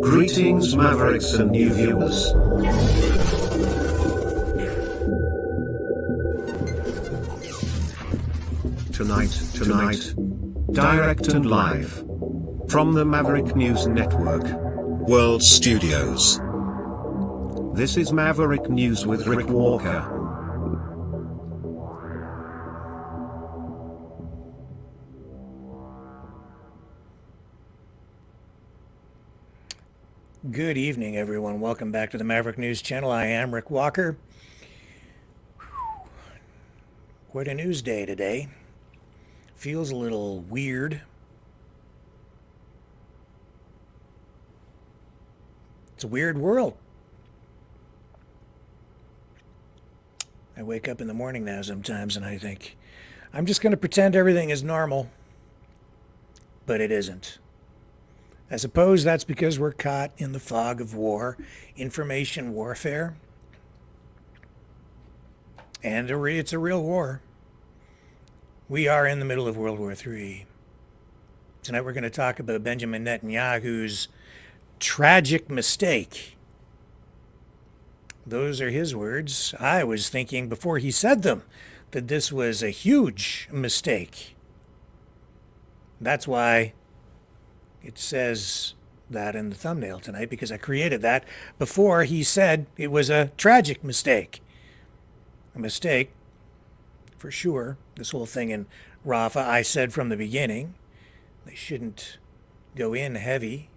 Greetings, Mavericks and new viewers. Tonight, direct and live from the Maverick News Network World Studios. This is Maverick News with Rick Walker. Good evening, everyone. Welcome back to the Maverick News Channel. I am Rick Walker. Quite a news day today. Feels a little weird. It's a weird world. I wake up in the morning now sometimes and I think, I'm just going to pretend everything is normal. But it isn't. I suppose that's because we're caught in the fog of war, information warfare. And it's a real war. We are in the middle of World War III. Tonight we're going to talk about Benjamin Netanyahu's tragic mistake. Those are his words. I was thinking before he said them that this was a huge mistake. That's why it says that in the thumbnail tonight, because I created that before he said it was a tragic mistake. A mistake, for sure. This whole thing in Rafah, I said from the beginning, they shouldn't go in heavy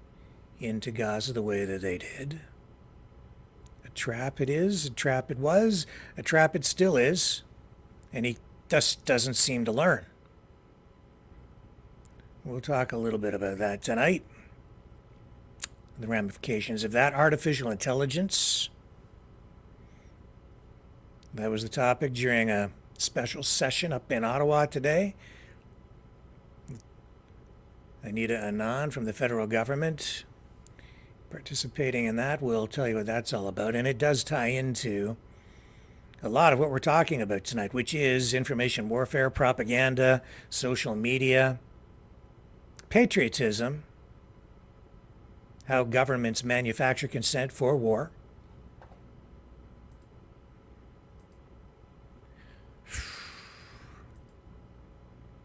into Gaza the way that they did. A trap it is, a trap it was, a trap it still is, and he just doesn't seem to learn. We'll talk a little bit about that tonight. The ramifications of that. Artificial intelligence. That was the topic during a special session up in Ottawa today. Anita Anand from the federal government participating in that. We'll tell you what that's all about. And it does tie into a lot of what we're talking about tonight, which is information warfare, propaganda, social media, patriotism, how governments manufacture consent for war.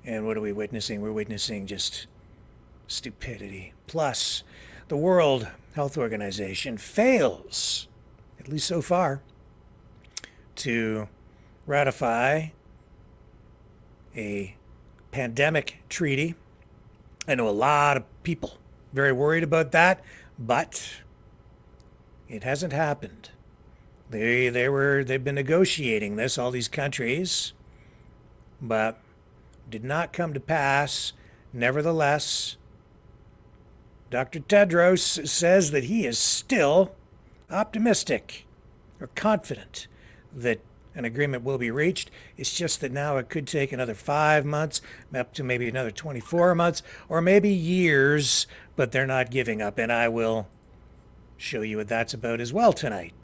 And what are we witnessing? We're witnessing just stupidity. Plus, the World Health Organization fails, at least so far, to ratify a pandemic treaty. I know a lot of people very worried about that, but it hasn't happened. They've been negotiating this, all these countries, but did not come to pass. Nevertheless, Dr. Tedros says that he is still optimistic or confident that an agreement will be reached. It's just that now it could take another 5 months, up to maybe another 24 months, or maybe years, but they're not giving up, and I will show you what that's about as well tonight.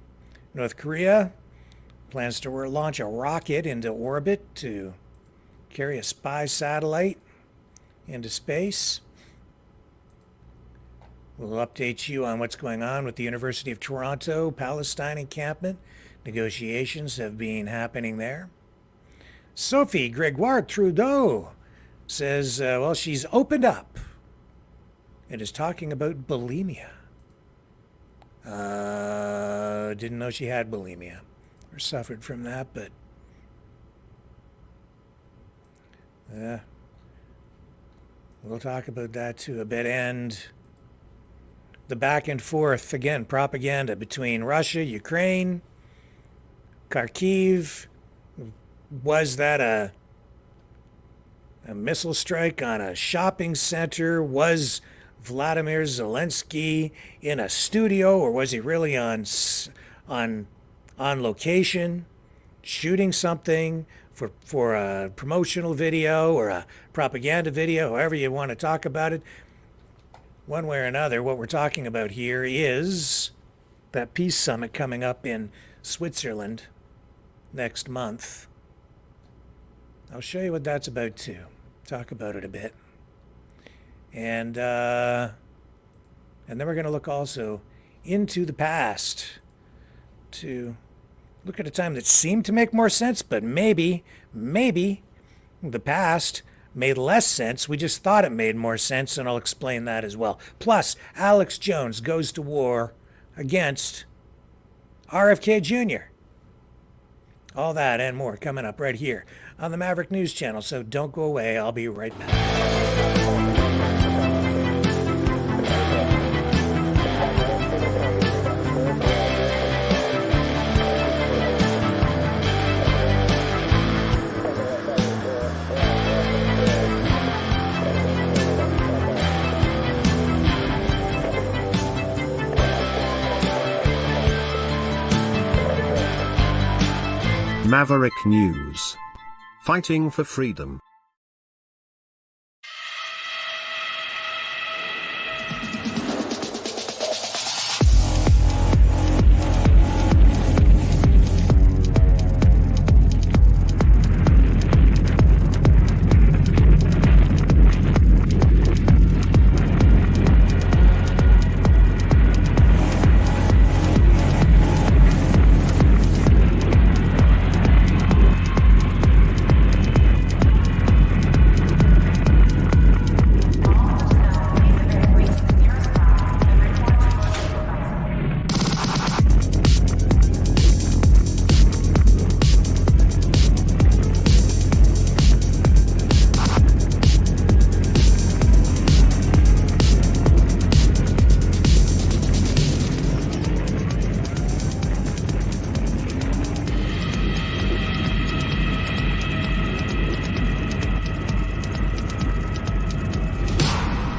North Korea plans to launch a rocket into orbit to carry a spy satellite into space. We'll update you on what's going on with the University of Toronto Palestine encampment. Negotiations have been happening there. Sophie Gregoire Trudeau says, she's opened up and is talking about bulimia. Didn't know she had bulimia or suffered from that, but we'll talk about that too a bit. And the back and forth, again, propaganda between Russia, Ukraine, Kharkiv. Was that a missile strike on a shopping center? Was Vladimir Zelensky in a studio, or was he really on location shooting something for a promotional video or a propaganda video, however you want to talk about it? One way or another, what we're talking about here is that peace summit coming up in Switzerland next month. I'll show you what that's about too. Talk about it a bit. And And then we're going to look also into the past to look at a time that seemed to make more sense, but maybe the past made less sense. We just thought it made more sense, and I'll explain that as well. Plus, Alex Jones goes to war against RFK Jr. All that and more coming up right here on the Maverick News Channel. So don't go away. I'll be right back. Maverick News. Fighting for freedom.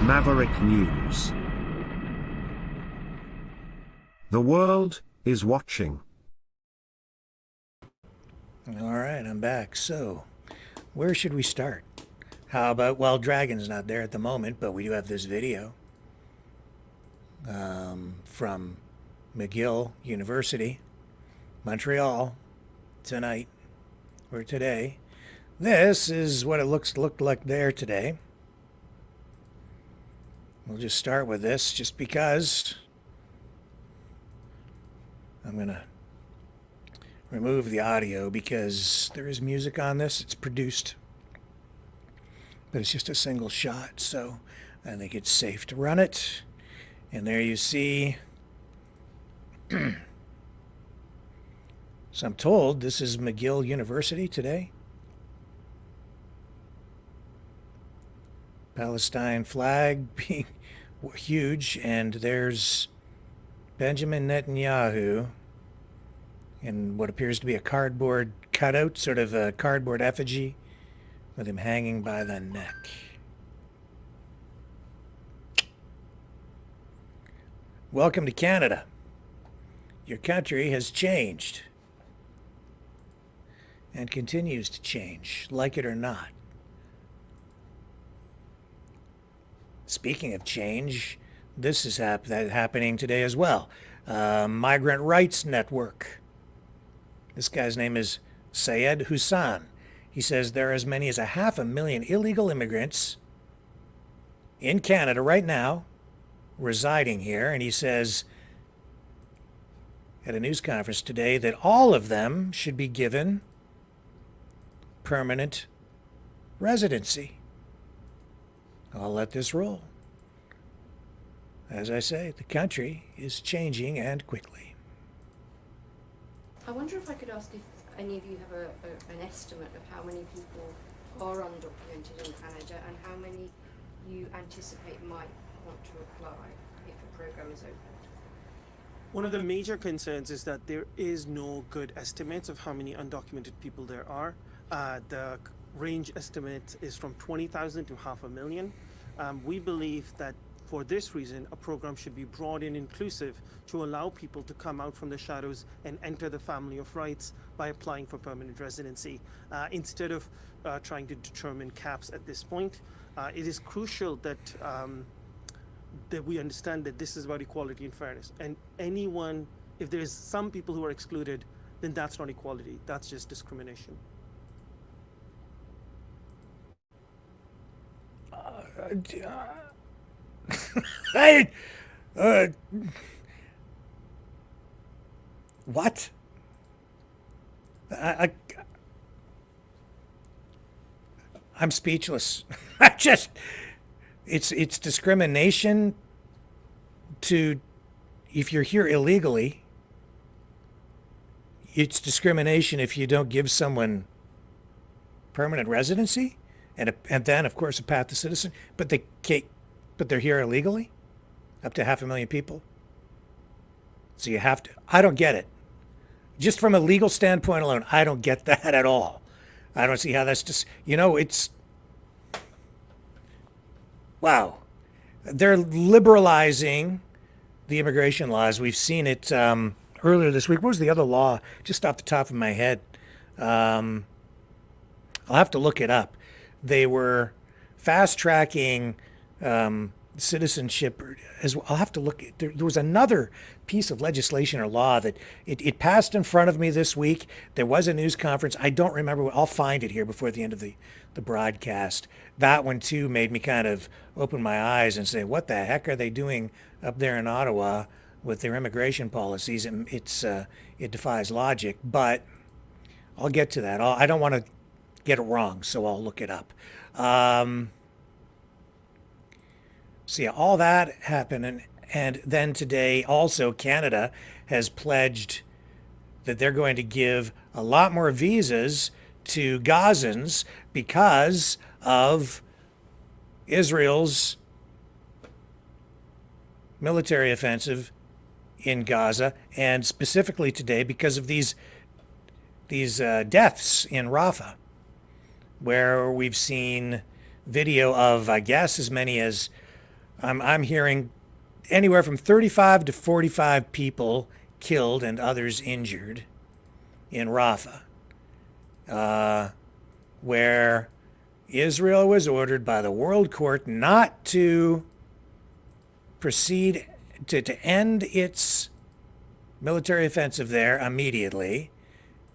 Maverick News. The world is watching. All right, I'm back. So, where should we start? How about, well, Dragon's not there at the moment, but we do have this video from McGill University, Montreal, tonight, or today. This is what it looked like there today. We'll just start with this just because I'm going to remove the audio because there is music on this. It's produced, but it's just a single shot, so I think it's safe to run it. And there you see, so I'm told this is McGill University today. Palestine flag being huge, and there's Benjamin Netenyahu in what appears to be a cardboard cutout, sort of a cardboard effigy, with him hanging by the neck. Welcome to Canada. Your country has changed and continues to change, like it or not. Speaking of change, this is happening today as well. Migrant Rights Network. This guy's name is Syed Hussan. He says there are as many as 500,000 illegal immigrants in Canada right now, residing here. And he says at a news conference today that all of them should be given permanent residency. I'll let this roll. As I say, the country is changing, and quickly. I wonder if I could ask if any of you have an estimate of how many people are undocumented in Canada and how many you anticipate might want to apply if the program is opened. One of the major concerns is that there is no good estimates of how many undocumented people there are. The range estimate is from 20,000 to 500,000. We believe that for this reason, a program should be broad and inclusive to allow people to come out from the shadows and enter the family of rights by applying for permanent residency. Instead of trying to determine caps at this point, it is crucial that that we understand that this is about equality and fairness. And anyone, if there's some people who are excluded, then that's not equality, that's just discrimination. What? I I'm speechless. I just it's discrimination to if you're here illegally. It's discrimination if you don't give someone permanent residency and then of course a path to citizen, but they can't, but they're here illegally, up to 500,000 people. So you have to. I don't get it. Just from a legal standpoint alone, I don't get that at all. I don't see how that's just, it's, wow. They're liberalizing the immigration laws. We've seen it earlier this week. What was the other law? Just off the top of my head. I'll have to look it up. They were fast tracking citizenship as well. I'll have to look. There was another piece of legislation or law that it passed in front of me this week. There was a news conference. I don't remember. I'll find it here before the end of the broadcast. That one too made me kind of open my eyes and say, what the heck are they doing up there in Ottawa with their immigration policies? It defies logic, but I'll get to that. I don't want to get it wrong, so I'll look it up. So yeah, all that happened, and then today also Canada has pledged that they're going to give a lot more visas to Gazans because of Israel's military offensive in Gaza, and specifically today because of these deaths in Rafah, where we've seen video of, I guess, as many as I'm hearing anywhere from 35 to 45 people killed and others injured in Rafah, where Israel was ordered by the World Court not to proceed to end its military offensive there immediately,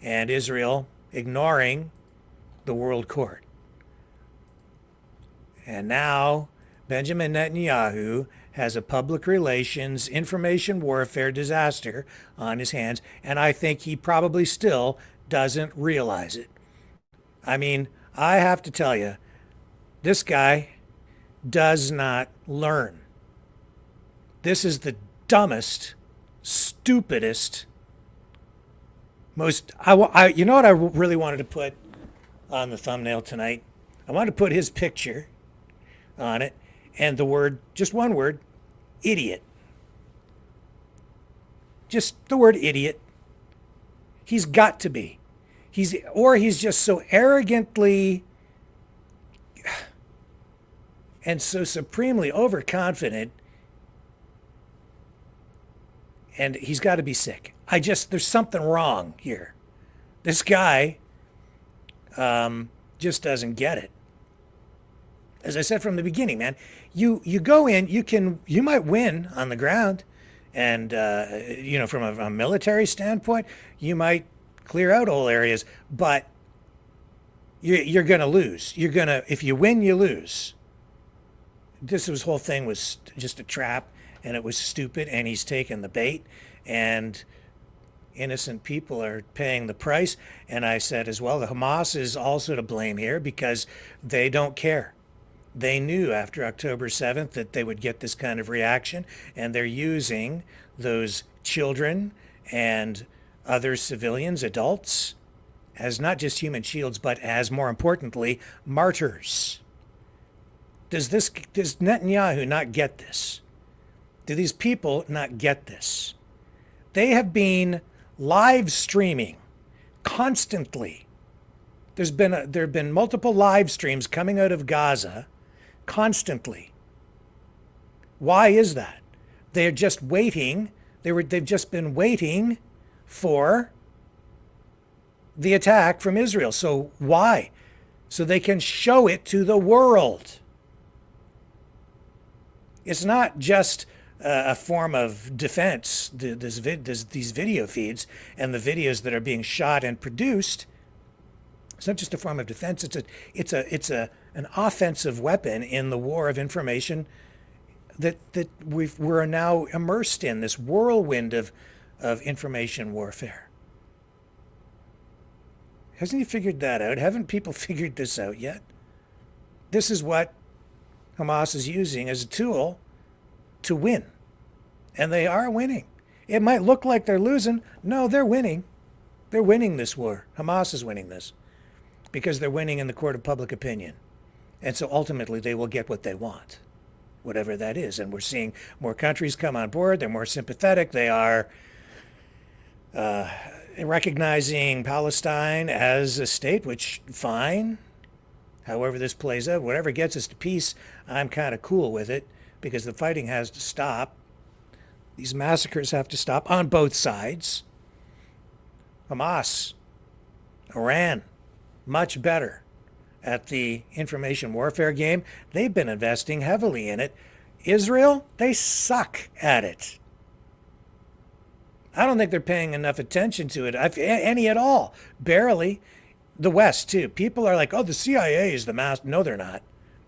and Israel ignoring the World Court. And now Benjamin Netanyahu has a public relations information warfare disaster on his hands, and I think he probably still doesn't realize it. I mean, I have to tell you, this guy does not learn. This is the dumbest, stupidest, most. You know what I really wanted to put on the thumbnail tonight? I wanted to put his picture on it and the word, just one word, idiot. Just the word idiot. He's got to be. He's just so arrogantly and so supremely overconfident, and he's got to be sick. There's something wrong here. This guy just doesn't get it. As I said from the beginning, man, you go in, you might win on the ground, and from a military standpoint, you might clear out whole areas, but you're going to lose. If you win, you lose. This whole thing was just a trap, and it was stupid, and he's taken the bait, and innocent people are paying the price. And I said as well, the Hamas is also to blame here because they don't care. They knew after October 7th that they would get this kind of reaction, and they're using those children and other civilians, adults, as not just human shields, but as, more importantly, martyrs. Does Netanyahu not get this? Do these people not get this? They have been live streaming constantly. There have been multiple live streams coming out of Gaza constantly. Why is that? They're just waiting. They've just been waiting for the attack from Israel. So why? So they can show it to the world. It's not just a form of defense, these video feeds and the videos that are being shot and produced. It's not just a form of defense. It's an offensive weapon in the war of information we're now immersed in this whirlwind of information warfare. Hasn't he figured that out? Haven't people figured this out yet? This is what Hamas is using as a tool to win. And they are winning. It might look like they're losing. No, they're winning. They're winning this war. Hamas is winning this because they're winning in the court of public opinion. And so ultimately they will get what they want, whatever that is. And we're seeing more countries come on board. They're more sympathetic. They are recognizing Palestine as a state, which, fine. However this plays out, whatever gets us to peace, I'm kind of cool with it because the fighting has to stop. These massacres have to stop on both sides. Hamas, Iran, much better at the information warfare game. They've been investing heavily in it. Israel, they suck at it. I don't think they're paying enough attention to it, any at all. Barely. The West, too. People are like, oh, the CIA is the master. No, they're not.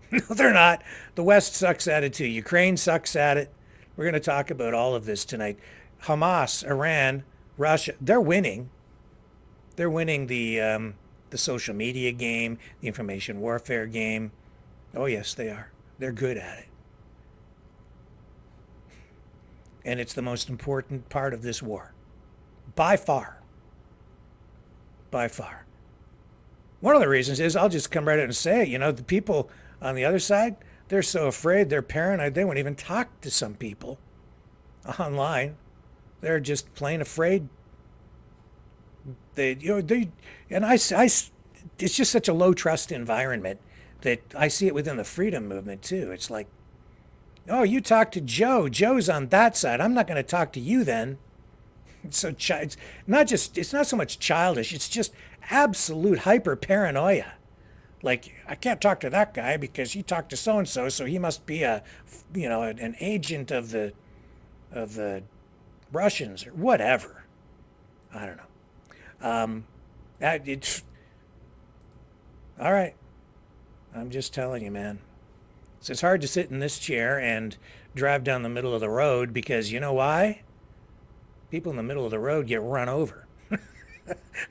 No, they're not. The West sucks at it, too. Ukraine sucks at it. We're going to talk about all of this tonight. Hamas, Iran, Russia, they're winning. They're winning the social media game, the information warfare game. Oh, yes, they are. They're good at it. And it's the most important part of this war. By far. By far. One of the reasons is, I'll just come right out and say it, the people on the other side, they're so afraid, they're paranoid, they won't even talk to some people online. They're just plain afraid. It's just such a low trust environment that I see it within the freedom movement too. It's like, oh, you talk to Joe. Joe's on that side. I'm not going to talk to you then. So it's not so much childish. It's just absolute hyper paranoia. Like, I can't talk to that guy because he talked to so and so, so he must be an agent of the Russians or whatever. I don't know. All right. I'm just telling you, man. So it's hard to sit in this chair and drive down the middle of the road because you know why? People in the middle of the road get run over.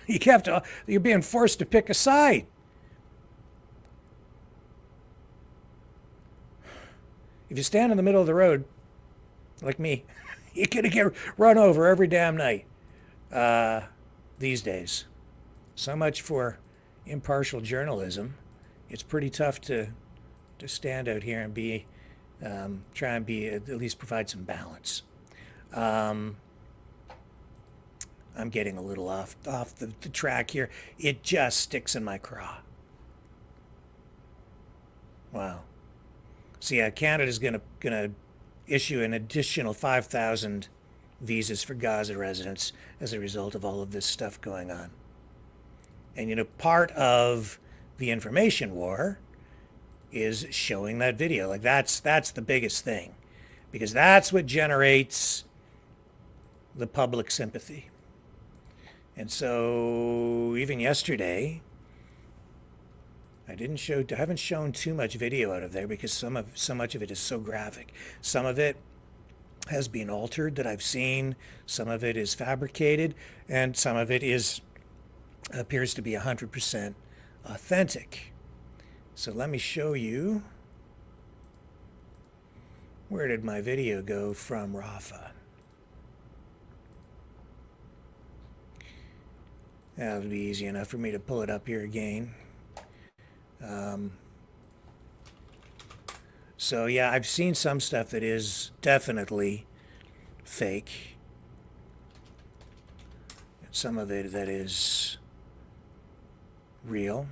You're being forced to pick a side. If you stand in the middle of the road, like me, you're going to get run over every damn night these days. So much for impartial journalism. It's pretty tough to stand out here and be try and be at least provide some balance. I'm getting a little off the track here. It just sticks in my craw. Wow. So yeah, Canada's gonna issue an additional 5,000 visas for Gaza residents as a result of all of this stuff going on. And part of the information war is showing that video. Like that's the biggest thing, because that's what generates the public sympathy. And so even yesterday, I haven't shown too much video out of there because so much of it is so graphic. Some of it has been altered that I've seen. Some of it is fabricated, and some of it appears to be 100% authentic. So let me show you. Where did my video go from Rafah? That'll be easy enough for me to pull it up here again. So yeah, I've seen some stuff that is definitely fake. Some of it that is real.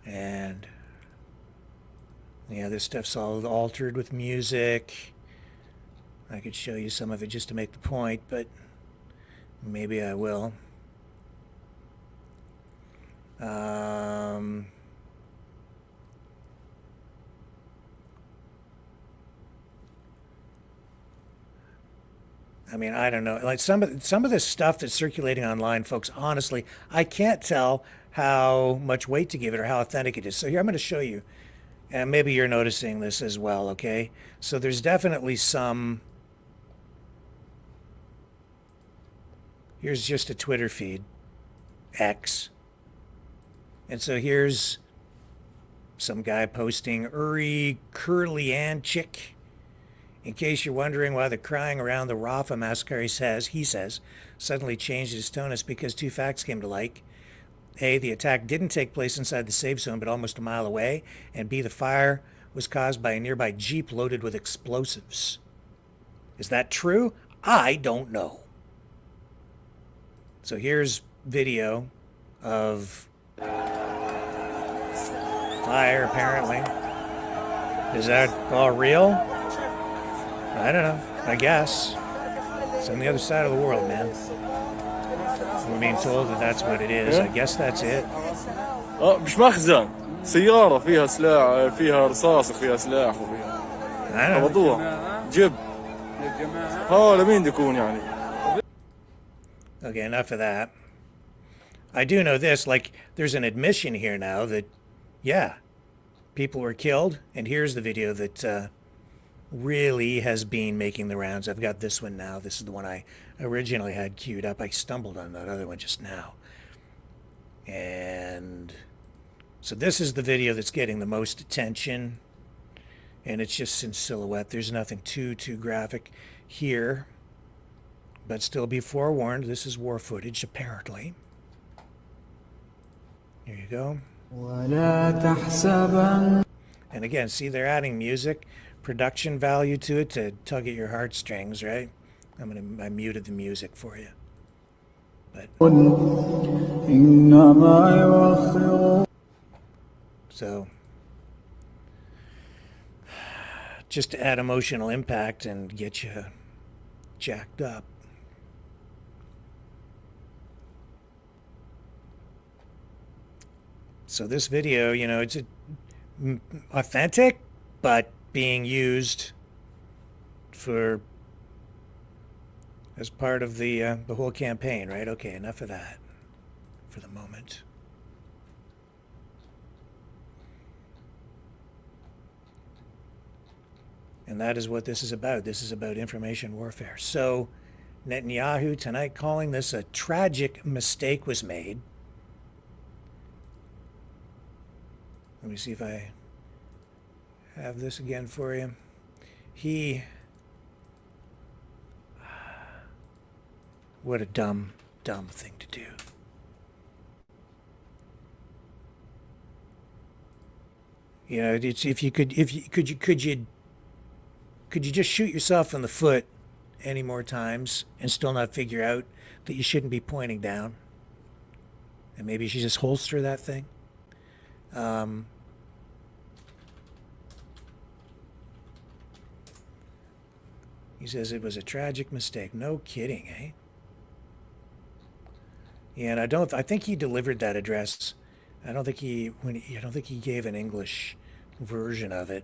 And yeah, this stuff's all altered with music. I could show you some of it just to make the point, but maybe I will. I mean, I don't know. Like some of this stuff that's circulating online, folks, honestly, I can't tell how much weight to give it or how authentic it is. So here I'm going to show you, and maybe you're noticing this as well, okay? So there's definitely some. Here's just a Twitter feed, X. And so here's some guy posting Uri Kurlianchik. In case you're wondering why the crying around the Rafah massacre, he says, suddenly changed his tone, it's because two facts came to light. A, the attack didn't take place inside the safe zone, but almost a mile away. And B, the fire was caused by a nearby Jeep loaded with explosives. Is that true? I don't know. So here's video of fire, apparently. Is that all real? I don't know. I guess. It's on the other side of the world, man. We're being told that that's what it is. I guess that's it. مش مخزن سيارة فيها سلاح فيها رصاص وفيها سلاح وفيها I don't know. موضوع جيب ها لمين دي يكون يعني. Okay, enough of that. I do know this, like, there's an admission here now that, yeah, people were killed, and here's the video that really has been making the rounds. I've got this one now. This is the one I originally had queued up. I stumbled on that other one just now. And so this is the video that's getting the most attention, and it's just in silhouette. There's nothing too graphic here. But still be forewarned, this is war footage, apparently. Here you go. And again, see, they're adding music, production value to it to tug at your heartstrings, right? I muted the music for you. But so just to add emotional impact and get you jacked up. So this video, you know, it's authentic, but being used for as part of the whole campaign, right? Okay, enough of that for the moment. And that is what this is about. This is about information warfare. So Netenyahu tonight calling this a tragic mistake was made. Let me see if I have this again for you. What a dumb thing to do. You know, it's if you could you just shoot yourself in the foot any more times and still not figure out that you shouldn't be pointing down? And maybe you should just holster that thing. He says it was a tragic mistake. No kidding, eh? Yeah, and I think he delivered that address. I don't think he gave an English version of it.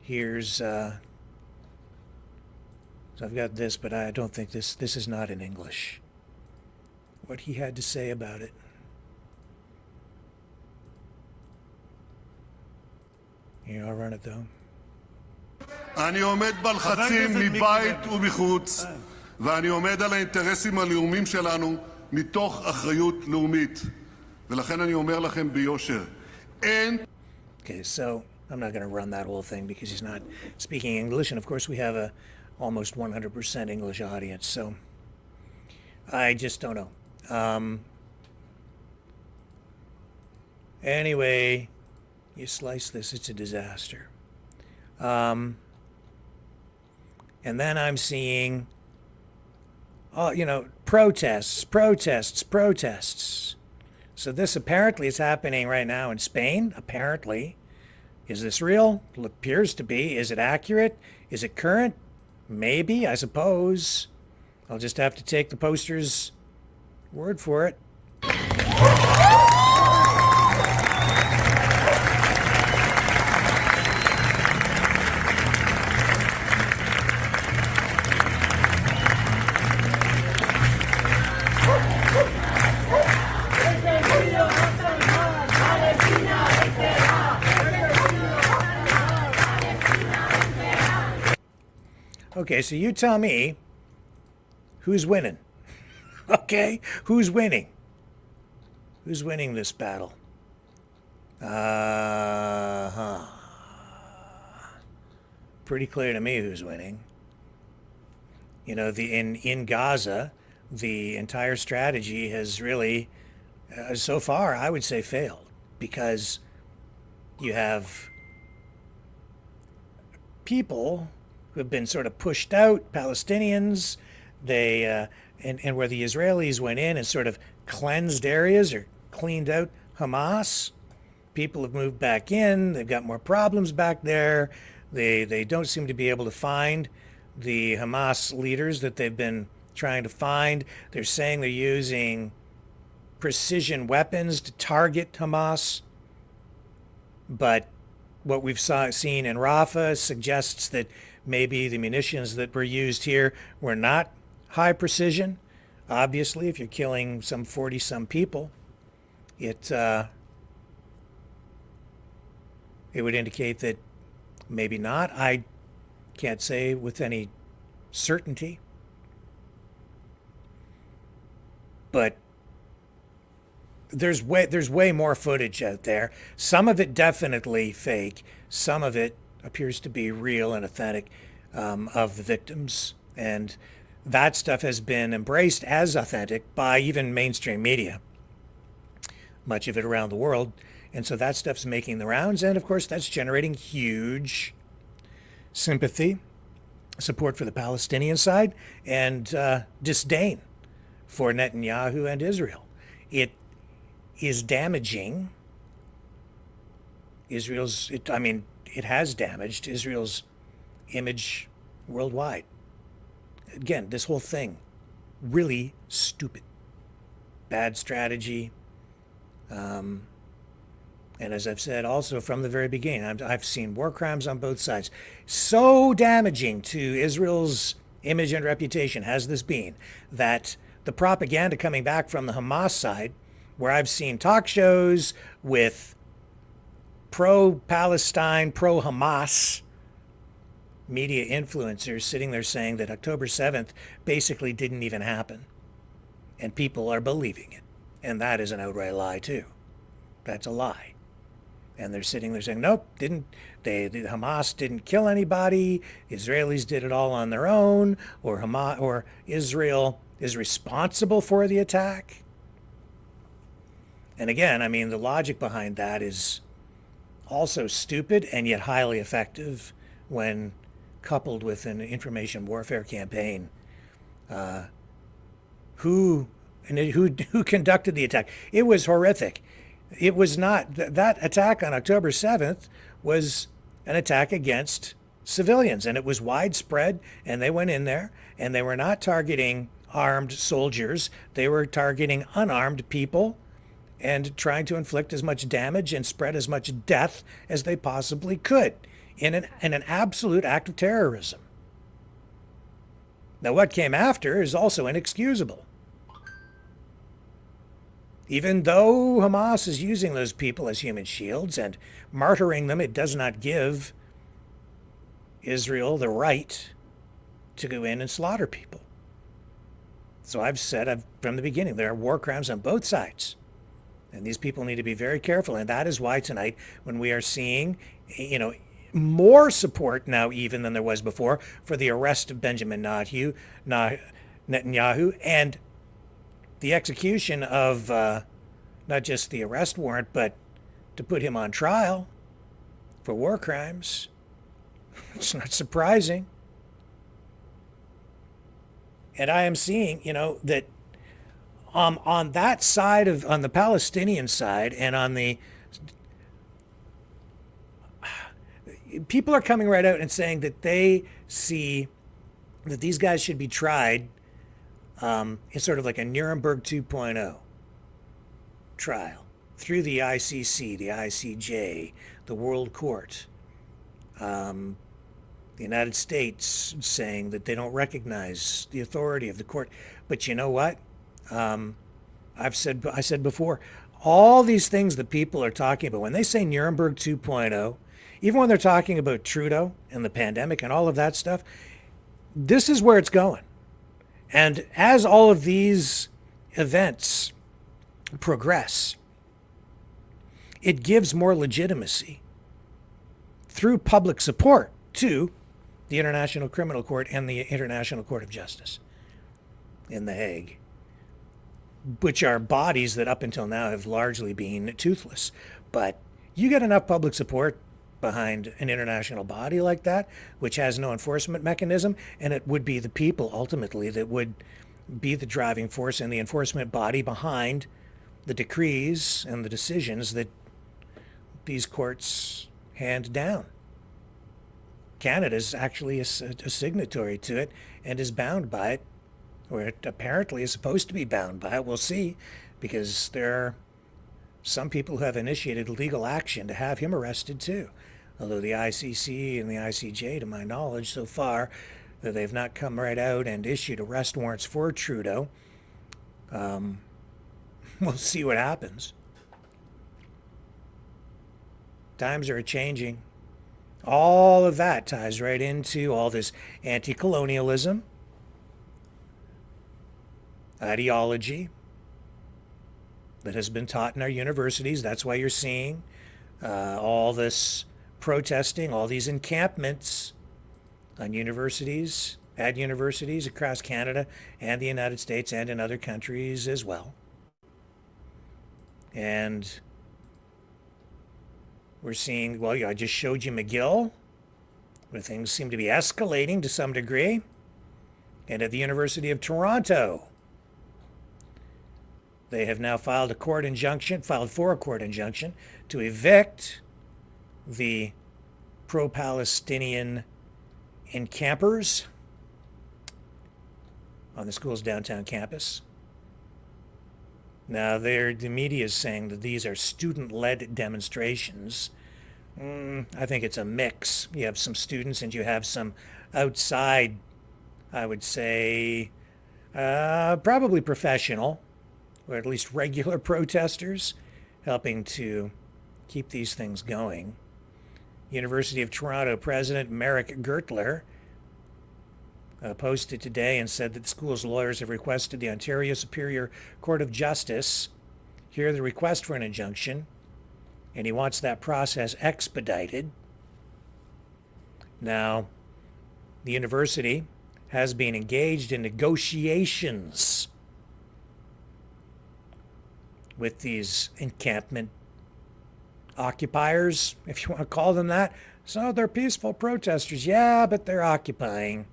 Here's so I've got this, but I don't think this is not in English. What he had to say about it. Here, I'll run it though. אני עומד בלחצים מבית ומחוץ, ואני עומד על האינטרסים הלאומיים שלנו מתוך אחריות לאומית. ולכן אני אומר לכם ביושר, אין... Okay, so I'm not going to run that whole thing because he's not speaking English, and of course we have a almost 100% English audience, so I just don't know. Anyway, you slice this, it's a disaster. And then I'm seeing, protests. So this apparently is happening right now in Spain, apparently. Is this real? It appears to be. Is it accurate? Is it current? Maybe, I suppose. I'll just have to take the poster's word for it. Okay, so you tell me who's winning. Okay, who's winning? Who's winning this battle? Pretty clear to me who's winning. You know, in Gaza, the entire strategy has really, so far, I would say failed, because you have people who have been sort of pushed out, Palestinians, and where the Israelis went in and sort of cleansed areas or cleaned out Hamas. People have moved back in. They've got more problems back there. They don't seem to be able to find the Hamas leaders that they've been trying to find. They're saying they're using precision weapons to target Hamas, but what we've seen in Rafah suggests that maybe the munitions that were used here were not high precision. Obviously, if you're killing some 40-some people, it would indicate that maybe not. I can't say with any certainty, but there's way more footage out there. Some of it definitely fake. Some of it appears to be real and authentic, of the victims, and that stuff has been embraced as authentic by even mainstream media, much of it around the world. And so that stuff's making the rounds, and of course that's generating huge sympathy, support for the Palestinian side, and disdain for Netanyahu and Israel. It is damaging it has damaged Israel's image worldwide. Again, this whole thing, really stupid, bad strategy. And as I've said also from the very beginning, I've seen war crimes on both sides. So damaging to Israel's image and reputation has this been that the propaganda coming back from the Hamas side, where I've seen talk shows with pro-Palestine, pro-Hamas media influencers sitting there saying that October 7th basically didn't even happen. And people are believing it. And that is an outright lie too. That's a lie. And they're sitting there saying, nope, the Hamas didn't kill anybody. Israelis did it all on their own, or Israel is responsible for the attack. And again, I mean, the logic behind that is also stupid and yet highly effective when coupled with an information warfare campaign. Who conducted the attack? It was horrific. It was not, that attack on October 7th was an attack against civilians, and it was widespread, and they went in there, and they were not targeting armed soldiers. They were targeting unarmed people and trying to inflict as much damage and spread as much death as they possibly could in an absolute act of terrorism. Now, what came after is also inexcusable. Even though Hamas is using those people as human shields and martyring them, it does not give Israel the right to go in and slaughter people. So I've said from the beginning, there are war crimes on both sides. And these people need to be very careful. And that is why tonight, when we are seeing, more support now even than there was before for the arrest of Benjamin Netanyahu and the execution of not just the arrest warrant, but to put him on trial for war crimes. It's not surprising. And I am seeing, that on that side on the Palestinian side and on the, people are coming right out and saying that they see that these guys should be tried it's sort of like a Nuremberg 2.0 trial through the ICC, the ICJ, the World Court. The United States saying that they don't recognize the authority of the court. But you know what? I said before, all these things that people are talking about, when they say Nuremberg 2.0, even when they're talking about Trudeau and the pandemic and all of that stuff, this is where it's going. And as all of these events progress, it gives more legitimacy through public support to the International Criminal Court and the International Court of Justice in The Hague, which are bodies that up until now have largely been toothless. But you get enough public support behind an international body like that, which has no enforcement mechanism, and it would be the people ultimately that would be the driving force and the enforcement body behind the decrees and the decisions that these courts hand down. Canada is actually a signatory to it and is bound by it, or it apparently is supposed to be bound by it. We'll see, because there are some people who have initiated legal action to have him arrested too. Although the ICC and the ICJ, to my knowledge so far, that they've not come right out and issued arrest warrants for Trudeau. We'll see what happens. Times are changing. All of that ties right into all this anti-colonialism ideology that has been taught in our universities. That's why you're seeing all this protesting, all these encampments on universities, at universities across Canada and the United States and in other countries as well. And we're seeing, well, I just showed you McGill, where things seem to be escalating to some degree. And at the University of Toronto, they have now filed for a court injunction to evict the pro-Palestinian encampers on the school's downtown campus. Now, the media is saying that these are student-led demonstrations. I think it's a mix. You have some students and you have some outside, I would say, probably professional, or at least regular protesters, helping to keep these things going. University of Toronto President Maverick posted today and said that the school's lawyers have requested the Ontario Superior Court of Justice hear the request for an injunction, and he wants that process expedited. Now, the university has been engaged in negotiations with these encampment occupiers, if you want to call them that. So they're peaceful protesters, yeah, but they're occupying.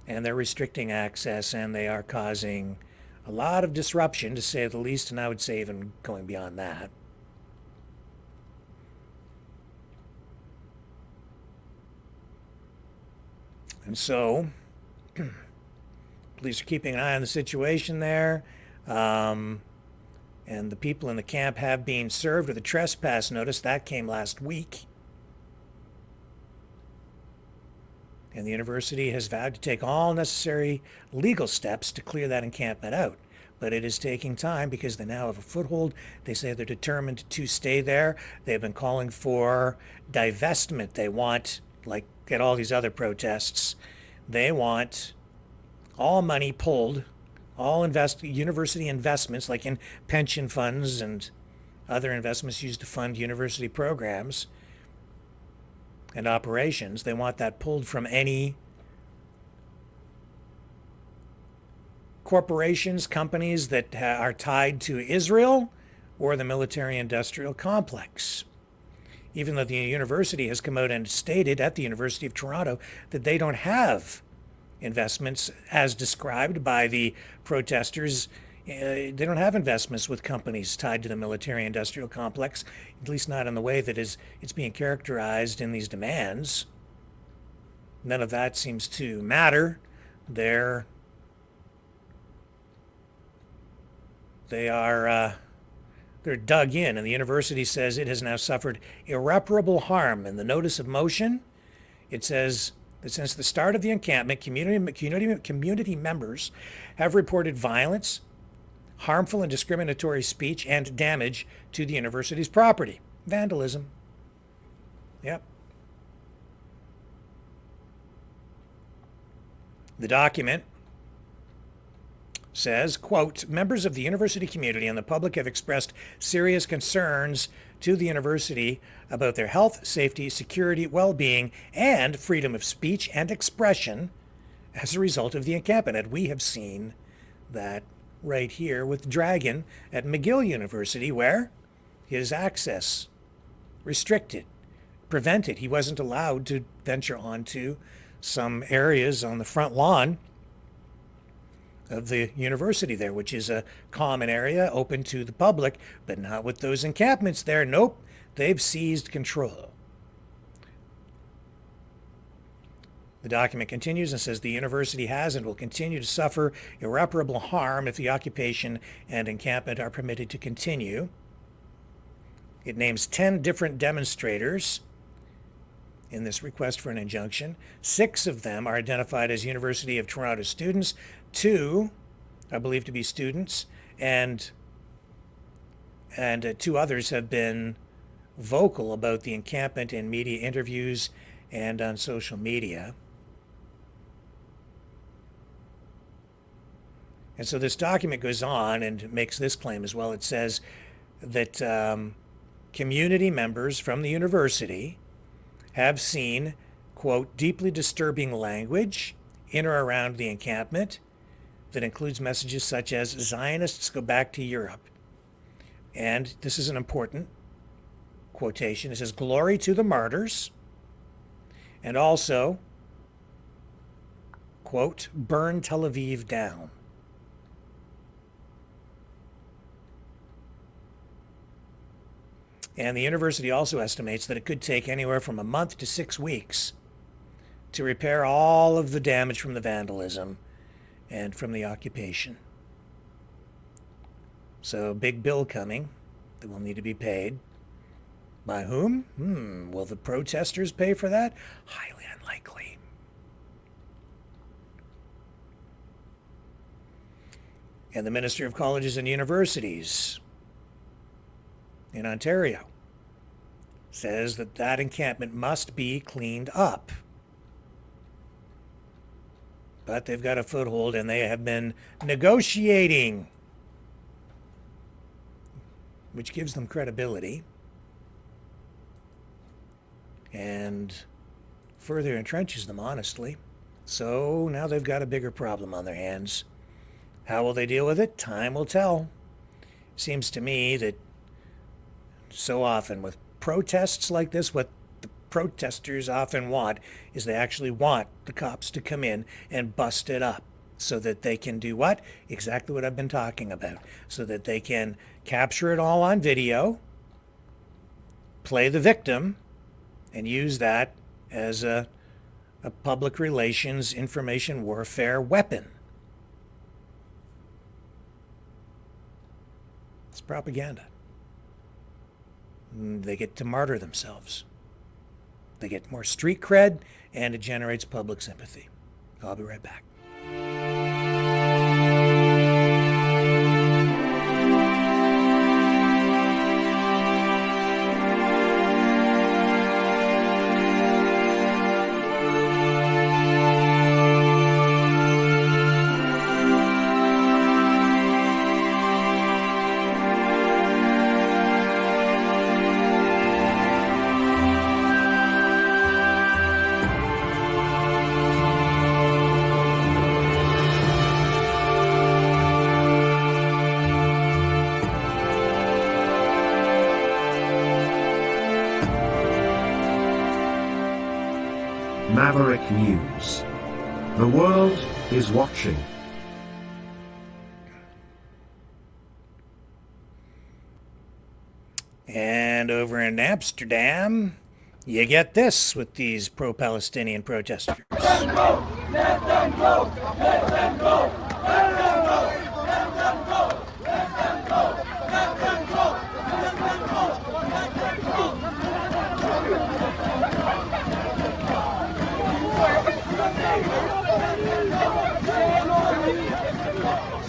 And they're restricting access, and they are causing a lot of disruption, to say the least, and I would say even going beyond that. And so, police are keeping an eye on the situation there. And the people in the camp have been served with a trespass notice. That came last week. And the university has vowed to take all necessary legal steps to clear that encampment out. But it is taking time because they now have a foothold. They say they're determined to stay there. They've been calling for divestment. They want, like at all these other protests, they want all money pulled, all university investments, like in pension funds and other investments used to fund university programs and operations. They want that pulled from any corporations, companies that are tied to Israel or the military-industrial complex. Even though the university has come out and stated at the University of Toronto that they don't have investments as described by the protesters. They don't have investments with companies tied to the military-industrial complex, at least not in the way that it's being characterized in these demands. None of that seems to matter. They're dug in, and the university says it has now suffered irreparable harm. In the notice of motion, it says that since the start of the encampment, community members have reported violence, harmful and discriminatory speech, and damage to the university's property. Vandalism. Yep. The document says, quote, members of the university community and the public have expressed serious concerns to the university about their health, safety, security, well-being, and freedom of speech and expression as a result of the encampment. And we have seen that right here with Dragon at McGill University, where his access restricted, prevented. He wasn't allowed to venture onto some areas on the front lawn of the university there, which is a common area open to the public, but not with those encampments there. Nope, they've seized control. The document continues and says the university has and will continue to suffer irreparable harm if the occupation and encampment are permitted to continue. It names 10 different demonstrators in this request for an injunction. 6 of them are identified as University of Toronto students. 2 are believed to be students, and 2 others have been vocal about the encampment in media interviews and on social media. And so this document goes on and makes this claim as well. It says that community members from the university have seen, quote, deeply disturbing language in or around the encampment that includes messages such as Zionists go back to Europe. And this is an important quotation. It says, glory to the martyrs. And also, quote, burn Tel Aviv down. And the university also estimates that it could take anywhere from a month to 6 weeks to repair all of the damage from the vandalism and from the occupation. So, big bill coming that will need to be paid. By whom? Will the protesters pay for that? Highly unlikely. And the Minister of Colleges and Universities in Ontario says that that encampment must be cleaned up. But they've got a foothold and they have been negotiating, which gives them credibility and further entrenches them, honestly. So now they've got a bigger problem on their hands. How will they deal with it? Time will tell. Seems to me that so often with protests like this, what the protesters often want is they actually want the cops to come in and bust it up so that they can do what? Exactly what I've been talking about. So that they can capture it all on video, play the victim, and use that as a public relations information warfare weapon. It's propaganda. They get to martyr themselves. They get more street cred, and it generates public sympathy. I'll be right back. Maverick News. The world is watching. And over in Amsterdam, you get this with these pro-Palestinian protesters. Let them go! Let them go! Let them go! Let them go! Let them go! Let them go! Let them go! Let them go! Let them go!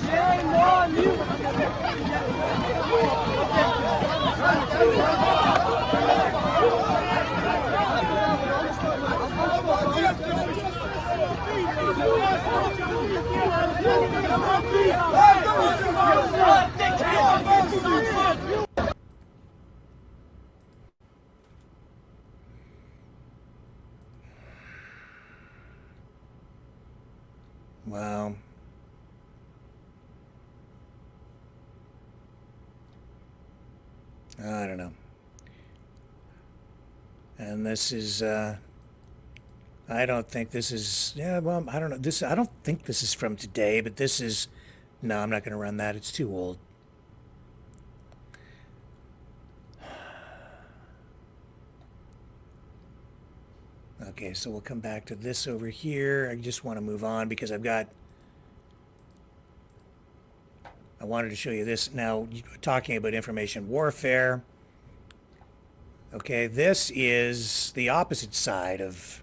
Shame on you! Shame on you! Wow. I don't know. And this is, I don't think this is, yeah, well, I don't know. I don't think this is from today, but this is, no, I'm not going to run that. It's too old. Okay, so we'll come back to this over here. I just want to move on because I wanted to show you this. Now, talking about information warfare. Okay, this is the opposite side of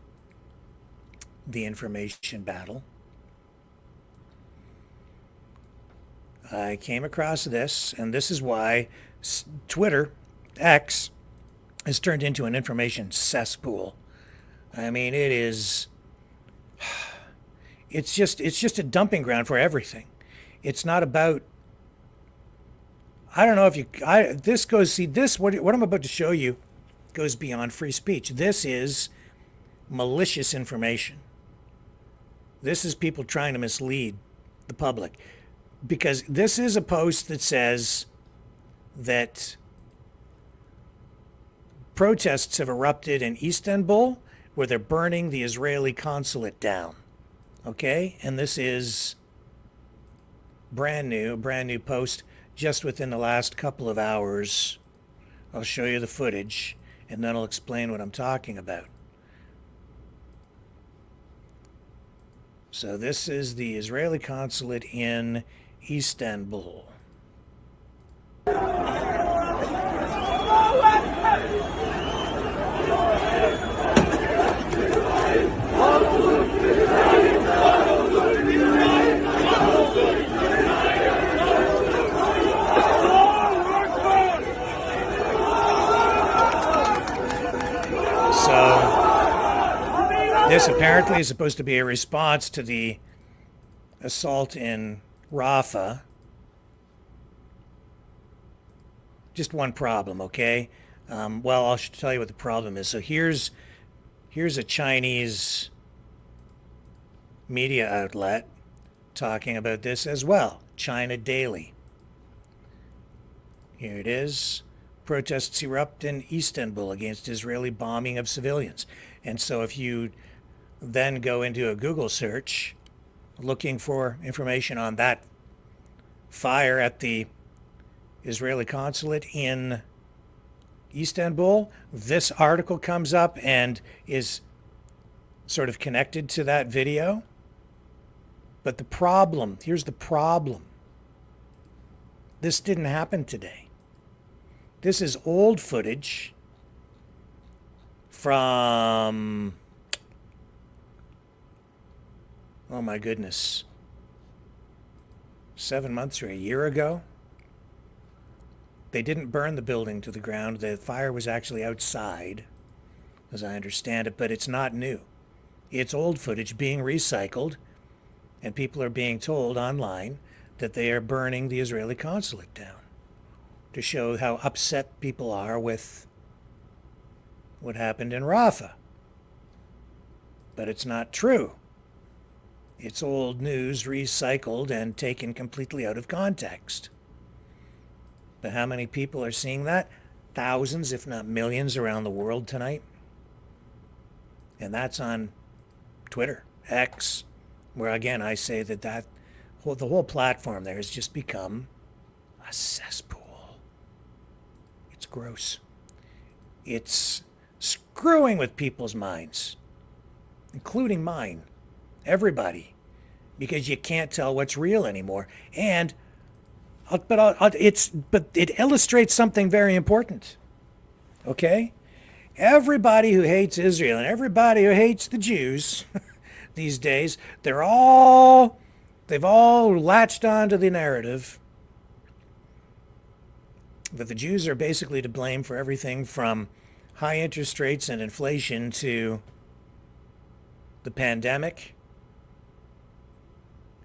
the information battle. I came across this, and this is why Twitter, X, has turned into an information cesspool. I mean, it's just a dumping ground for everything. It's not about, I don't know if what I'm about to show you goes beyond free speech. This is malicious information. This is people trying to mislead the public. Because this is a post that says that protests have erupted in Istanbul where they're burning the Israeli consulate down. Okay? And this is brand new post just within the last couple of hours. I'll show you the footage and then I'll explain what I'm talking about. So this is the Israeli consulate in Istanbul. This apparently is supposed to be a response to the assault in Rafah. Just one problem, okay? Well, I'll tell you what the problem is. So here's a Chinese media outlet talking about this as well. China Daily. Here it is. Protests erupt in Istanbul against Israeli bombing of civilians. And so if you then go into a Google search looking for information on that fire at the Israeli consulate in Istanbul, this article comes up and is sort of connected to that video. But the problem, here's the problem. This didn't happen today. This is old footage from, oh my goodness, 7 months or a year ago. They didn't burn the building to the ground. The fire was actually outside, as I understand it, but it's not new. It's old footage being recycled, and people are being told online that they are burning the Israeli consulate down to show how upset people are with what happened in Rafah. But it's not true. It's old news recycled and taken completely out of context. But how many people are seeing that? Thousands, if not millions, around the world tonight. And that's on Twitter, X, where again I say that the whole platform there has just become a cesspool. It's gross. It's screwing with people's minds, including mine, everybody, because you can't tell what's real anymore. And it illustrates something very important. Okay? Everybody who hates Israel and everybody who hates the Jews these days, they've all latched onto the narrative that the Jews are basically to blame for everything from high interest rates and inflation to the pandemic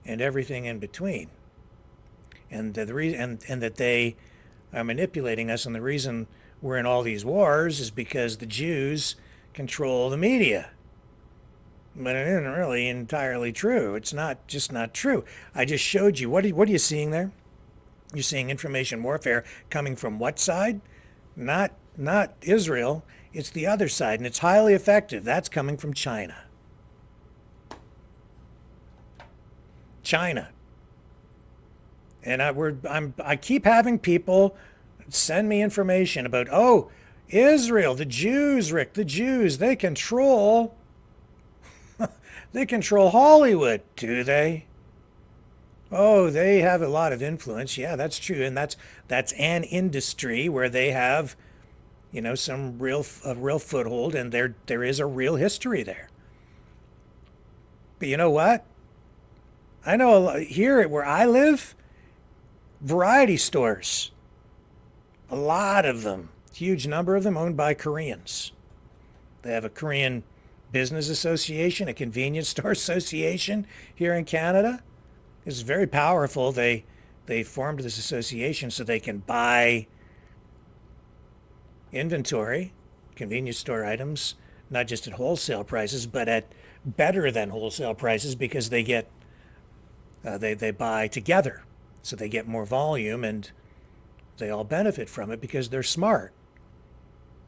and everything in between. And and that they are manipulating us, and the reason we're in all these wars is because the Jews control the media. But it isn't really entirely true. It's not true. I just showed you. What are you seeing there? You're seeing information warfare coming from what side? Not Israel. It's the other side, and it's highly effective. That's coming from China. China. And I keep having people send me information about, oh, Israel, the Jews, Rick, the Jews, they control Hollywood, do they? Oh, they have a lot of influence. Yeah, that's true. And that's an industry where they have, some real foothold, and there is a real history there. But you know what? I know a lot, here where I live, variety stores, a lot of them, huge number of them owned by Koreans. They have a Korean business association, a convenience store association here in Canada. It's very powerful. They formed this association so they can buy inventory, convenience store items, not just at wholesale prices, but at better than wholesale prices, because they get they buy together, so they get more volume, and they all benefit from it because they're smart.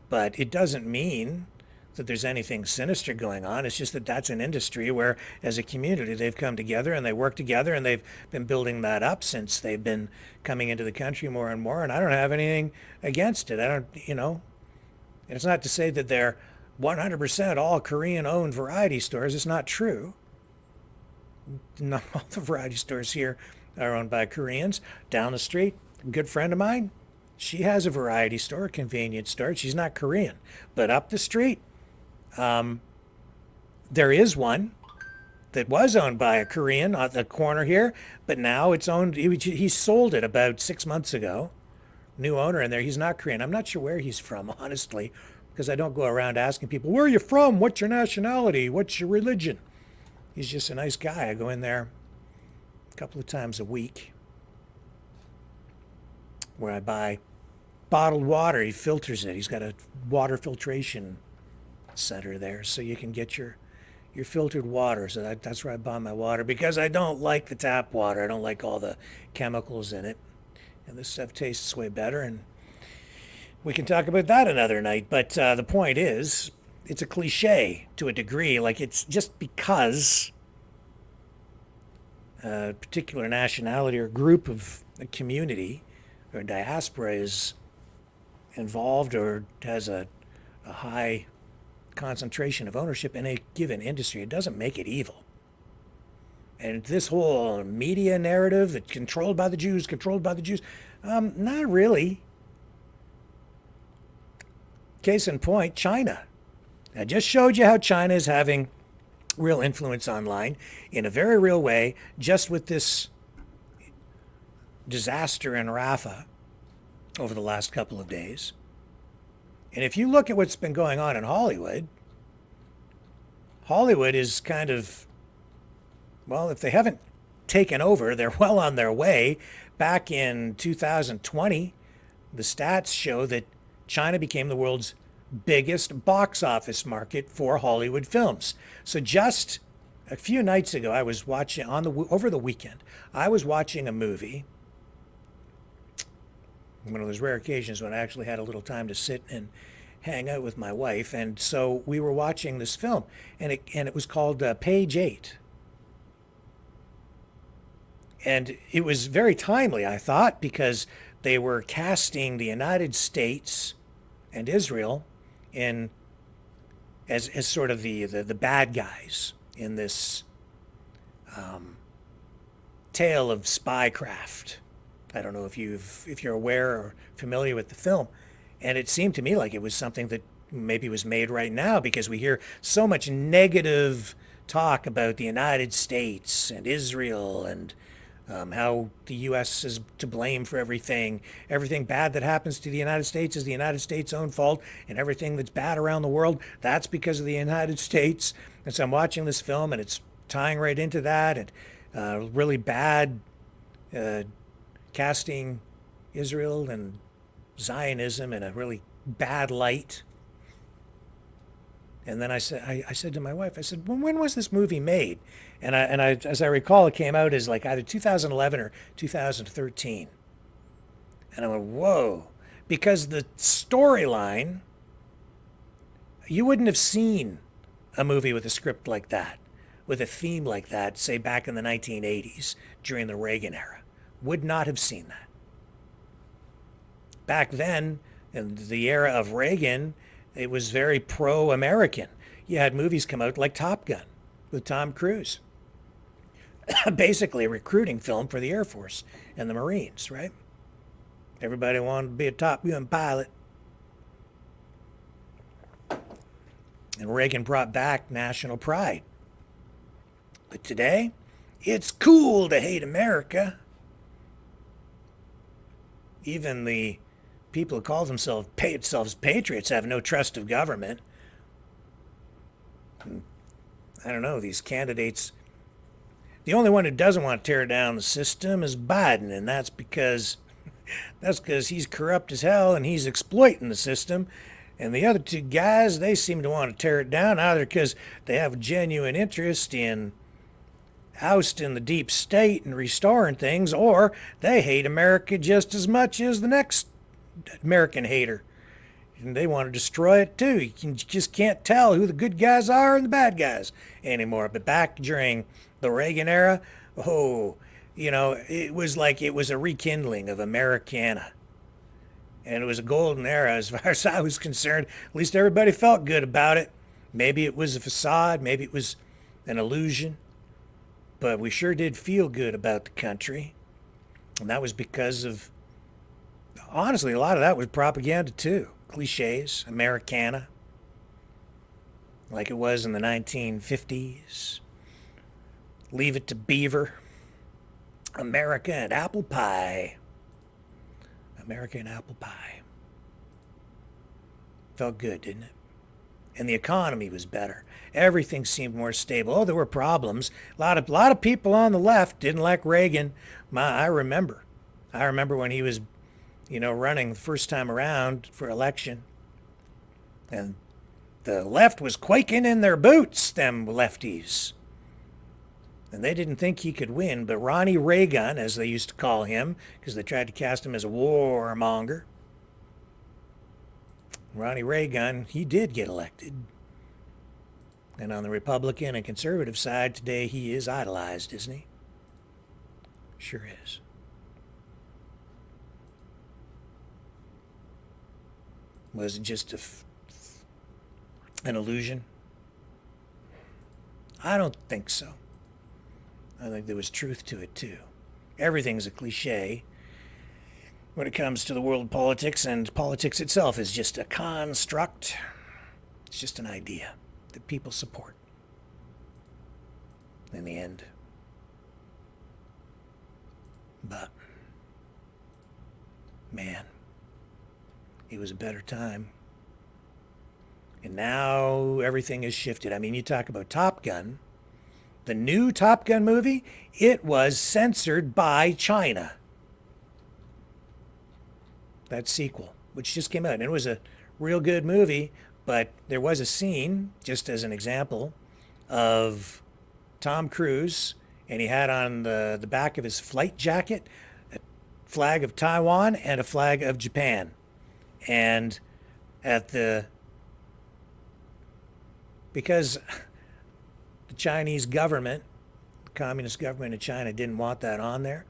But it doesn't mean that there's anything sinister going on. It's just that that's an industry where, as a community, they've come together and they work together, and they've been building that up since they've been coming into the country more and more. And I don't have anything against it. I don't, and it's not to say that they're 100% all Korean-owned variety stores. It's not true. Not all the variety stores here are owned by Koreans. Down the street, a good friend of mine, she has a variety store, a convenience store. She's not Korean. But up the street, there is one that was owned by a Korean at the corner here, but now it's owned, he sold it about 6 months ago. New owner in there. He's not Korean. I'm not sure where he's from, honestly, because I don't go around asking people, where are you from? What's your nationality? What's your religion? He's just a nice guy. I go in there a couple of times a week where I buy bottled water. He filters it. He's got a water filtration center there, so you can get your filtered water. So that's where I buy my water, because I don't like the tap water. I don't like all the chemicals in it. And this stuff tastes way better, and we can talk about that another night. But the point is, it's a cliche to a degree. Like, it's just because a particular nationality or group of a community or diaspora is involved or has a high concentration of ownership in a given industry, it doesn't make it evil. And this whole media narrative that controlled by the Jews, not really. Case in point, China. I just showed you how China is having real influence online in a very real way, just with this disaster in Rafah over the last couple of days. And if you look at what's been going on in Hollywood, Hollywood is kind of, well, if they haven't taken over, they're well on their way. Back in 2020, the stats show that China became the world's biggest box office market for Hollywood films. So just a few nights ago, I was watching over the weekend, I was watching a movie. One of those rare occasions when I actually had a little time to sit and hang out with my wife, and so we were watching this film, and it was called Page 8. And it was very timely, I thought, because they were casting the United States and Israel in as sort of the bad guys in this tale of spycraft. I don't know if you're aware or familiar with the film, and it seemed to me like it was something that maybe was made right now, because we hear so much negative talk about the United States and Israel, and how the U.S. is to blame for everything. Everything bad that happens to the United States is the United States' own fault, and everything that's bad around the world, that's because of the United States. And so I'm watching this film, and it's tying right into that. And really bad casting Israel and Zionism in a really bad light. And then I said to my wife, I said, when was this movie made? And as I recall, it came out as like either 2011 or 2013. And I went, whoa, because the storyline, you wouldn't have seen a movie with a script like that, with a theme like that, say back in the 1980s during the Reagan era. Would not have seen that. Back then, in the era of Reagan, it was very pro-American. You had movies come out like Top Gun with Tom Cruise. Basically a recruiting film for the Air Force and the Marines, right? Everybody wanted to be a Top Gun pilot. And Reagan brought back national pride. But today, it's cool to hate America. Even the people who call themselves patriots have no trust of government. I don't know, these candidates. The only one who doesn't want to tear down the system is Biden, and that's because he's corrupt as hell and he's exploiting the system. And the other two guys, they seem to want to tear it down, either because they have a genuine interest in ousting the deep state and restoring things, or they hate America just as much as the next American hater. And they want to destroy it too. You just can't tell who the good guys are and the bad guys anymore. But back during the Reagan era, it was like it was a rekindling of Americana. And it was a golden era as far as I was concerned. At least everybody felt good about it. Maybe it was a facade, maybe it was an illusion. But we sure did feel good about the country. And that was because of, honestly, a lot of that was propaganda too. Cliches, Americana, like it was in the 1950s. Leave It to Beaver. America and apple pie. America and apple pie. Felt good, didn't it? And the economy was better. Everything seemed more stable. Oh, there were problems. A lot of people on the left didn't like Reagan. I remember when he was, running the first time around for election. And the left was quaking in their boots, them lefties. And they didn't think he could win, but Ronnie Reagan, as they used to call him, because they tried to cast him as a warmonger. Ronnie Reagan, he did get elected. And on the Republican and conservative side today, he is idolized, isn't he? Sure is. Was it just an illusion? I don't think so. I think there was truth to it, too. Everything's a cliche when it comes to the world of politics, and politics itself is just a construct. It's just an idea that people support in the end. But, man, it was a better time. And now everything has shifted. I mean, you talk about Top Gun. The new Top Gun movie, it was censored by China. That sequel, which just came out. And it was a real good movie, but there was a scene, just as an example, of Tom Cruise, and he had on the back of his flight jacket a flag of Taiwan and a flag of Japan. And because the Chinese government, the communist government of China, didn't want that on there,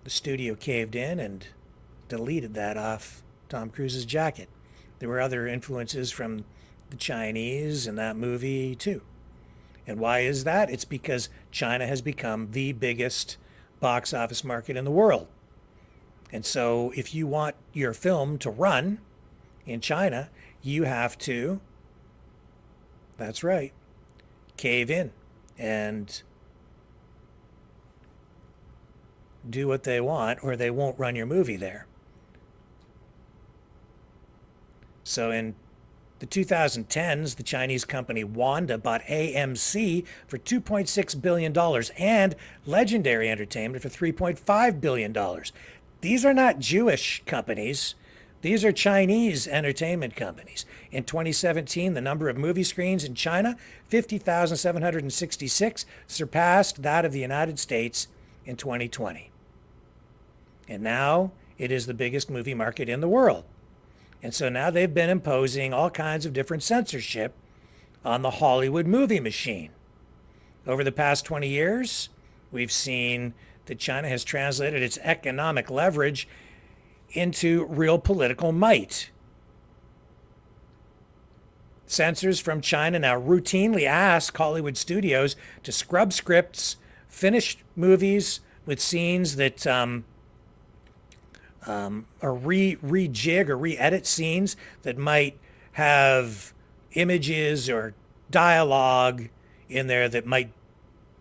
the studio caved in and deleted that off Tom Cruise's jacket. There were other influences from the Chinese in that movie too. And why is that? It's because China has become the biggest box office market in the world. And so if you want your film to run in China, you have to, that's right, cave in and do what they want, or they won't run your movie there. So in The 2010s, the Chinese company Wanda bought AMC for $2.6 billion and Legendary Entertainment for $3.5 billion. These are not Jewish companies. These are Chinese entertainment companies. In 2017, the number of movie screens in China, 50,766, surpassed that of the United States in 2020. And now it is the biggest movie market in the world. And so now they've been imposing all kinds of different censorship on the Hollywood movie machine. Over the past 20 years, we've seen that China has translated its economic leverage into real political might. Censors from China now routinely ask Hollywood studios to scrub scripts, finish movies with scenes that or rejig or re-edit scenes that might have images or dialogue in there that might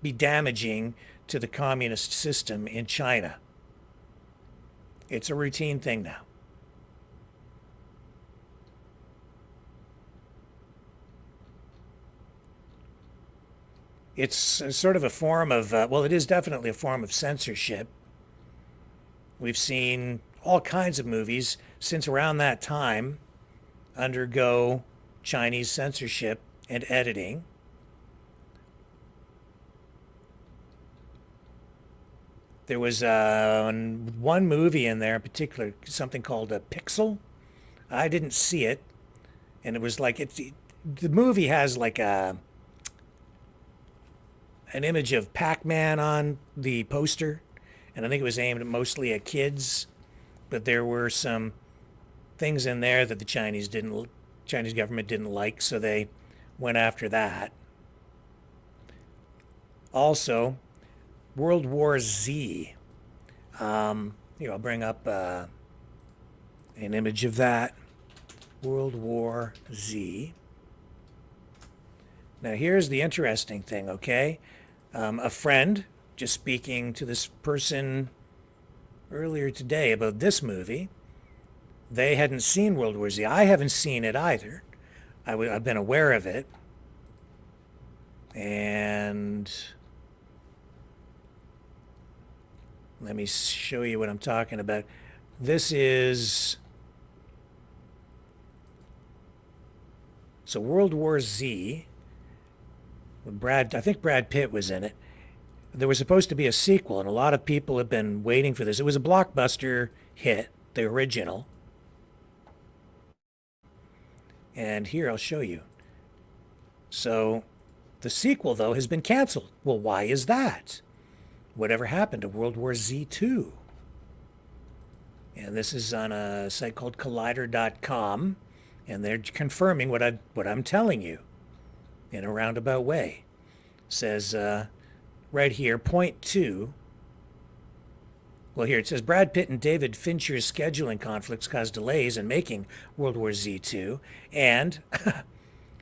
be damaging to the communist system in China. It's a routine thing now. It's sort of a form of, well, it is definitely a form of censorship. We've seen all kinds of movies since around that time undergo Chinese censorship and editing. There was one movie in there in particular, something called a Pixel. I didn't see it, and it was like the movie has like an image of Pac-Man on the poster, and I think it was aimed mostly at kids. But there were some things in there that the Chinese government didn't like, so they went after that. Also, World War Z. Here, I'll bring up an image of that. World War Z. Now, here's the interesting thing, okay? A friend, just speaking to this person earlier today about this movie. They hadn't seen World War Z. I haven't seen it either. I've been aware of it. And let me show you what I'm talking about. This is... So World War Z, I think Brad Pitt was in it. There was supposed to be a sequel, and a lot of people have been waiting for this. It was a blockbuster hit, the original. And here, I'll show you. So, the sequel, though, has been canceled. Well, why is that? Whatever happened to World War Z 2? And this is on a site called Collider.com, and they're confirming what I'm telling you in a roundabout way. It says... right here, point 2. Well, here it says Brad Pitt and David Fincher's scheduling conflicts caused delays in making World War Z 2, and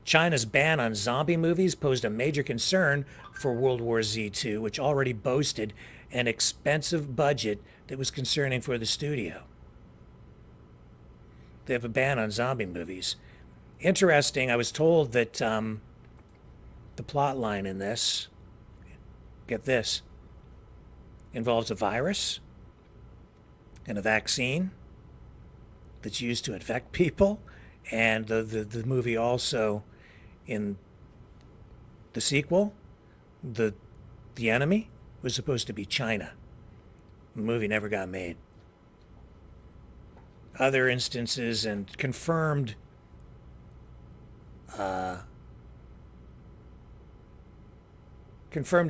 China's ban on zombie movies posed a major concern for World War Z 2, which already boasted an expensive budget that was concerning for the studio. They have a ban on zombie movies. Interesting, I was told that the plot line in this, get this, involves a virus and a vaccine that's used to infect people. And the movie also, in the sequel, the enemy was supposed to be China. The movie never got made. Other instances and confirmed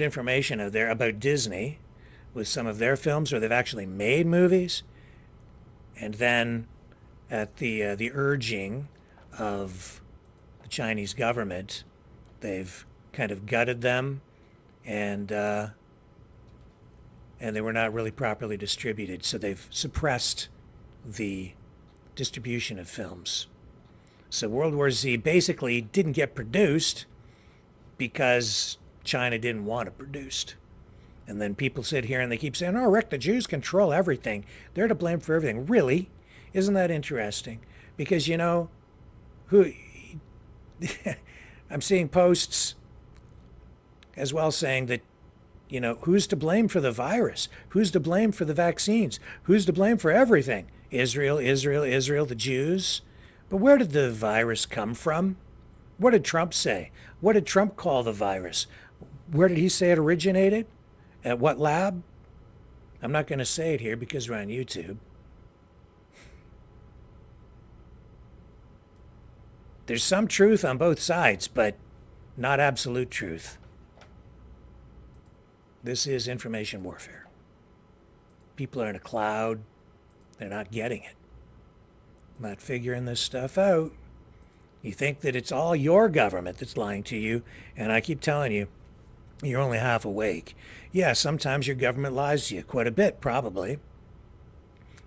information out there about Disney with some of their films where they've actually made movies, and then at the urging of the Chinese government, they've kind of gutted them, and they were not really properly distributed, so they've suppressed the distribution of films. So World War Z basically didn't get produced because China didn't want it produced. And then people sit here and they keep saying, oh, Rick, the Jews control everything. They're to blame for everything. Really? Isn't that interesting? Because, you know, I'm seeing posts as well saying that, who's to blame for the virus? Who's to blame for the vaccines? Who's to blame for everything? Israel, Israel, Israel, the Jews. But where did the virus come from? What did Trump say? What did Trump call the virus? Where did he say it originated? At what lab? I'm not going to say it here because we're on YouTube. There's some truth on both sides, but not absolute truth. This is information warfare. People are in a cloud. They're not getting it. Not figuring this stuff out. You think that it's all your government that's lying to you, and I keep telling you, you're only half awake. Yeah, sometimes your government lies to you, quite a bit, probably.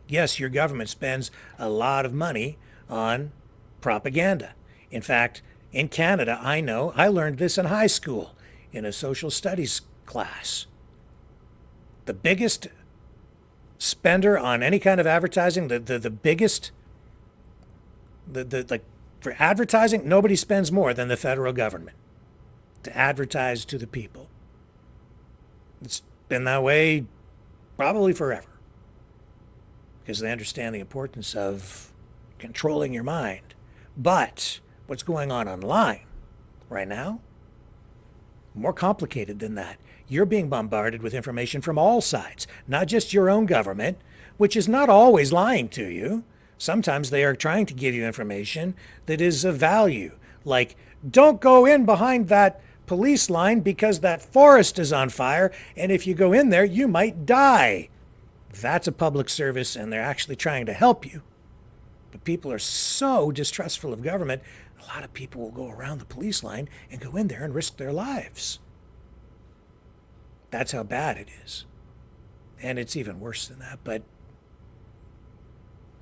Yes, your government spends a lot of money on propaganda. In fact, in Canada, I learned this in high school in a social studies class. The biggest spender on any kind of advertising, the biggest, like for advertising, nobody spends more than the federal government to advertise to the people. It's been that way probably forever because they understand the importance of controlling your mind. But what's going on online right now, more complicated than that. You're being bombarded with information from all sides, not just your own government, which is not always lying to you. Sometimes they are trying to give you information that is of value, like don't go in behind that police line because that forest is on fire, and if you go in there, you might die. That's a public service, and they're actually trying to help you. But people are so distrustful of government, a lot of people will go around the police line and go in there and risk their lives. That's how bad it is. And it's even worse than that, but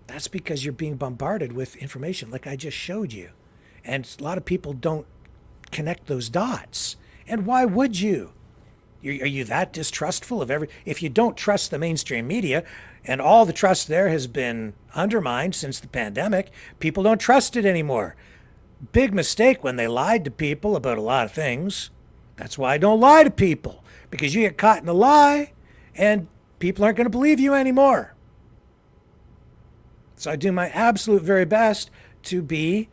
that's because you're being bombarded with information like I just showed you. And a lot of people don't connect those dots. And why would you? Are you that distrustful of if you don't trust the mainstream media, and all the trust there has been undermined since the pandemic, people don't trust it anymore. Big mistake when they lied to people about a lot of things. That's why I don't lie to people, because you get caught in a lie and people aren't going to believe you anymore. So I do my absolute very best to be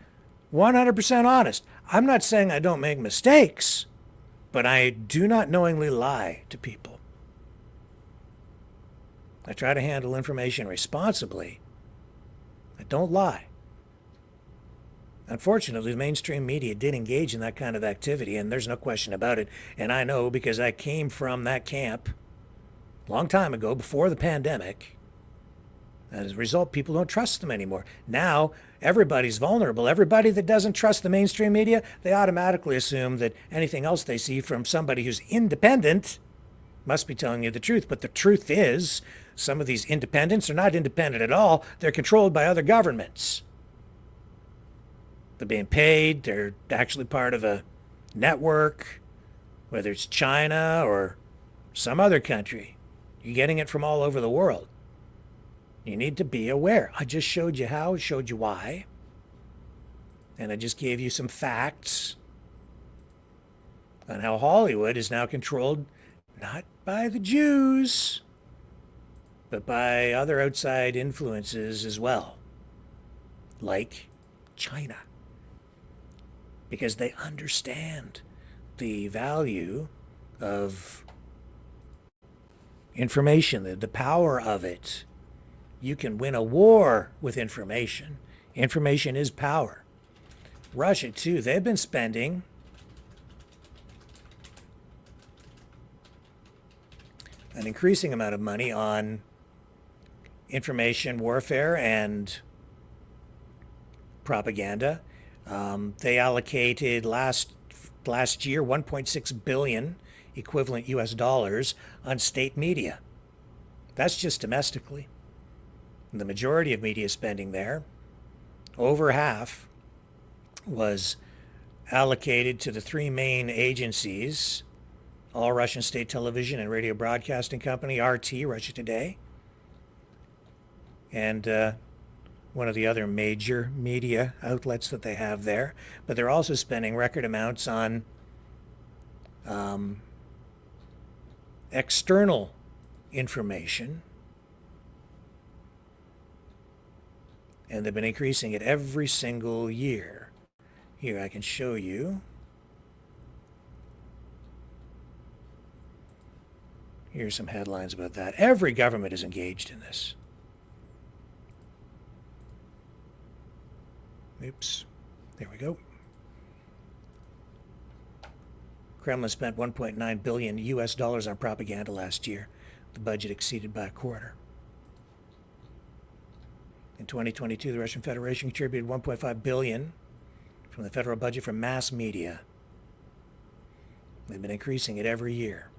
100% honest. I'm not saying I don't make mistakes, but I do not knowingly lie to people. I try to handle information responsibly. I don't lie. Unfortunately, the mainstream media did engage in that kind of activity, and there's no question about it. And I know because I came from that camp a long time ago, before the pandemic. As a result, people don't trust them anymore. Now, everybody's vulnerable. Everybody that doesn't trust the mainstream media, they automatically assume that anything else they see from somebody who's independent must be telling you the truth. But the truth is, some of these independents are not independent at all. They're controlled by other governments. They're being paid. They're actually part of a network, whether it's China or some other country. You're getting it from all over the world. You need to be aware. I just showed you how, showed you why. And I just gave you some facts on how Hollywood is now controlled not by the Jews, but by other outside influences as well, like China. Because they understand the value of information, the power of it. You can win a war with information. Information is power. Russia, too, they've been spending an increasing amount of money on information warfare and propaganda. They allocated last year 1.6 billion equivalent US dollars on state media. That's just domestically. The majority of media spending there, over half, was allocated to the three main agencies: All Russian State Television and Radio Broadcasting Company, RT, Russia Today, and one of the other major media outlets that they have there. But they're also spending record amounts on external information, and they've been increasing it every single year. Here, I can show you. Here's some headlines about that. Every government is engaged in this. Oops. There we go. Kremlin spent 1.9 billion US dollars on propaganda last year. The budget exceeded by a quarter. In 2022, the Russian Federation contributed 1.5 billion from the federal budget for mass media. They've been increasing it every year.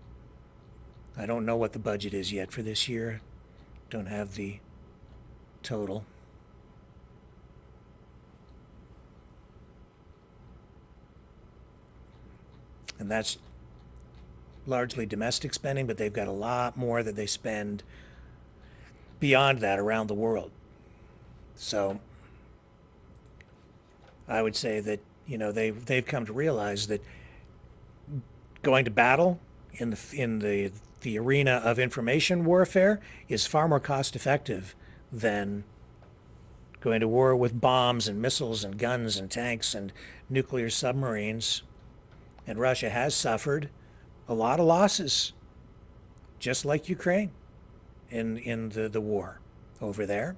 I don't know what the budget is yet for this year. Don't have the total. And that's largely domestic spending, but they've got a lot more that they spend beyond that around the world. So I would say that, you know, they've come to realize that going to battle in the arena of information warfare is far more cost effective than going to war with bombs and missiles and guns and tanks and nuclear submarines. And Russia has suffered a lot of losses, just like Ukraine in the war over there.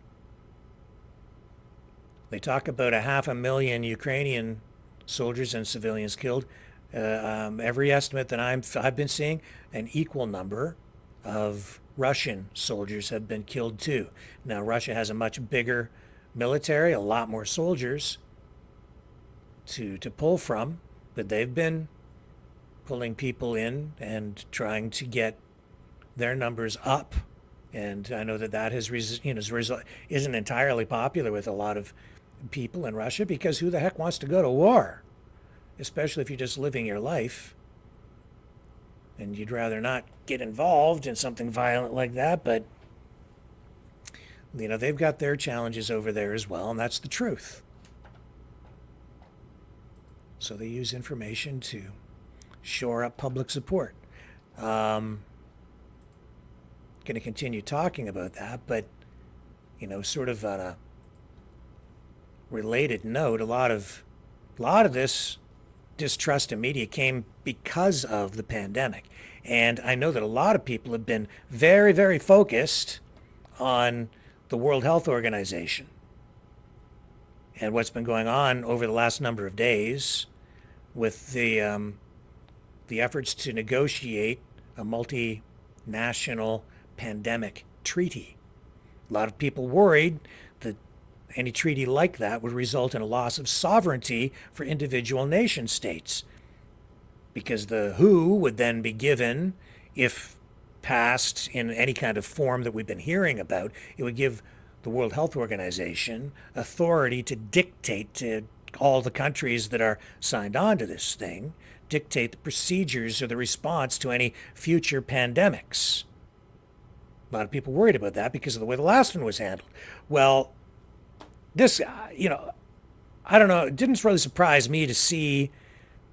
They talk about 500,000 Ukrainian soldiers and civilians killed. Every estimate that I've been seeing, an equal number of Russian soldiers have been killed too. Now, Russia has a much bigger military, a lot more soldiers to pull from, but they've been pulling people in and trying to get their numbers up. And I know that isn't entirely popular with a lot of people in Russia, because who the heck wants to go to war? Especially if you're just living your life and you'd rather not get involved in something violent like that. But, you know, they've got their challenges over there as well, and that's the truth. So they use information to shore up public support. Going to continue talking about that, but, you know, sort of on a related note, a lot of this distrust in media came because of the pandemic. And I know that a lot of people have been very, very focused on the World Health Organization and what's been going on over the last number of days with the efforts to negotiate a multinational pandemic treaty. A lot of people worried that any treaty like that would result in a loss of sovereignty for individual nation states, because the WHO would then be given, if passed in any kind of form that we've been hearing about, it would give the World Health Organization authority to dictate to all the countries that are signed on to this thing, dictate the procedures or the response to any future pandemics. A lot of people worried about that because of the way the last one was handled. Well, this, you know, I don't know, it didn't really surprise me to see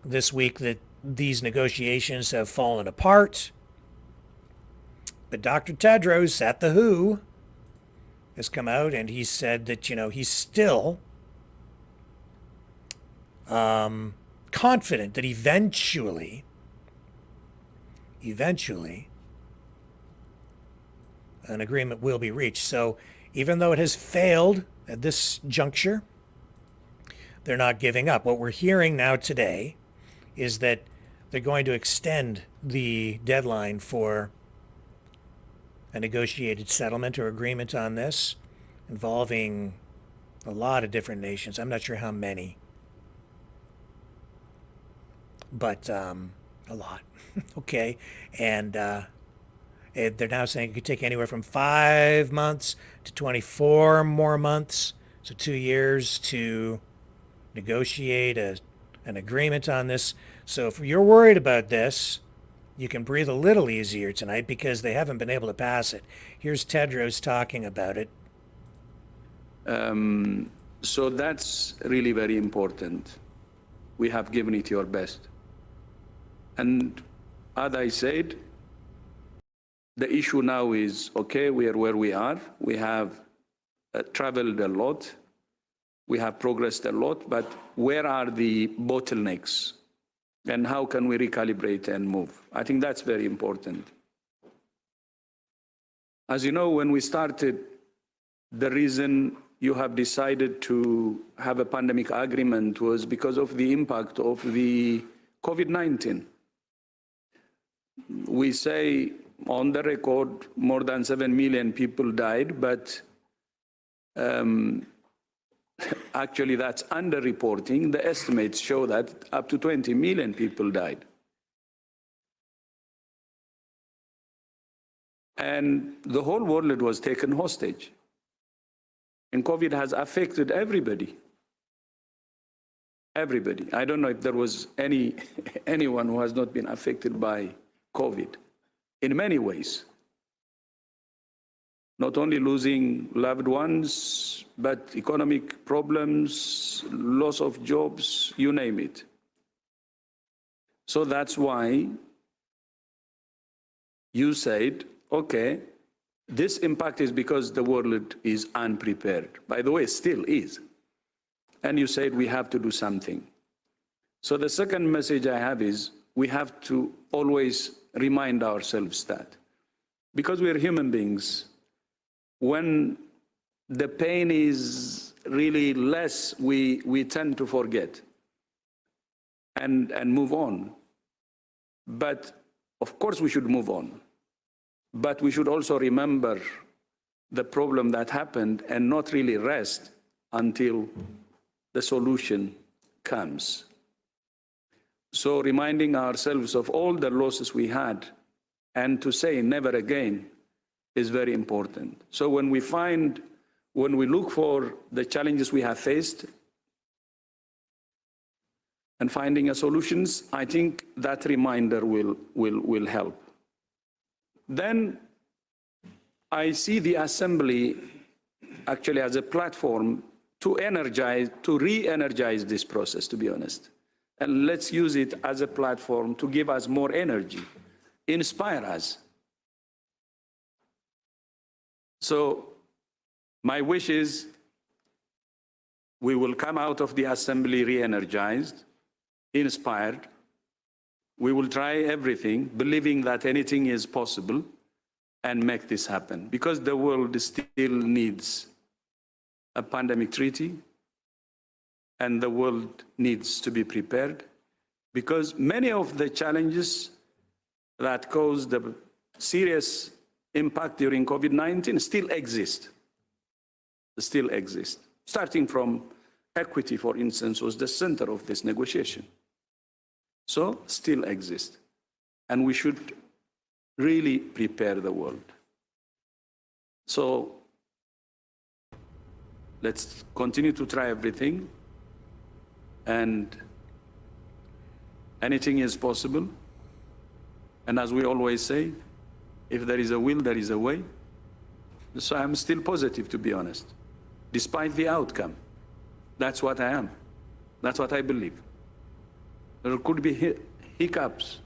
this week that these negotiations have fallen apart. But Dr. Tedros at the WHO has come out and he said that, you know, he's still confident that eventually an agreement will be reached. So even though it has failed at this juncture, they're not giving up. What we're hearing now today is that they're going to extend the deadline for a negotiated settlement or agreement on this, involving a lot of different nations. I'm not sure how many, but a lot. Okay, and they're now saying it could take anywhere from 5 months to 24 more months, so 2 years to negotiate an agreement on this. So if you're worried about this, you can breathe a little easier tonight because they haven't been able to pass it. Here's Tedros talking about it. So that's really very important. We have given it your best. And as I said, the issue now is, okay, we are where we are. We have traveled a lot. We have progressed a lot, but where are the bottlenecks? And how can we recalibrate and move? I think that's very important. As you know, when we started, the reason you have decided to have a pandemic agreement was because of the impact of the COVID-19. We say on the record, more than 7 million people died, but actually that's underreporting. The estimates show that up to 20 million people died. And the whole world was taken hostage. And COVID has affected everybody. Everybody. I don't know if there was anyone who has not been affected by COVID in many ways. Not only losing loved ones, but economic problems, loss of jobs, you name it. So that's why you said, okay, this impact is because the world is unprepared. By the way, still is. And you said we have to do something. So the second message I have is we have to always remind ourselves that. Because we're human beings, when the pain is really less, we tend to forget and move on. But of course we should move on. But we should also remember the problem that happened and not really rest until the solution comes. So reminding ourselves of all the losses we had and to say never again is very important. So when we look for the challenges we have faced and finding solutions, I think that reminder will help. Then I see the assembly actually as a platform to re-energize this process, to be honest. And let's use it as a platform to give us more energy, inspire us. So my wish is we will come out of the assembly re-energized, inspired. We will try everything, believing that anything is possible, and make this happen. Because the world still needs a pandemic treaty, and the world needs to be prepared, because many of the challenges that caused the serious impact during COVID-19 still exist. Starting from equity, for instance, was the center of this negotiation. So still exist. And we should really prepare the world. So let's continue to try everything, and anything is possible. And as we always say, if there is a will, there is a way. So I'm still positive, to be honest, despite the outcome. That's what I am. That's what I believe. There could be hiccups.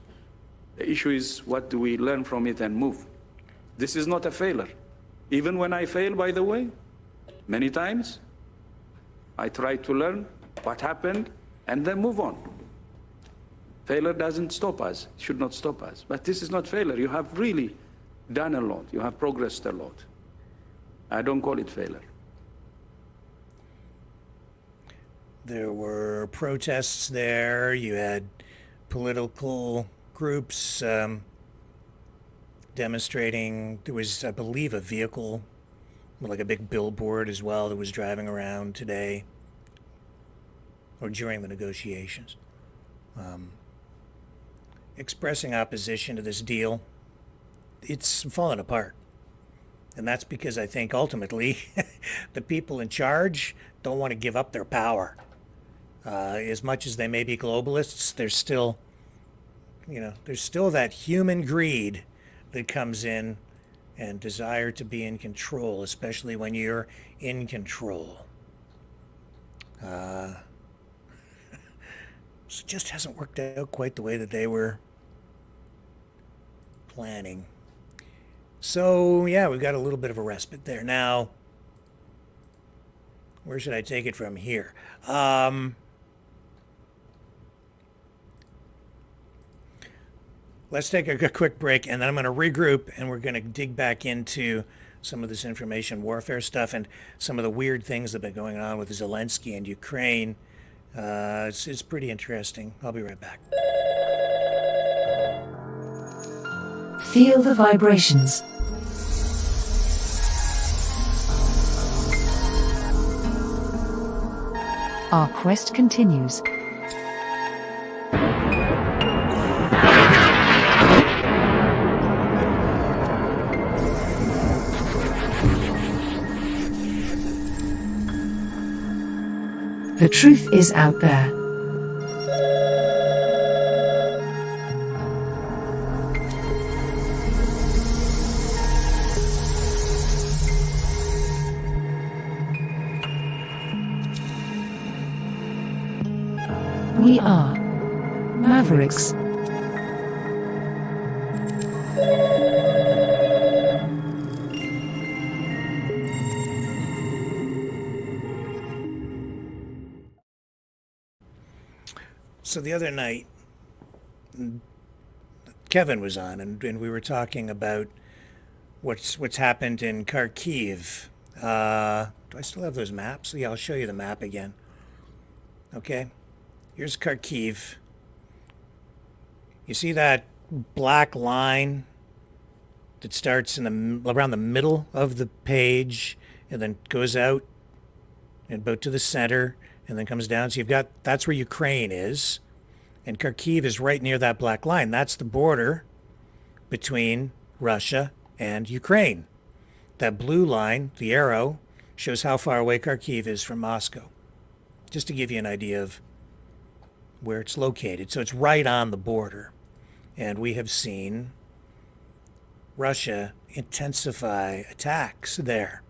The issue is what do we learn from it and move. This is not a failure. Even when I fail, by the way, many times, I try to learn what happened and then move on. Failure doesn't stop us, should not stop us. But this is not failure. You have really done a lot. You have progressed a lot. I don't call it failure. There were protests there. You had political groups demonstrating. There was, I believe, a vehicle, like a big billboard as well, that was driving around today or during the negotiations, expressing opposition to this deal. It's fallen apart. And that's because I think ultimately the people in charge don't want to give up their power. As much as they may be globalists, there's still that human greed that comes in and desire to be in control, especially when you're in control. So it just hasn't worked out quite the way that they were planning. So, yeah, we've got a little bit of a respite there. Now, where should I take it from here? Let's take a quick break, and then I'm going to regroup, and we're going to dig back into some of this information warfare stuff and some of the weird things that have been going on with Zelensky and Ukraine. It's pretty interesting. I'll be right back. Feel the vibrations. Our quest continues. The truth is out there. We are Mavericks. So the other night, Kevin was on, and we were talking about what's happened in Kharkiv. Do I still have those maps? Yeah, I'll show you the map again. Okay, here's Kharkiv. You see that black line that starts in around the middle of the page and then goes out and about to the center and then comes down. So that's where Ukraine is. And Kharkiv is right near that black line. That's the border between Russia and Ukraine. That blue line, the arrow, shows how far away Kharkiv is from Moscow. Just to give you an idea of where it's located. So it's right on the border. And we have seen Russia intensify attacks there.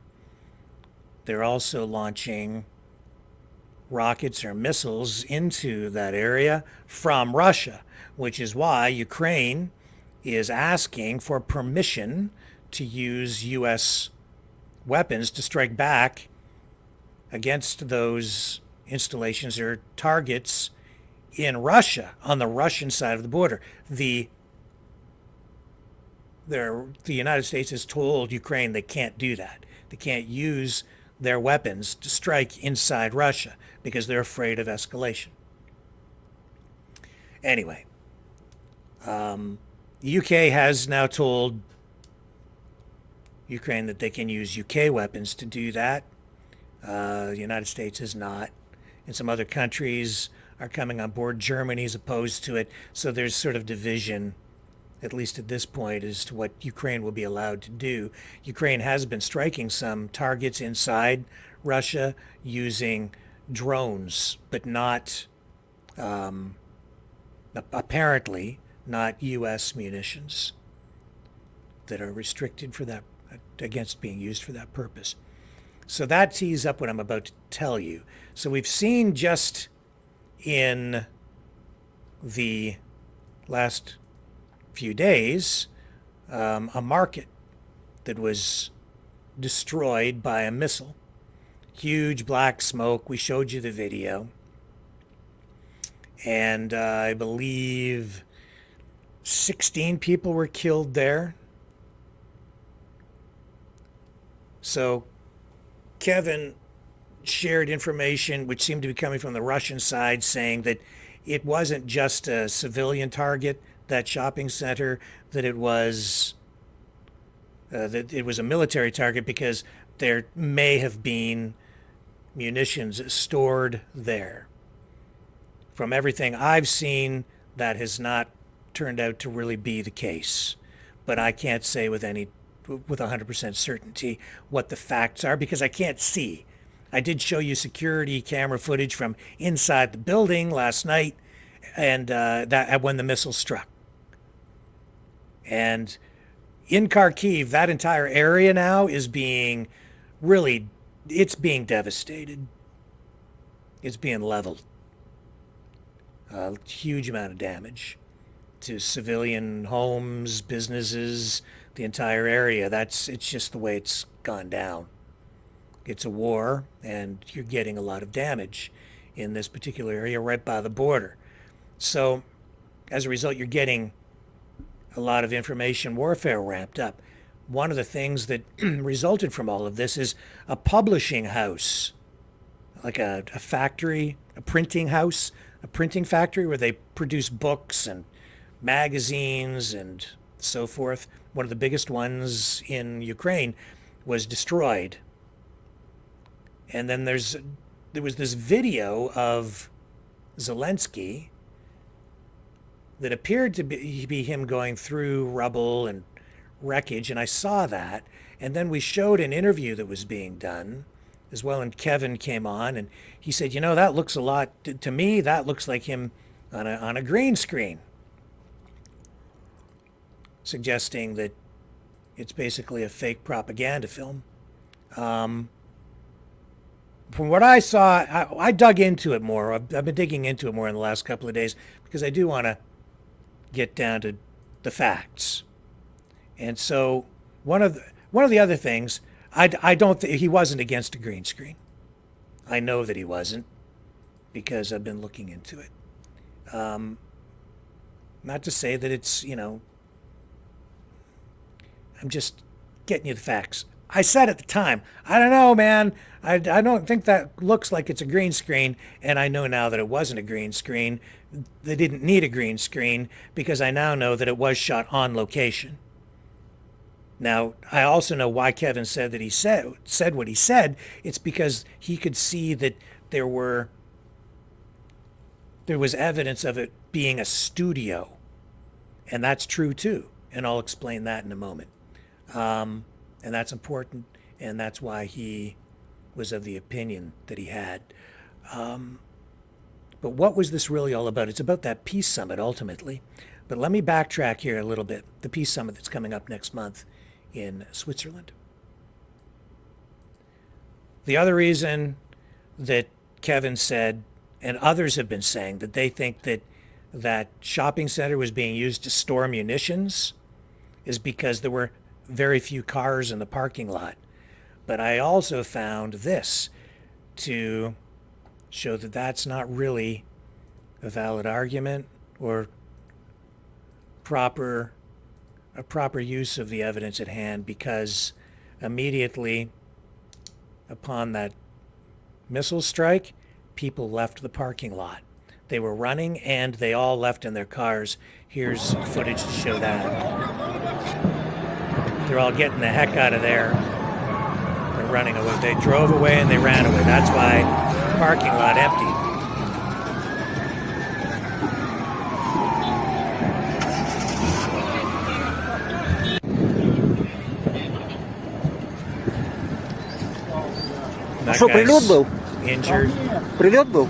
They're also launching rockets or missiles into that area from Russia, which is why Ukraine is asking for permission to use U.S. weapons to strike back against those installations or targets in Russia, on the Russian side of the border. The United States has told Ukraine they can't do that. They can't use their weapons to strike inside Russia because they're afraid of escalation. Anyway, the UK has now told Ukraine that they can use UK weapons to do that. The United States has not. And some other countries are coming on board. Germany's opposed to it. So there's sort of division, at least at this point, as to what Ukraine will be allowed to do. Ukraine has been striking some targets inside Russia using drones, but not, apparently, not U.S. munitions that are restricted for that, against being used for that purpose. So that tees up what I'm about to tell you. So we've seen just in the last few days a market that was destroyed by a missile. Huge black smoke. We showed you the video. And I believe 16 people were killed there. So Kevin shared information which seemed to be coming from the Russian side saying that it wasn't just a civilian target, that shopping center, that it was a military target because there may have been munitions stored there. From everything I've seen, that has not turned out to really be the case. But I can't say with 100% certainty what the facts are because I can't see. I did show you security camera footage from inside the building last night, and that when the missile struck. And in Kharkiv, that entire area now is being really, it's being devastated. It's being leveled. A huge amount of damage to civilian homes, businesses, the entire area. It's just the way it's gone down. It's a war, and you're getting a lot of damage in this particular area right by the border. So as a result, you're getting a lot of information warfare ramped up. One of the things that resulted from all of this is a publishing house, like a factory, a printing house, a printing factory where they produce books and magazines and so forth. One of the biggest ones in Ukraine was destroyed. And then there was this video of Zelensky that appeared to be him going through rubble and wreckage, and I saw that. And then we showed an interview that was being done as well, and Kevin came on, and he said, you know, that looks a lot, to me, that looks like him on a green screen, suggesting that it's basically a fake propaganda film. From what I saw, I dug into it more. I've been digging into it more in the last couple of days because I do want to get down to the facts. And so one of the other things, I don't think he wasn't against a green screen. I know that he wasn't because I've been looking into it. Not to say that it's, you know, I'm just getting you the facts. I said at the time, I don't know, man. I don't think that looks like it's a green screen. And I know now that it wasn't a green screen. They didn't need a green screen because I now know that it was shot on location. Now, I also know why Kevin said that he said what he said. It's because he could see that there was evidence of it being a studio. And that's true too. And I'll explain that in a moment. And that's important, and that's why he was of the opinion that he had. But what was this really all about? It's about that peace summit, ultimately. But let me backtrack here a little bit. The peace summit that's coming up next month in Switzerland. The other reason that Kevin said, and others have been saying, that they think that that shopping center was being used to store munitions is because there were very few cars in the parking lot. But I also found this to show that that's not really a valid argument or a proper use of the evidence at hand, because immediately upon that missile strike, people left the parking lot. They were running and they all left in their cars. Here's footage to show that. They're all getting the heck out of there. They're running away. They drove away and they ran away. That's why the parking lot emptied. That Что, прилет был? Injured. Прилет был?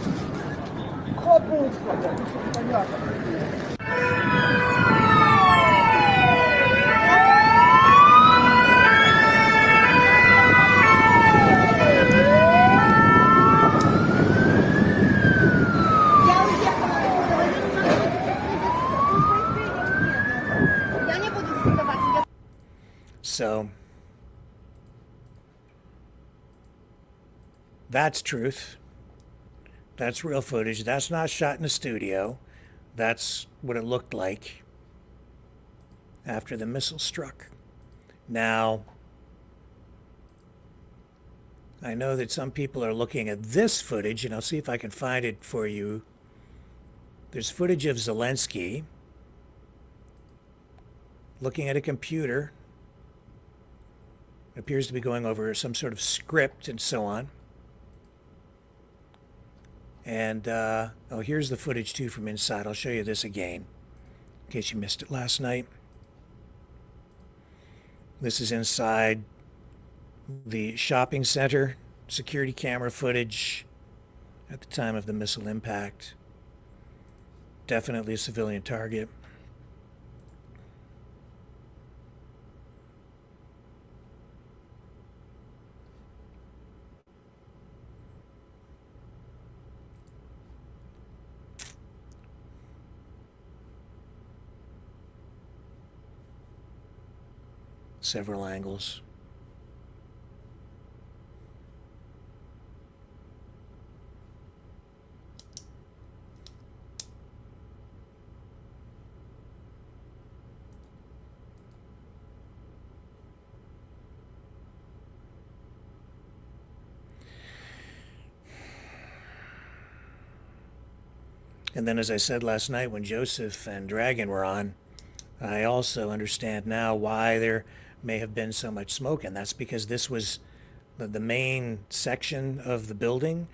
So that's truth. That's real footage. That's not shot in a studio. That's what it looked like after the missile struck. Now, I know that some people are looking at this footage, and I'll see if I can find it for you. There's footage of Zelensky looking at a computer. It appears to be going over some sort of script and so on. And, oh, here's the footage too from inside. I'll show you this again, in case you missed it last night. This is inside the shopping center, security camera footage at the time of the missile impact. Definitely a civilian target. several angles. And then, as I said last night when Joseph and Dragon were on, I also understand now why there may have been so much smoke, and that's because this was the main section of the building,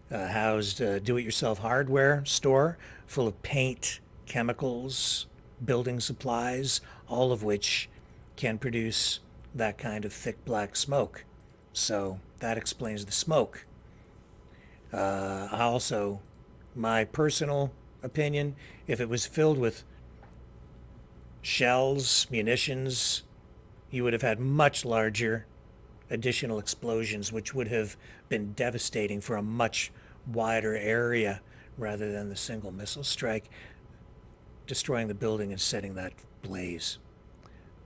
housed a do-it-yourself hardware store full of paint, chemicals, building supplies, all of which can produce that kind of thick black smoke. So that explains the smoke. Also, my personal opinion, if it was filled with shells, munitions, you would have had much larger additional explosions, which would have been devastating for a much wider area rather than the single missile strike, destroying the building and setting that blaze.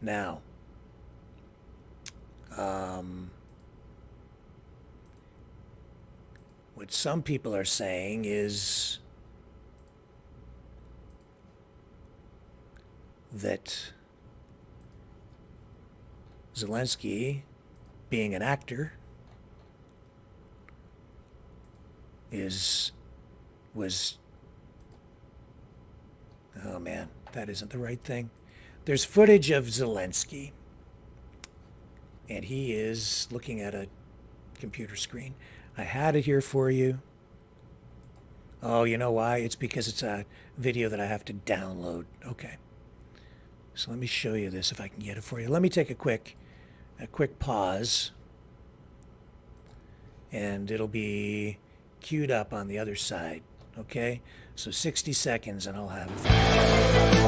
Now, what some people are saying is that Zelensky, being an actor, was oh man, that isn't the right thing. There's footage of Zelensky, and he is looking at a computer screen. I had it here for you. Oh, you know why? It's because it's a video that I have to download. Okay. So let me show you this if I can get it for you. Let me take a quick pause, and it'll be queued up on the other side. Okay? So 60 seconds and I'll have it.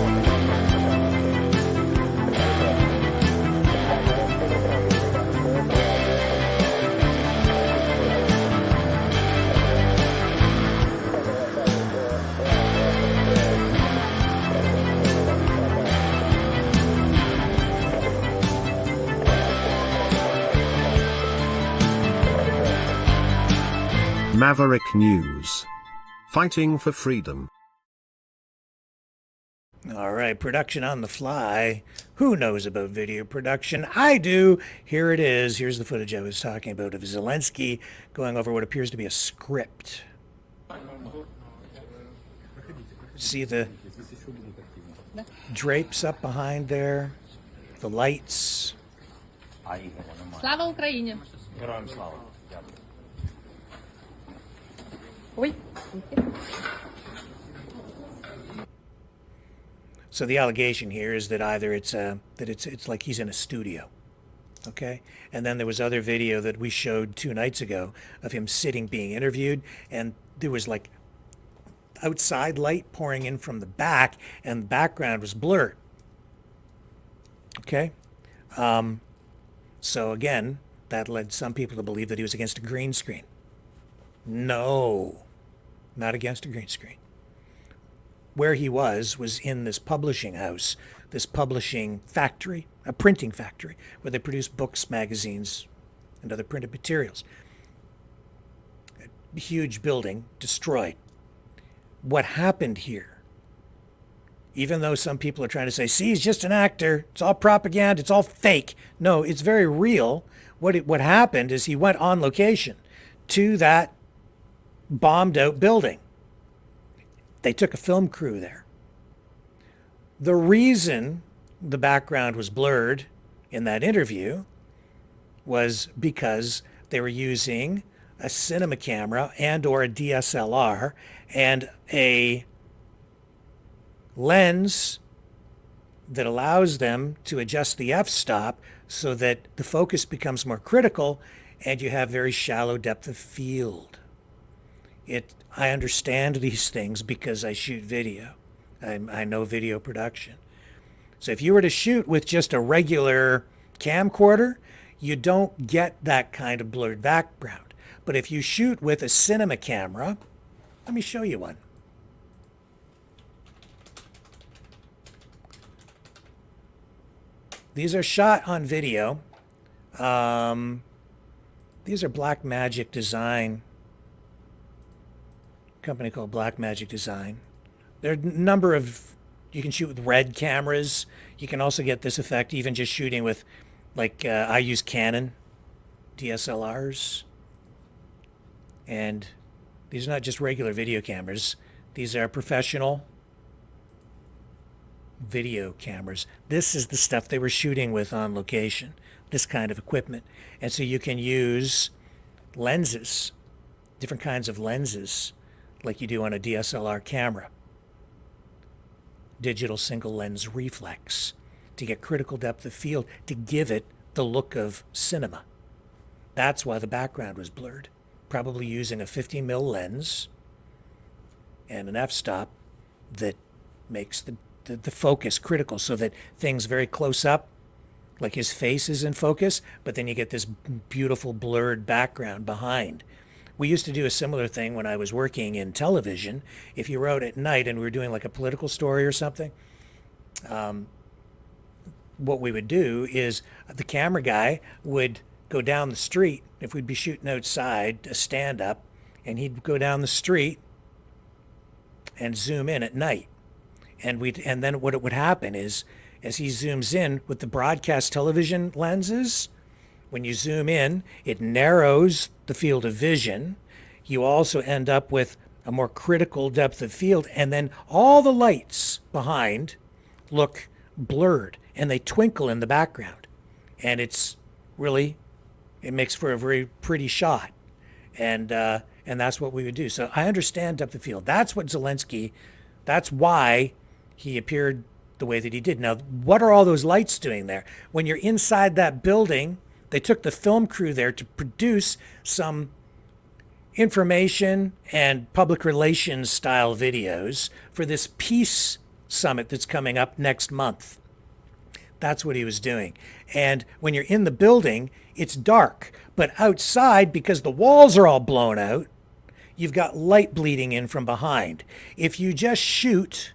Maverick News. Fighting for freedom. All right, production on the fly. Who knows about video production? I do. Here it is. Here's the footage I was talking about of Zelensky going over what appears to be a script. See the drapes up behind there, the lights. Слава Україні! Героям слава! Ой. So the allegation here is that either it's like he's in a studio, okay? And then there was other video that we showed 2 nights ago of him sitting being interviewed, and there was like outside light pouring in from the back, and the background was blurred. Okay? So again, that led some people to believe that he was against a green screen. No, not against a green screen. Where he was in this publishing house, this publishing factory, a printing factory, where they produce books, magazines, and other printed materials. A huge building destroyed. What happened here, even though some people are trying to say, see, he's just an actor, it's all propaganda, it's all fake. No, it's very real. What happened is he went on location to that bombed out building. They took a film crew there. The reason the background was blurred in that interview was because they were using a cinema camera and or a DSLR and a lens that allows them to adjust the f-stop so that the focus becomes more critical and you have very shallow depth of field. I understand these things because I shoot video. I know video production. So if you were to shoot with just a regular camcorder, you don't get that kind of blurred background. But if you shoot with a cinema camera, let me show you one. These are shot on video. These are Black Magic Design. Company called Black Magic Design. There are a number of, you can shoot with red cameras. You can also get this effect even just shooting with, like, I use Canon DSLRs. And these are not just regular video cameras. These are professional video cameras. This is the stuff they were shooting with on location, this kind of equipment. And so you can use lenses, different kinds of lenses, like you do on a DSLR camera. Digital single lens reflex, to get critical depth of field, to give it the look of cinema. That's why the background was blurred. Probably using a 50mm lens and an f-stop that makes the focus critical, so that things very close up, like his face is in focus, but then you get this beautiful blurred background behind. We used to do a similar thing when I was working in television. If you were out at night and we were doing like a political story or something, what we would do is the camera guy would go down the street. If we'd be shooting outside, a stand-up, and he'd go down the street and zoom in at night. And then what would happen is, as he zooms in with the broadcast television lenses, when you zoom in, it narrows the field of vision. You also end up with a more critical depth of field, and then all the lights behind look blurred, and they twinkle in the background. And it's really, it makes for a very pretty shot. And that's what we would do. So I understand depth of field. That's what Zelensky, that's why he appeared the way that he did. Now, what are all those lights doing there? When you're inside that building, they took the film crew there to produce some information and public relations style videos for this peace summit that's coming up next month. That's what he was doing. And when you're in the building, it's dark. But outside, because the walls are all blown out, you've got light bleeding in from behind. If you just shoot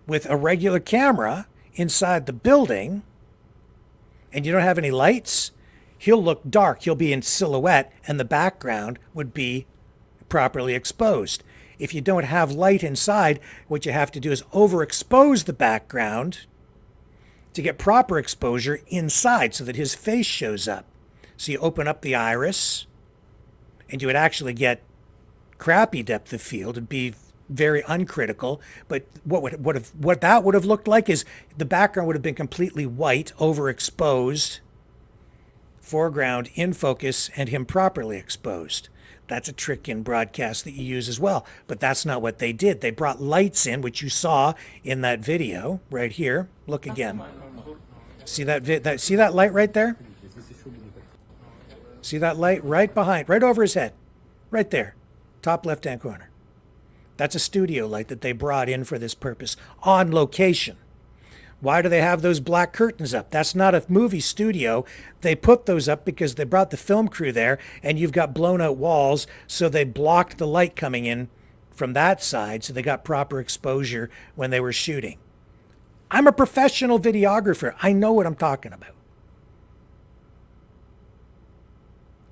with a regular camera inside the building and you don't have any lights, he'll look dark. He'll be in silhouette and the background would be properly exposed. If you don't have light inside, what you have to do is overexpose the background to get proper exposure inside so that his face shows up. So you open up the iris and you would actually get crappy depth of field. It'd be very uncritical, but what that would have looked like is the background would have been completely white, overexposed, foreground in focus, and him properly exposed. That's a trick in broadcast that you use as well, but that's not what they did. They brought lights in, which you saw in that video right here. Look again. See that see that light right there? See that light right behind, right over his head, right there, top left-hand corner. That's a studio light that they brought in for this purpose, on location. Why do they have those black curtains up? That's not a movie studio. They put those up because they brought the film crew there, and you've got blown out walls, so they blocked the light coming in from that side, so they got proper exposure when they were shooting. I'm a professional videographer. I know what I'm talking about.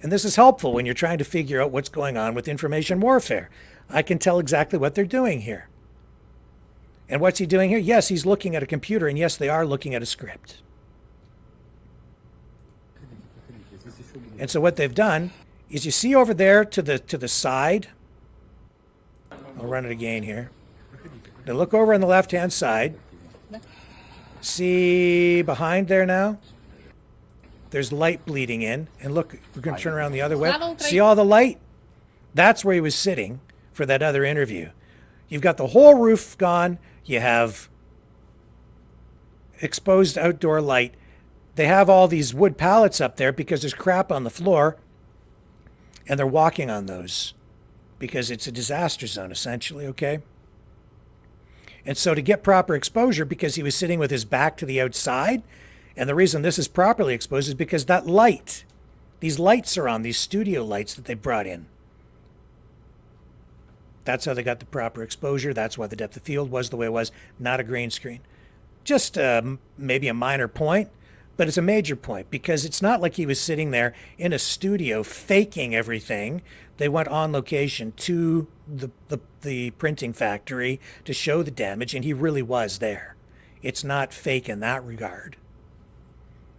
And this is helpful when you're trying to figure out what's going on with information warfare. I can tell exactly what they're doing here. And what's he doing here? Yes, he's looking at a computer, and yes, they are looking at a script. And so what they've done is, you see over there to the side, I'll run it again here. Now look over on the left-hand side. See behind there now? There's light bleeding in. And look, we're going to turn around the other way. See all the light? That's where he was sitting for that other interview. You've got the whole roof gone. You have exposed outdoor light. They have all these wood pallets up there because there's crap on the floor, and they're walking on those because it's a disaster zone, essentially, okay? And so to get proper exposure, because he was sitting with his back to the outside, and the reason this is properly exposed is because that light, these lights are on, these studio lights that they brought in. That's how they got the proper exposure. That's why the depth of field was the way it was, not a green screen. just maybe a minor point, but it's a major point because it's not like he was sitting there in a studio faking everything. They went on location to the printing factory to show the damage, and he really was there. It's not fake in that regard.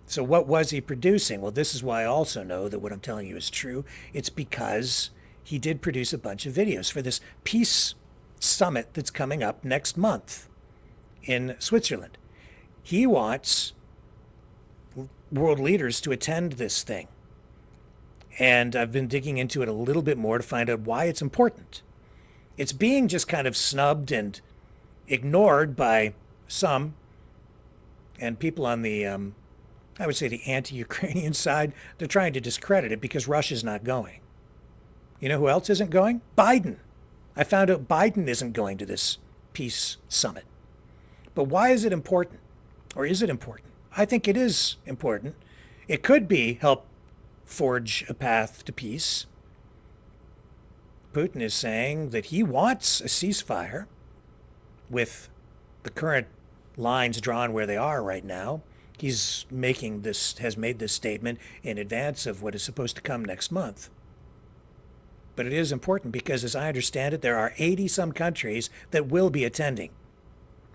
So what was he producing? Well, this is why I also know that what I'm telling you is true. It's because he did produce a bunch of videos for this peace summit that's coming up next month in Switzerland. He wants world leaders to attend this thing. And I've been digging into it a little bit more to find out why it's important. It's being just kind of snubbed and ignored by some, and people on the, I would say the anti-Ukrainian side. They're trying to discredit it because Russia's not going. You know who else isn't going? Biden. I found out Biden isn't going to this peace summit. But why is it important? Or is it important? I think it is important. It could be help forge a path to peace. Putin is saying that he wants a ceasefire with the current lines drawn where they are right now. He's making this, has made this statement in advance of what is supposed to come next month. But it is important because, as I understand it, there are 80 some countries that will be attending.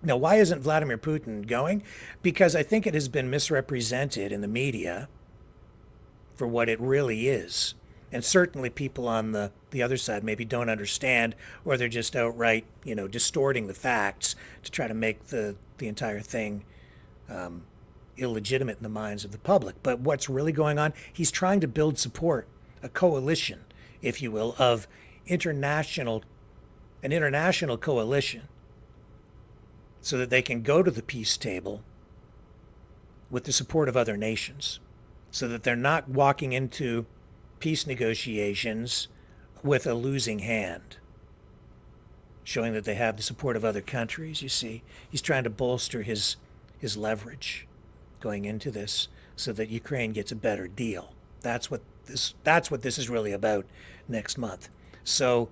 Now, why isn't Vladimir Putin going? Because I think it has been misrepresented in the media for what it really is. And certainly people on the other side maybe don't understand, or they're just outright, distorting the facts to try to make the entire thing illegitimate in the minds of the public. But what's really going on, he's trying to build support, a coalition, if you will, of an international coalition, so that they can go to the peace table with the support of other nations, so that they're not walking into peace negotiations with a losing hand, showing that they have the support of other countries. You see, he's trying to bolster his leverage going into this so that Ukraine gets a better deal. That's what this is really about next month. So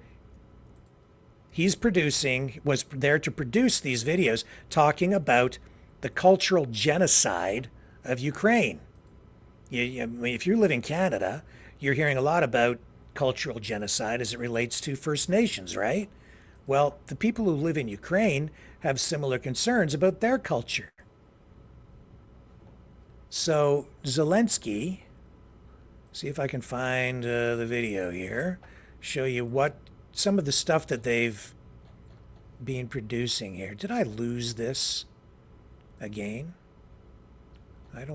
was there to produce these videos talking about the cultural genocide of Ukraine. I mean, if you live in Canada, you're hearing a lot about cultural genocide as it relates to First Nations, right? Well, the people who live in Ukraine have similar concerns about their culture. So Zelensky, see if I can find the video here, show you what some of the stuff that they've been producing here. Did I lose this again? I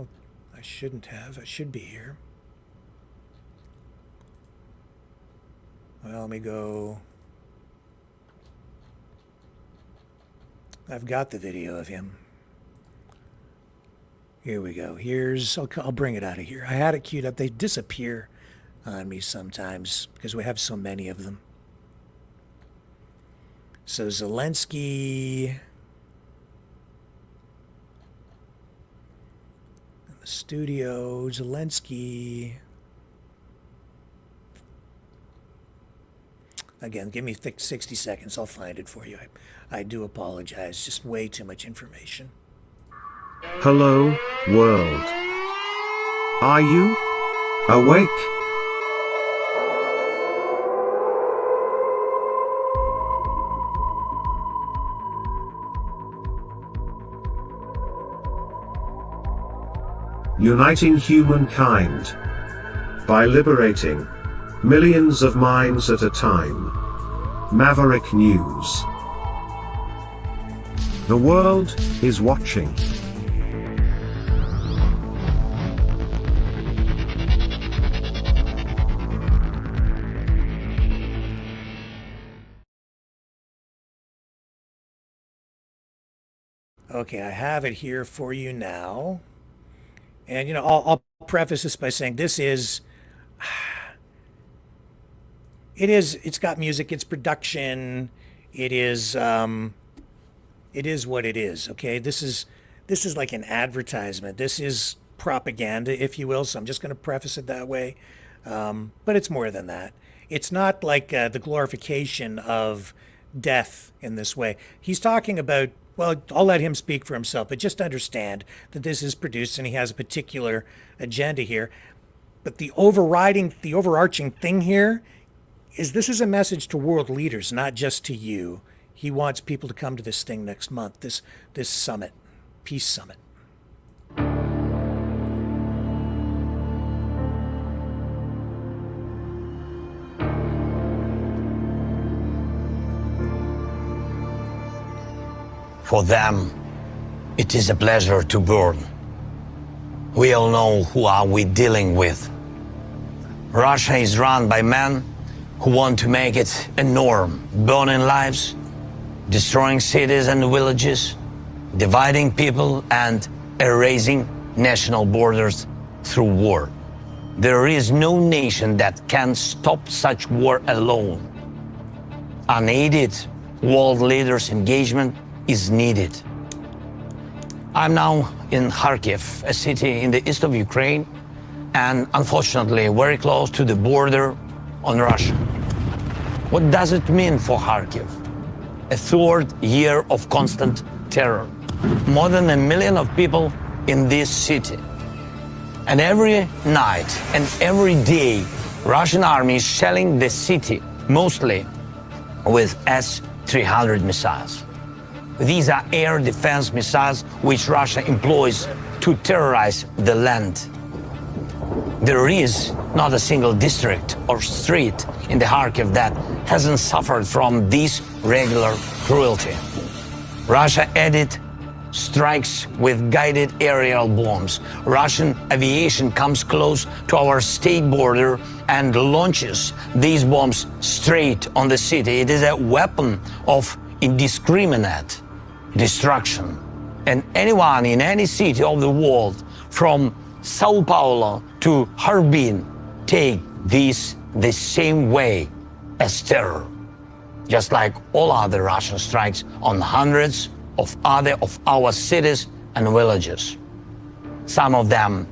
shouldn't have. I should be here. Well, let me go. I've got the video of him. Here we go. I'll bring it out of here. I had it queued up. They disappear on me sometimes because we have so many of them. So Zelensky in the studio. Zelensky. Again, give me 60 seconds. I'll find it for you. I do apologize. Just way too much information. Hello, world. Are you awake? Uniting humankind by liberating millions of minds at a time. Maverick News. The world is watching. Okay, I have it here for you now. And, I'll preface this by saying it's got music, it's production, it is what it is, okay? This is like an advertisement. This is propaganda, if you will, so I'm just going to preface it that way. But it's more than that. It's not like the glorification of death in this way. He's talking about Well, I'll let him speak for himself, but just understand that this is produced and he has a particular agenda here. But the overarching thing here is this is a message to world leaders, not just to you. He wants people to come to this thing next month, this summit, peace summit. For them, it is a pleasure to burn. We all know who are we dealing with. Russia is run by men who want to make it a norm, burning lives, destroying cities and villages, dividing people and erasing national borders through war. There is no nation that can stop such war alone. Unaided world leaders' engagement is needed. I'm now in Kharkiv, a city in the east of Ukraine, and unfortunately very close to the border on Russia. What does it mean for Kharkiv? A third year of constant terror. More than 1 million of people in this city. And every night and every day, Russian army is shelling the city, mostly with S-300 missiles. These are air defense missiles which Russia employs to terrorize the land. There is not a single district or street in the Kharkiv that hasn't suffered from this regular cruelty. Russia added strikes with guided aerial bombs. Russian aviation comes close to our state border and launches these bombs straight on the city. It is a weapon of indiscriminate destruction. And anyone in any city of the world, from Sao Paulo to Harbin, take this the same way as terror, just like all other Russian strikes on hundreds of other of our cities and villages. Some of them,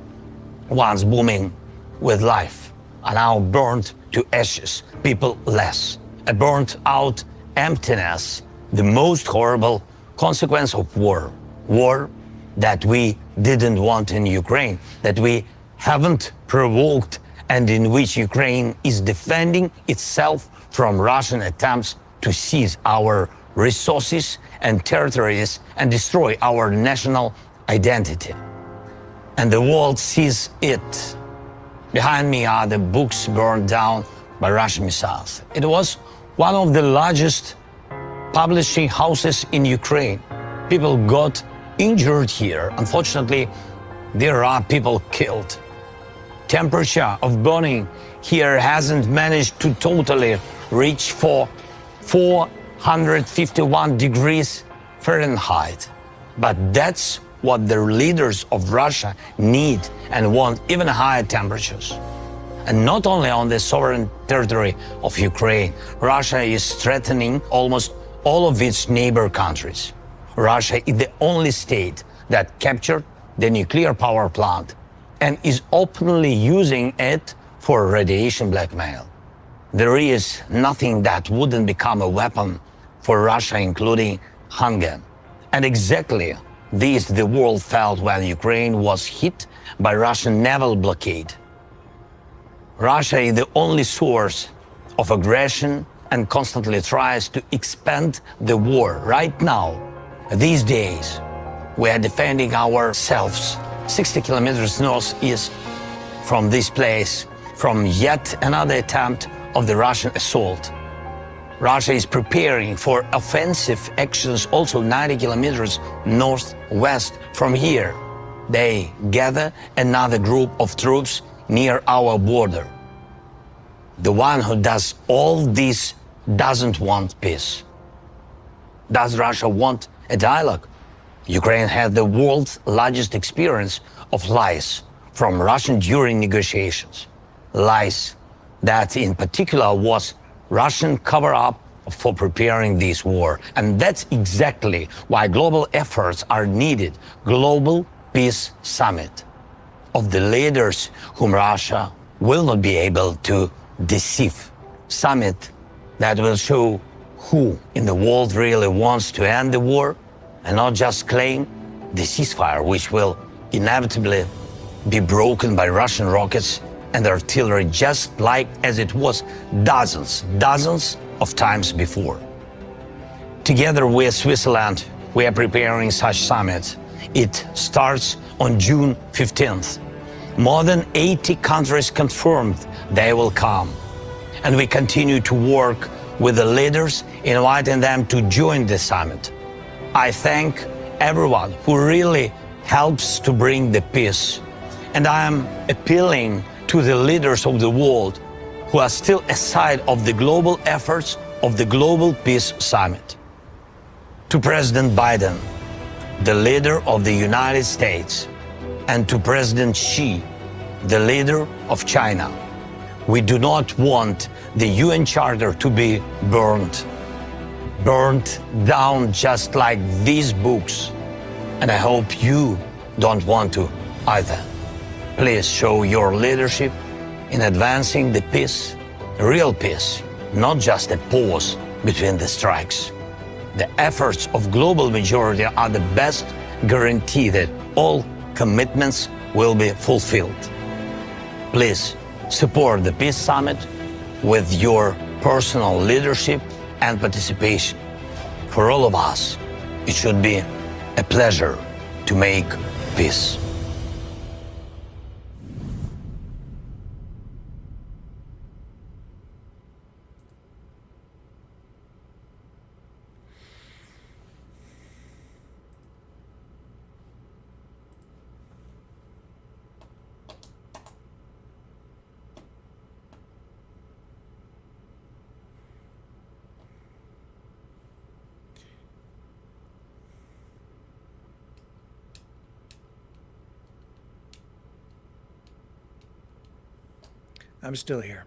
once booming with life, are now burned to ashes, people less. A burnt out emptiness, the most horrible consequence of war. War that we didn't want in Ukraine, that we haven't provoked, and in which Ukraine is defending itself from Russian attempts to seize our resources and territories and destroy our national identity. And the world sees it. Behind me are the books burned down by Russian missiles. It was one of the largest publishing houses in Ukraine. People got injured here. Unfortunately, there are people killed. Temperature of burning here hasn't managed to totally reach for 451 degrees Fahrenheit. But that's what the leaders of Russia need and want, even higher temperatures. And not only on the sovereign territory of Ukraine, Russia is threatening almost all of its neighbor countries. Russia is the only state that captured the nuclear power plant and is openly using it for radiation blackmail. There is nothing that wouldn't become a weapon for Russia, including hunger. And exactly this the world felt when Ukraine was hit by Russian naval blockade. Russia is the only source of aggression and constantly tries to expand the war. Right now, these days, we are defending ourselves 60 kilometers northeast from this place, from yet another attempt of the Russian assault. Russia is preparing for offensive actions also 90 kilometers northwest from here. They gather another group of troops near our border. The one who does all this doesn't want peace. Does Russia want a dialogue? Ukraine had the world's largest experience of lies from Russia during negotiations. Lies that in particular was Russian cover-up for preparing this war. And that's exactly why global efforts are needed. Global Peace Summit of the leaders whom Russia will not be able to deceive. Summit that will show who in the world really wants to end the war and not just claim the ceasefire, which will inevitably be broken by Russian rockets and artillery, just like as it was dozens of times before. Together with Switzerland, we are preparing such summits. It starts on June 15th. More than 80 countries confirmed they will come. And we continue to work with the leaders, inviting them to join the summit. I thank everyone who really helps to bring the peace. And I am appealing to the leaders of the world who are still aside of the global efforts of the Global Peace Summit. To President Biden, the leader of the United States, and to President Xi, the leader of China, we do not want the UN Charter to be burned down just like these books. And I hope you don't want to either. Please show your leadership in advancing the peace, real peace, not just a pause between the strikes. The efforts of global majority are the best guarantee that all commitments will be fulfilled. Please support the Peace Summit with your personal leadership and participation. For all of us, it should be a pleasure to make peace. I'm still here.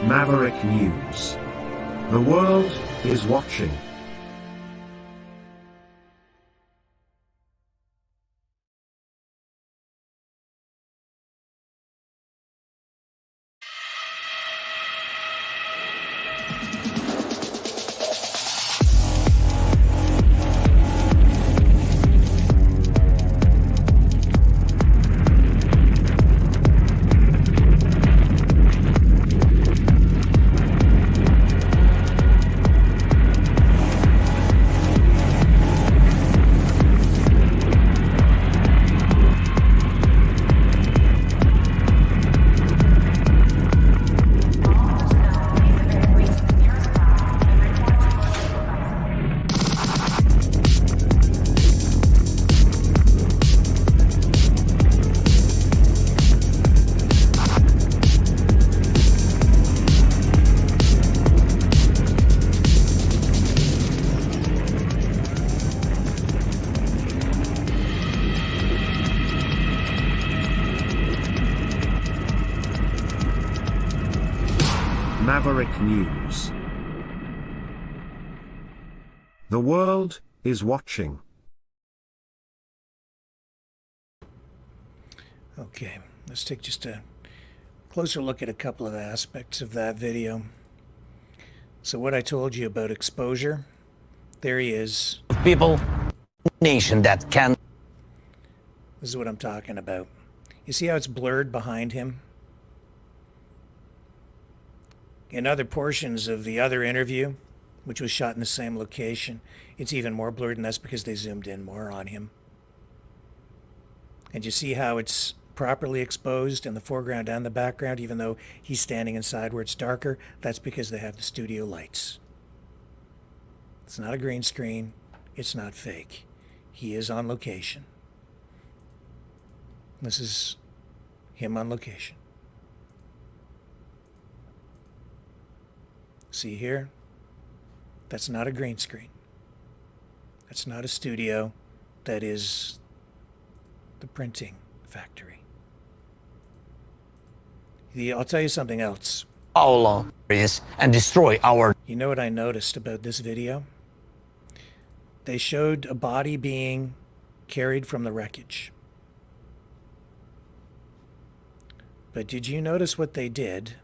Maverick News. The world is watching. Maverick News. The world is watching. Okay, let's take just a closer look at a couple of aspects of that video. So what I told you about exposure, there he is. People, nation that can. This is what I'm talking about. You see how it's blurred behind him? In other portions of the other interview, which was shot in the same location, it's even more blurred, and that's because they zoomed in more on him. And you see how it's properly exposed in the foreground and the background, even though he's standing inside where it's darker? That's because they have the studio lights. It's not a green screen. It's not fake. He is on location. This is him on location. See here? That's not a green screen. That's not a studio. That is the printing factory. I'll tell you something else. All is and destroy our. You know what I noticed about this video? They showed a body being carried from the wreckage. But did you notice what they did?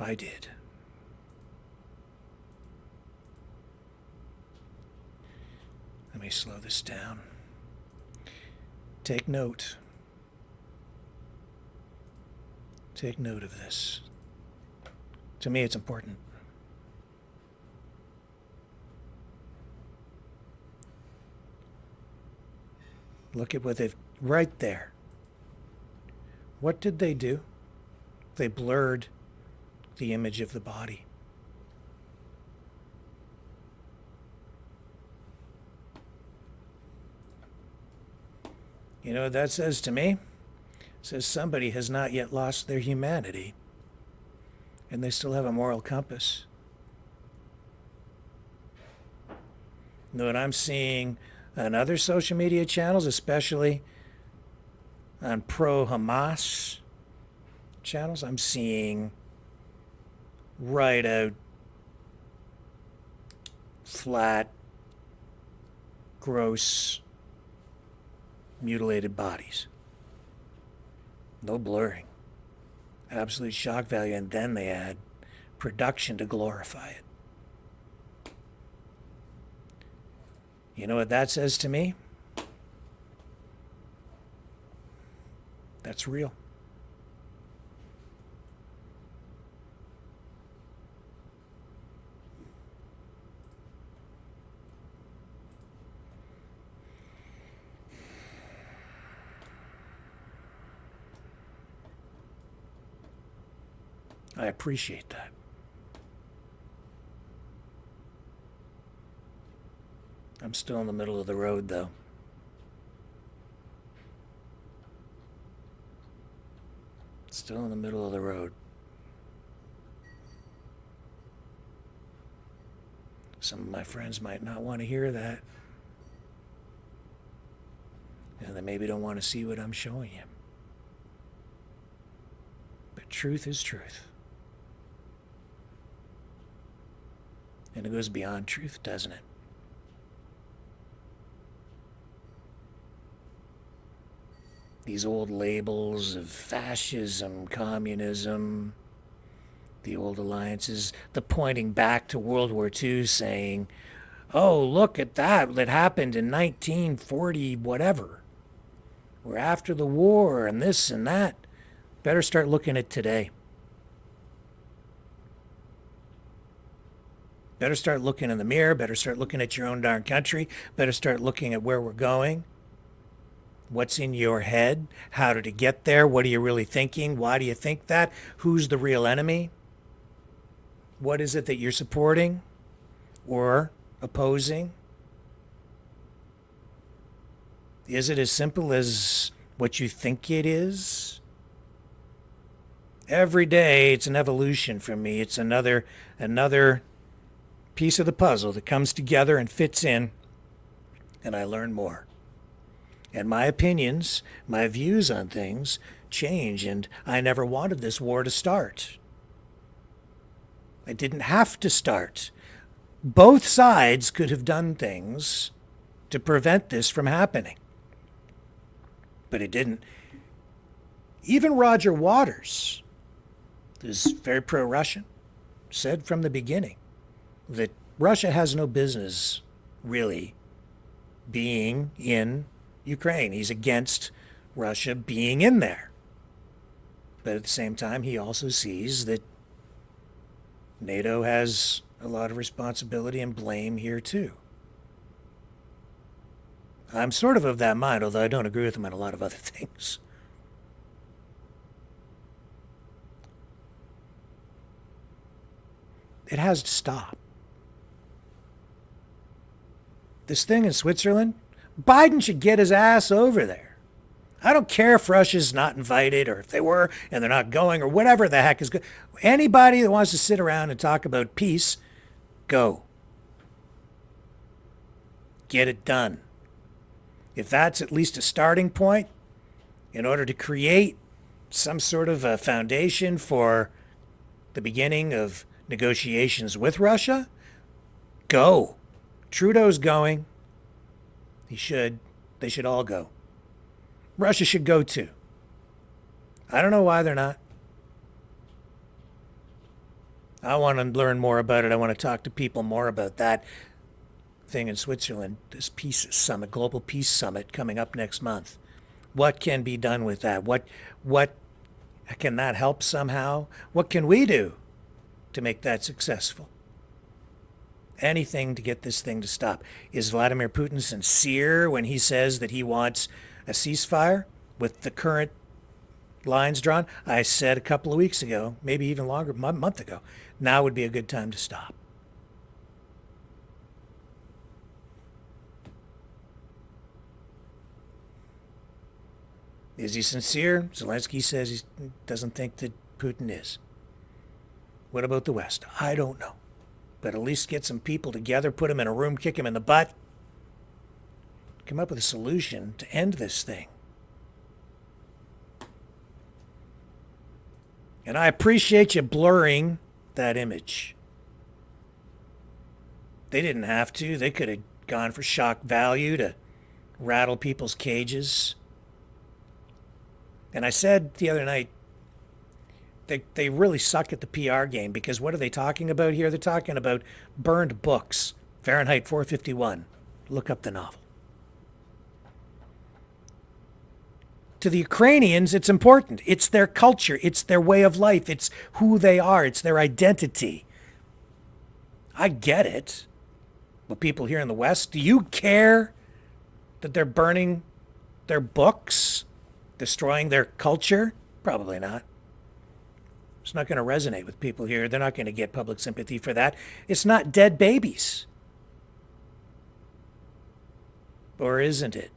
I did. Let me slow this down. Take note. Take note of this. To me, it's important. Look at what they've, right there. What did they do? They blurred the image of the body. You know what that says to me? It says somebody has not yet lost their humanity, and they still have a moral compass. You know what I'm seeing on other social media channels, especially on pro-Hamas channels? I'm seeing right out, flat, gross, mutilated bodies. No blurring. Absolute shock value, and then they add production to glorify it. You know what that says to me? That's real. I appreciate that. I'm still in the middle of the road, though. Still in the middle of the road. Some of my friends might not want to hear that. And they maybe don't want to see what I'm showing you. But truth is truth. And it goes beyond truth, doesn't it? These old labels of fascism, communism, the old alliances, the pointing back to World War II saying, oh, look at that happened in 1940, whatever. We're after the war and this and that. Better start looking at today. Better start looking in the mirror. Better start looking at your own darn country. Better start looking at where we're going. What's in your head? How did it get there? What are you really thinking? Why do you think that? Who's the real enemy? What is it that you're supporting or opposing? Is it as simple as what you think it is? Every day it's an evolution for me. It's another piece of the puzzle that comes together and fits in, and I learn more. And my opinions, my views on things change, and I never wanted this war to start. It didn't have to start. Both sides could have done things to prevent this from happening. But it didn't. Even Roger Waters, who's very pro-Russian, said from the beginning that Russia has no business, really, being in Ukraine. He's against Russia being in there. But at the same time, he also sees that NATO has a lot of responsibility and blame here too. I'm sort of that mind, although I don't agree with him on a lot of other things. It has to stop. This thing in Switzerland, Biden should get his ass over there. I don't care if Russia's not invited or if they were and they're not going or whatever the heck is good. Anybody that wants to sit around and talk about peace, go. Get it done. If that's at least a starting point in order to create some sort of a foundation for the beginning of negotiations with Russia, go. Trudeau's going. He should. They should all go. Russia should go too. I don't know why they're not. I want to learn more about it. I want to talk to people more about that thing in Switzerland, this peace summit, global peace summit coming up next month. What can be done with that? What can that help somehow? What can we do to make that successful? Anything to get this thing to stop. Is Vladimir Putin sincere when he says that he wants a ceasefire with the current lines drawn? I said a couple of weeks ago, maybe even longer, a month ago, now would be a good time to stop. Is he sincere? Zelensky says he doesn't think that Putin is. What about the West? I don't know. But at least get some people together, put them in a room, kick them in the butt, come up with a solution to end this thing. And I appreciate you blurring that image. They didn't have to. They could have gone for shock value to rattle people's cages. And I said the other night, they really suck at the PR game, because what are they talking about here? They're talking about burned books. Fahrenheit 451. Look up the novel. To the Ukrainians, it's important. It's their culture. It's their way of life. It's who they are. It's their identity. I get it. But people here in the West, do you care that they're burning their books, destroying their culture? Probably not. It's not going to resonate with people here. They're not going to get public sympathy for that. It's not dead babies. Or isn't it?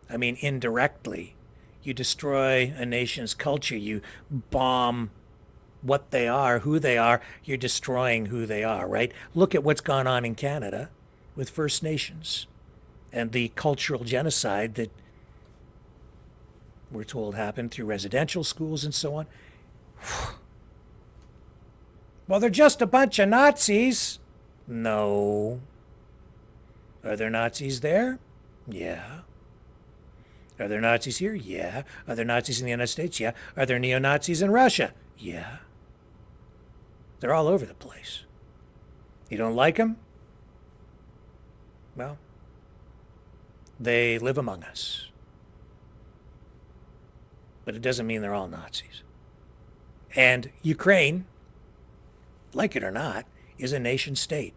I mean, indirectly, you destroy a nation's culture. You bomb what they are, who they are. You're destroying who they are, right? Look at what's gone on in Canada with First Nations and the cultural genocide that we're told happened through residential schools and so on. Well, they're just a bunch of Nazis. No. Are there Nazis there? Yeah. Are there Nazis here? Yeah. Are there Nazis in the United States? Yeah. Are there neo-Nazis in Russia? Yeah. They're all over the place. You don't like them? Well, they live among us. But it doesn't mean they're all Nazis. And Ukraine, like it or not, is a nation state.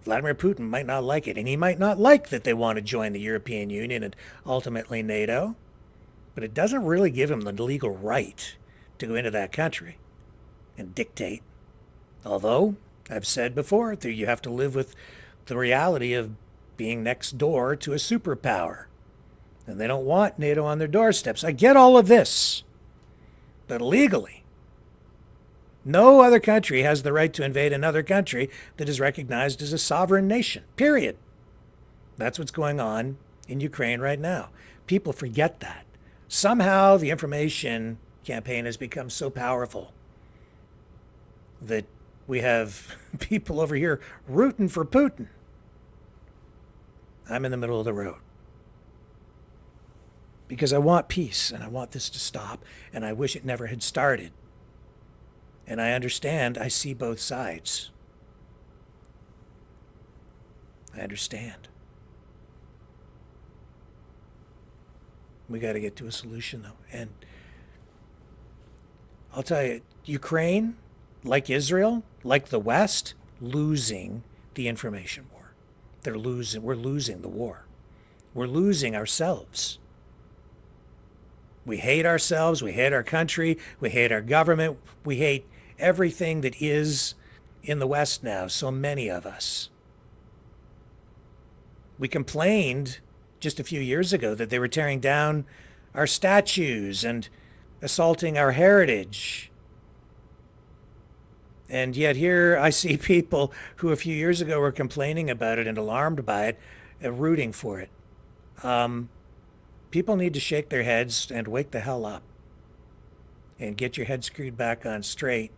Vladimir Putin might not like it, and he might not like that they want to join the European Union and ultimately NATO, but it doesn't really give him the legal right to go into that country and dictate. Although, I've said before, that you have to live with the reality of being next door to a superpower. And they don't want NATO on their doorsteps. I get all of this. But legally, no other country has the right to invade another country that is recognized as a sovereign nation. Period. That's what's going on in Ukraine right now. People forget that. Somehow the information campaign has become so powerful that we have people over here rooting for Putin. I'm in the middle of the road because I want peace and I want this to stop, and I wish it never had started. And I understand, I see both sides. I understand. We got to get to a solution, though. And I'll tell you, Ukraine, like Israel, like the West, losing the information war. We're losing the war. We're losing ourselves. We hate ourselves, we hate our country, we hate our government, we hate everything that is in the West now, so many of us. We complained just a few years ago that they were tearing down our statues and assaulting our heritage. And yet here I see people who a few years ago were complaining about it and alarmed by it, rooting for it. People need to shake their heads and wake the hell up and get your head screwed back on straight,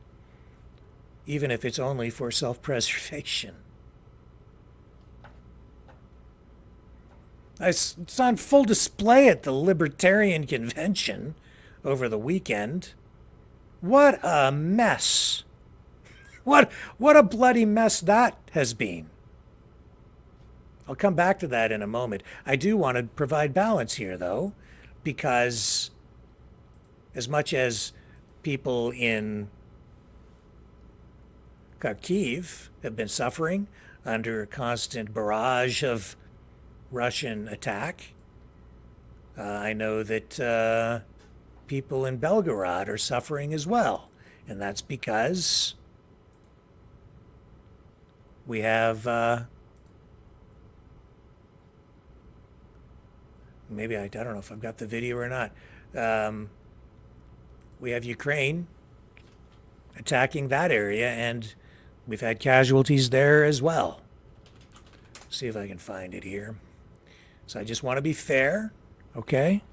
even if it's only for self-preservation. It's on full display at the Libertarian Convention over the weekend. What a mess. What a bloody mess that has been. I'll come back to that in a moment. I do want to provide balance here, though, because as much as people in Kharkiv have been suffering under a constant barrage of Russian attack, I know that people in Belgorod are suffering as well. And that's because we have... maybe I don't know if I've got the video or not. We have Ukraine attacking that area, and we've had casualties there as well. See if I can find it here. So I just want to be fair, okay?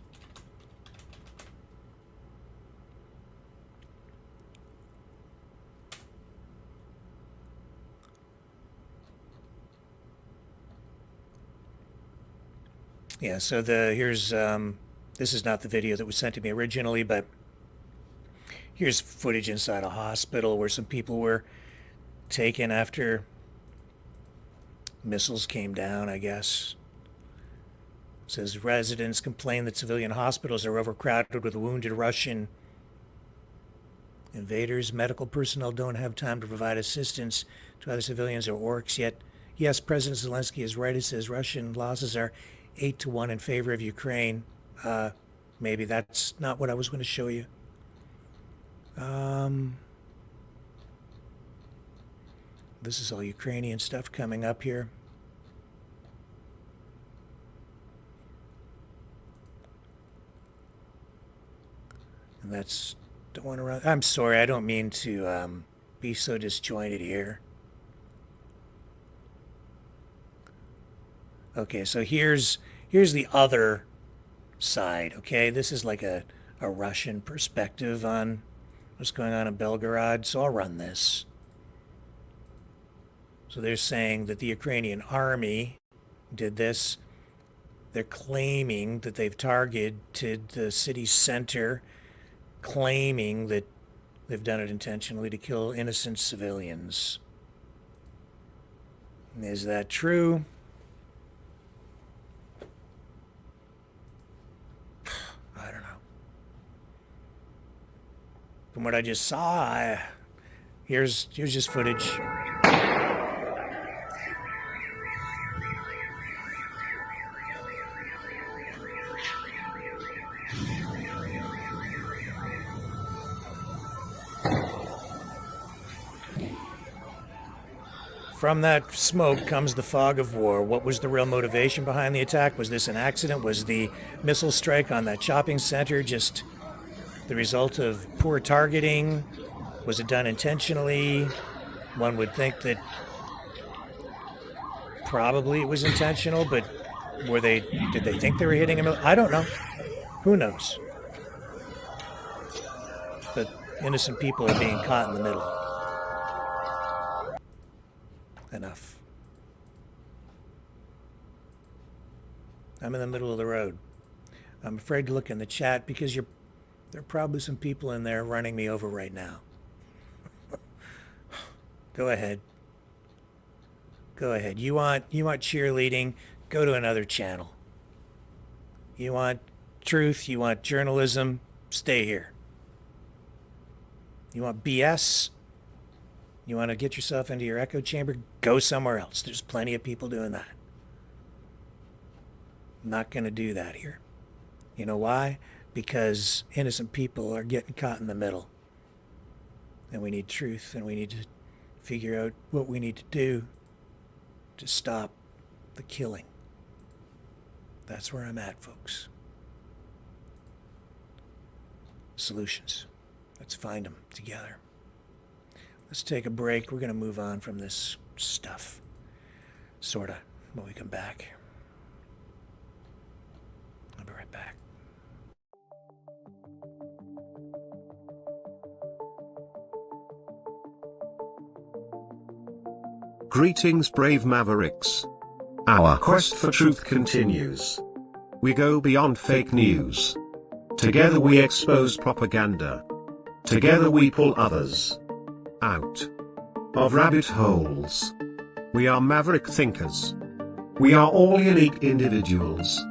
Yeah, so here's, this is not the video that was sent to me originally, but here's footage inside a hospital where some people were taken after missiles came down, I guess. It says residents complain that civilian hospitals are overcrowded with wounded Russian invaders. Medical personnel don't have time to provide assistance to other civilians or orcs yet. Yes, President Zelensky is right. It says Russian losses are 8-1 in favor of Ukraine. Maybe that's not what I was going to show you. This is all Ukrainian stuff coming up here. And that's the one around. I'm sorry, I don't mean to be so disjointed here. Okay, so here's the other side, okay? This is like a Russian perspective on what's going on in Belgorod, so I'll run this. So they're saying that the Ukrainian army did this. They're claiming that they've targeted the city center, claiming that they've done it intentionally to kill innocent civilians. Is that true? I don't know. From what I just saw, here's just footage. From that smoke comes the fog of war. What was the real motivation behind the attack? Was this an accident? Was the missile strike on that shopping center just the result of poor targeting? Was it done intentionally? One would think that Probably it was intentional, but did they think they were hitting him? I don't know. Who knows? But innocent people are being caught in the middle. Enough. I'm in the middle of the road. I'm afraid to look in the chat because there are probably some people in there running me over right now. Go ahead. Go ahead. You want cheerleading? Go to another channel. You want truth? You want journalism? Stay here. You want BS? You want to get yourself into your echo chamber? Go somewhere else. There's plenty of people doing that. I'm not going to do that here. You know why? Because innocent people are getting caught in the middle. And we need truth, and we need to figure out what we need to do to stop the killing. That's where I'm at, folks. Solutions. Let's find them together. Let's take a break. We're going to move on from this stuff. Sorta. When we come back. I'll be right back. Greetings, brave Mavericks. Our quest for truth continues. We go beyond fake news. Together we expose propaganda. Together we pull others out of rabbit holes. We are maverick thinkers. We are all unique individuals,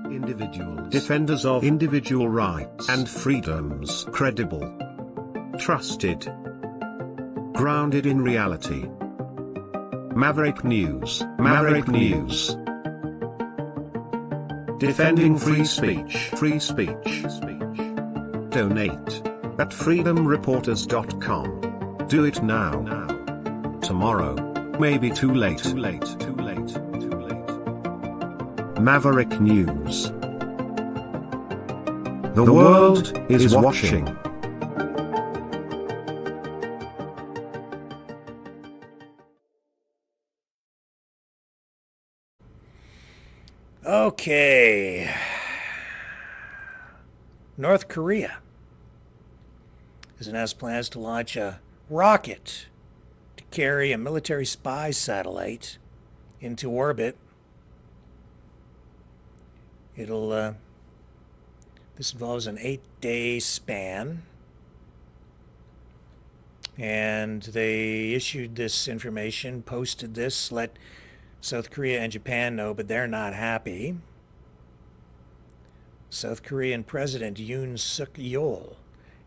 defenders of individual rights and freedoms, credible, trusted, grounded in reality. Maverick News, Maverick News. Defending free speech, free speech. Donate at freedomreporters.com. Do it now. Tomorrow, maybe too late. Maverick News. The world is watching. Okay. North Korea has announced plans to launch a rocket to carry a military spy satellite into orbit. This involves an 8-day span. And they issued this information, posted this, let South Korea and Japan know, but they're not happy. South Korean President Yoon Suk-yeol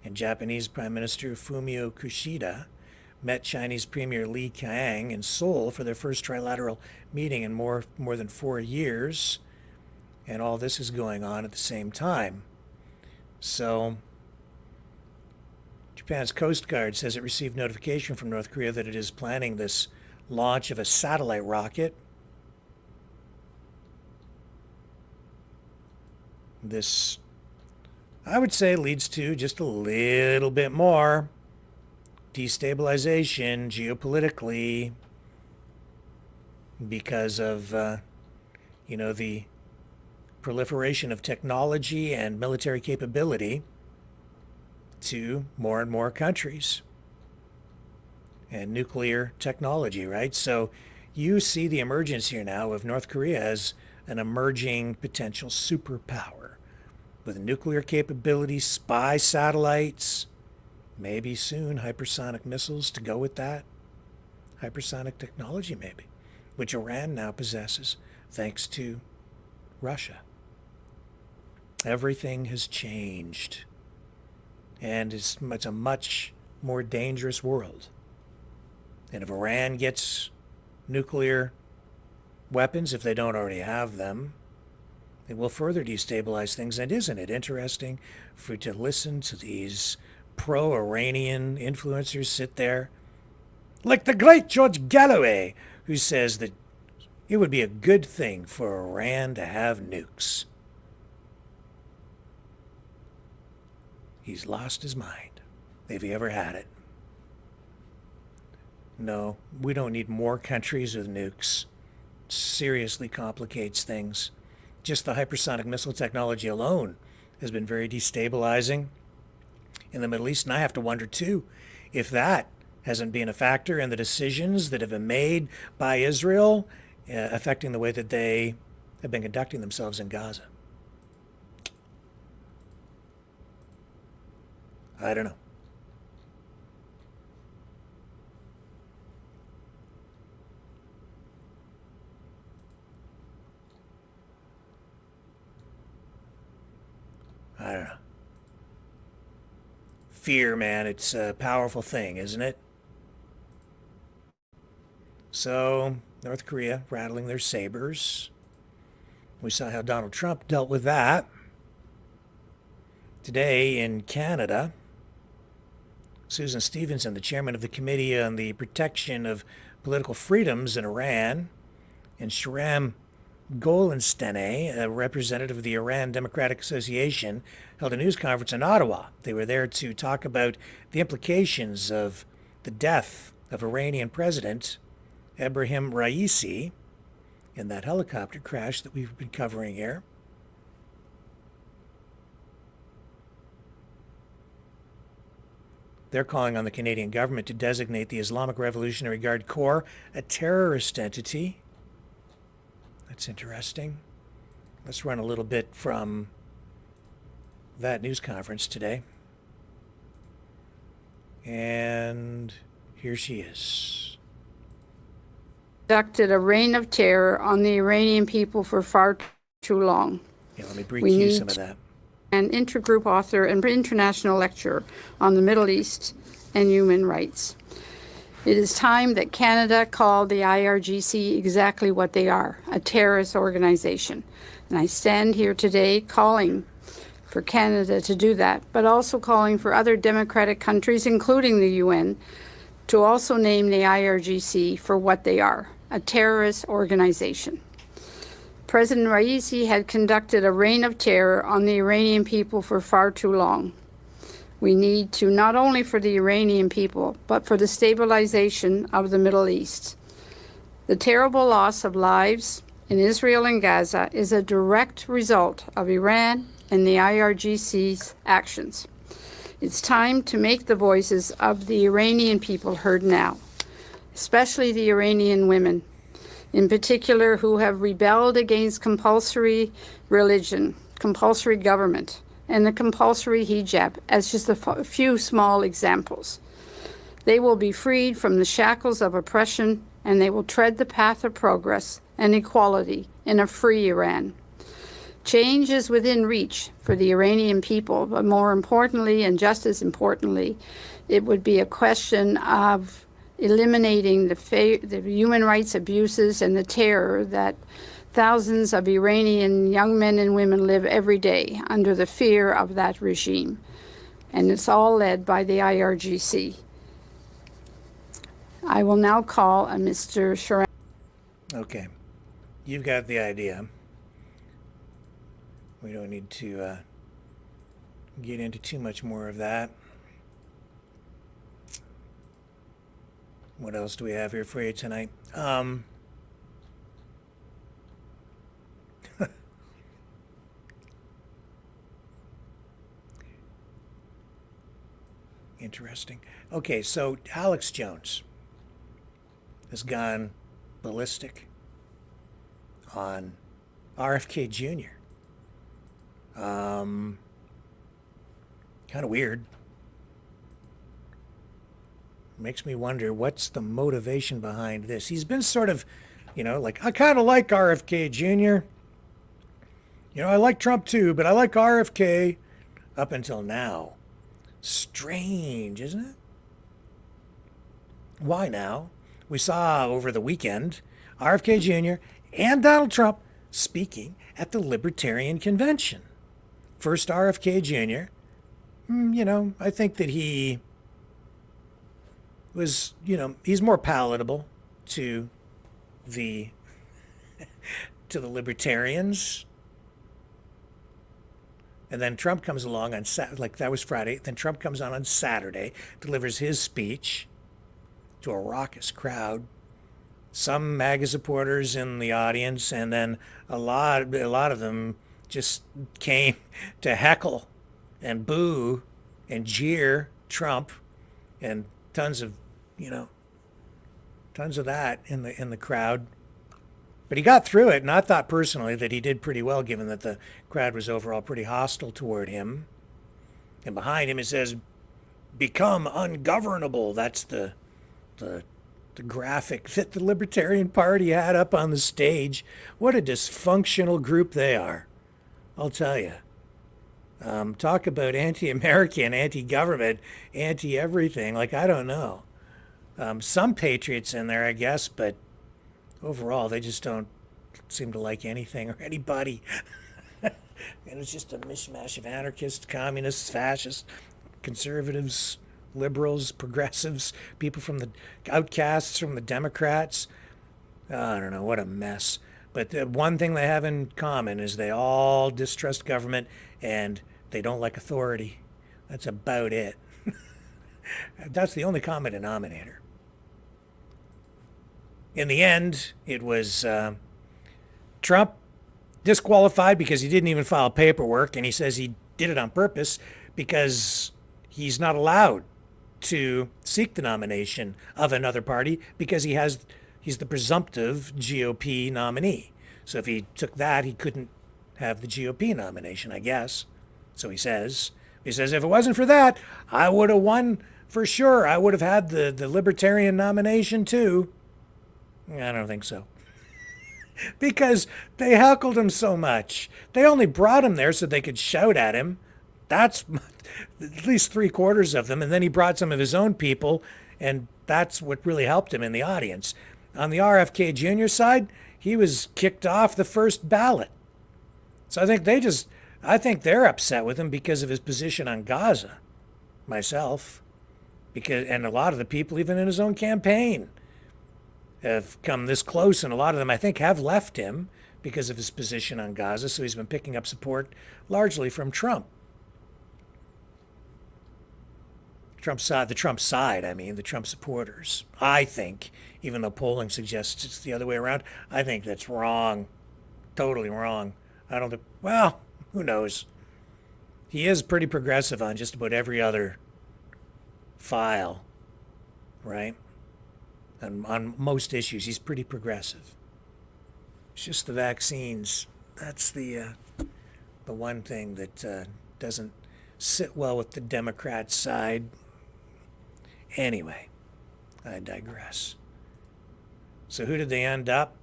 and Japanese Prime Minister Fumio Kishida met Chinese Premier Li Qiang in Seoul for their first trilateral meeting in more than 4 years. And all this is going on at the same time. So, Japan's Coast Guard says it received notification from North Korea that it is planning this launch of a satellite rocket. This, I would say, leads to just a little bit more destabilization geopolitically because of, the proliferation of technology and military capability to more and more countries. And nuclear technology, right? So you see the emergence here now of North Korea as an emerging potential superpower with nuclear capability, spy satellites, maybe soon hypersonic missiles to go with that. Hypersonic technology, maybe, which Iran now possesses thanks to Russia. Everything has changed. And it's a much more dangerous world. And if Iran gets nuclear weapons, if they don't already have them, it will further destabilize things. And isn't it interesting to listen to these pro-Iranian influencers sit there, like the great George Galloway, who says that it would be a good thing for Iran to have nukes. He's lost his mind, if he ever had it. No, we don't need more countries with nukes. seriously complicates things. Just the hypersonic missile technology alone has been very destabilizing in the Middle East. And I have to wonder, too, if that hasn't been a factor in the decisions that have been made by Israel affecting the way that they have been conducting themselves in Gaza. I don't know. I don't know. Fear, man, it's a powerful thing, isn't it? So, North Korea rattling their sabers. We saw how Donald Trump dealt with that. Today in Canada, Susan Stevenson, the chairman of the Committee on the Protection of Political Freedoms in Iran, and Shahram Golenstene, a representative of the Iran Democratic Association, held a news conference in Ottawa. They were there to talk about the implications of the death of Iranian President Ebrahim Raisi in that helicopter crash that we've been covering here. They're calling on the Canadian government to designate the Islamic Revolutionary Guard Corps a terrorist entity. That's interesting. Let's run a little bit from that news conference today. And here she is. Conducted a reign of terror on the Iranian people for far too long. Yeah, let me bring you some of that. An intergroup author and international lecturer on the Middle East and human rights. It is time that Canada called the IRGC exactly what they are, a terrorist organization. And I stand here today calling for Canada to do that, but also calling for other democratic countries, including the UN, to also name the IRGC for what they are, a terrorist organization. President Raisi had conducted a reign of terror on the Iranian people for far too long. We need to, not only for the Iranian people, but for the stabilization of the Middle East. The terrible loss of lives in Israel and Gaza is a direct result of Iran and the IRGC's actions. It's time to make the voices of the Iranian people heard now, especially the Iranian women, in particular, who have rebelled against compulsory religion, compulsory government, and the compulsory hijab as just a few small examples. They will be freed from the shackles of oppression, and they will tread the path of progress and equality in a free Iran. Change is within reach for the Iranian people, but more importantly, and just as importantly, it would be a question of eliminating the human rights abuses and the terror that thousands of Iranian young men and women live every day under the fear of that regime. And it's all led by the IRGC. I will now call on Mr. Shahram. Okay, you've got the idea. We don't need to get into too much more of that. What else do we have here for you tonight? Interesting. Okay, so Alex Jones has gone ballistic on RFK Jr. Kind of weird. Makes me wonder what's the motivation behind this. He's been sort of, like, I kind of like RFK Jr. I like Trump too, but I like RFK up until now. Strange, isn't it? Why now? We saw over the weekend RFK Jr. and Donald Trump speaking at the Libertarian Convention. First RFK Jr., I think that he was, he's more palatable to the libertarians. And then Trump comes along on that was Friday. Then Trump comes on Saturday, delivers his speech to a raucous crowd some MAGA supporters in the audience, and then a lot of them just came to heckle and boo and jeer Trump, and tons of that in the crowd. But he got through it, and I thought personally that he did pretty well, given that the crowd was overall pretty hostile toward him. And behind him it says, "Become ungovernable." That's the graphic that the Libertarian Party had up on the stage. What a dysfunctional group they are, I'll tell you. Talk about anti-American, anti-government, anti-everything. Like, I don't know. Some patriots in there, I guess, but overall, they just don't seem to like anything or anybody. And it's just a mishmash of anarchists, communists, fascists, conservatives, liberals, progressives, people from the outcasts from the Democrats. I don't know, what a mess. But the one thing they have in common is they all distrust government and they don't like authority. That's about it. That's the only common denominator. In the end, it was Trump disqualified because he didn't even file paperwork, and he says he did it on purpose because he's not allowed to seek the nomination of another party because he's the presumptive GOP nominee. So if he took that, he couldn't have the GOP nomination, I guess. So he says if it wasn't for that, I would have won for sure. I would have had the Libertarian nomination too. I don't think so. Because they heckled him so much. They only brought him there so they could shout at him. That's at least 3/4 of them. And then he brought some of his own people, and that's what really helped him in the audience. On the RFK Jr. side, he was kicked off the first ballot. So I think they're upset with him because of his position on Gaza, myself. And a lot of the people, even in his own campaign, have come this close, and a lot of them, I think, have left him because of his position on Gaza. So he's been picking up support largely from Trump. The Trump side, the Trump supporters. I think, even though polling suggests it's the other way around, I think that's wrong. Totally wrong. I don't think, well, who knows? He is pretty progressive on just about every other file, right? And on most issues, he's pretty progressive. It's just the vaccines. That's the one thing that doesn't sit well with the Democrat side. Anyway, I digress. So who did they end up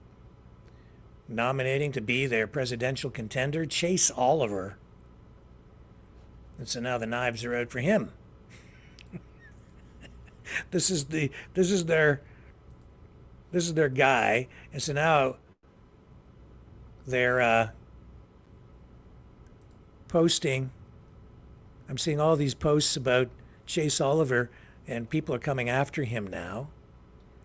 nominating to be their presidential contender? Chase Oliver. And so now the knives are out for him. This is their guy, and so now they're posting. I'm seeing all these posts about Chase Oliver, and people are coming after him now.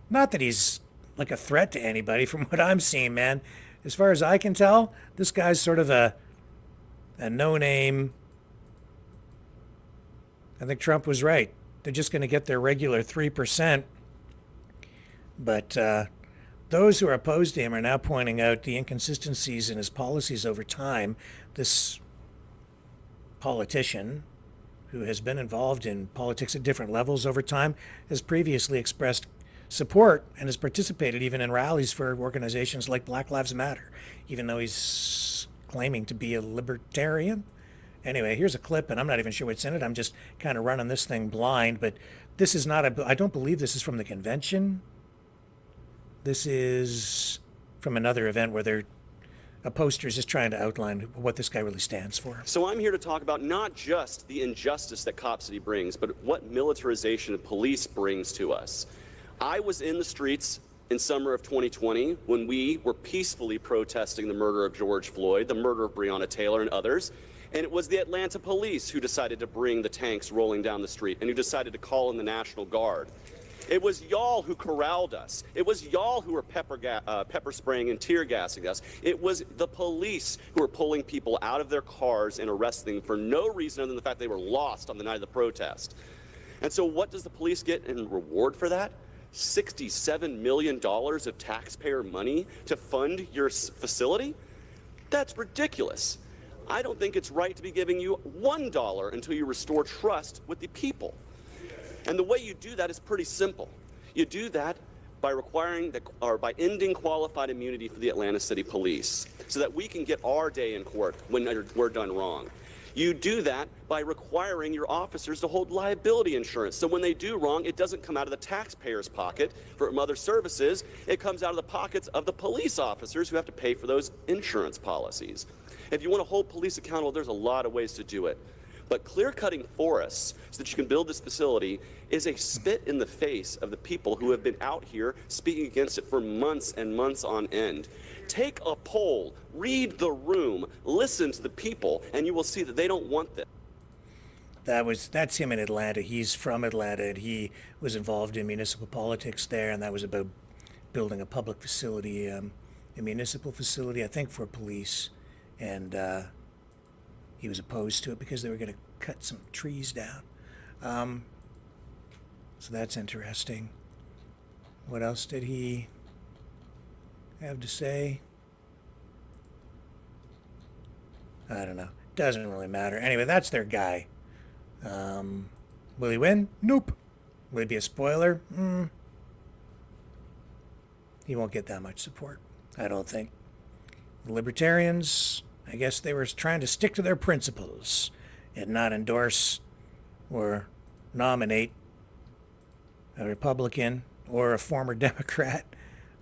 Not that he's like a threat to anybody, from what I'm seeing, man. As far as I can tell, this guy's sort of a no-name. I think Trump was right. They're just going to get their regular 3%. But those who are opposed to him are now pointing out the inconsistencies in his policies over time. This politician, who has been involved in politics at different levels over time, has previously expressed support and has participated even in rallies for organizations like Black Lives Matter, even though he's claiming to be a libertarian. Anyway, here's a clip, and I'm not even sure what's in it. I'm just kind of running this thing blind, but this is not I don't believe this is from the convention. This is from another event where a poster is just trying to outline what this guy really stands for. So I'm here to talk about not just the injustice that Cop City brings, but what militarization of police brings to us. I was in the streets in summer of 2020 when we were peacefully protesting the murder of George Floyd, the murder of Breonna Taylor and others. And it was the Atlanta police who decided to bring the tanks rolling down the street and who decided to call in the National Guard. It was y'all who corralled us. It was y'all who were pepper spraying and tear gassing us. It was the police who were pulling people out of their cars and arresting them for no reason other than the fact they were lost on the night of the protest. And so what does the police get in reward for that? $67 million of taxpayer money to fund your facility? That's ridiculous. I don't think it's right to be giving you $1 until you restore trust with the people. And the way you do that is pretty simple. You do that by by ending qualified immunity for the Atlanta City Police so that we can get our day in court when we're done wrong. You do that by requiring your officers to hold liability insurance. So when they do wrong, it doesn't come out of the taxpayer's pocket from other services. It comes out of the pockets of the police officers who have to pay for those insurance policies. If you want to hold police accountable, there's a lot of ways to do it. But clear-cutting forests so that you can build this facility is a spit in the face of the people who have been out here speaking against it for months and months on end. Take a poll, read the room, listen to the people, and you will see that they don't want this. That's him in Atlanta. He's from Atlanta, and he was involved in municipal politics there, and that was about building a public facility, a municipal facility, I think, for police, and he was opposed to it because they were going to cut some trees down. So that's interesting. What else did he have to say? I don't know. Doesn't really matter. Anyway, that's their guy. Will he win? Nope. Will it be a spoiler? He won't get that much support, I don't think. The Libertarians, I guess they were trying to stick to their principles and not endorse or nominate a Republican or a former Democrat,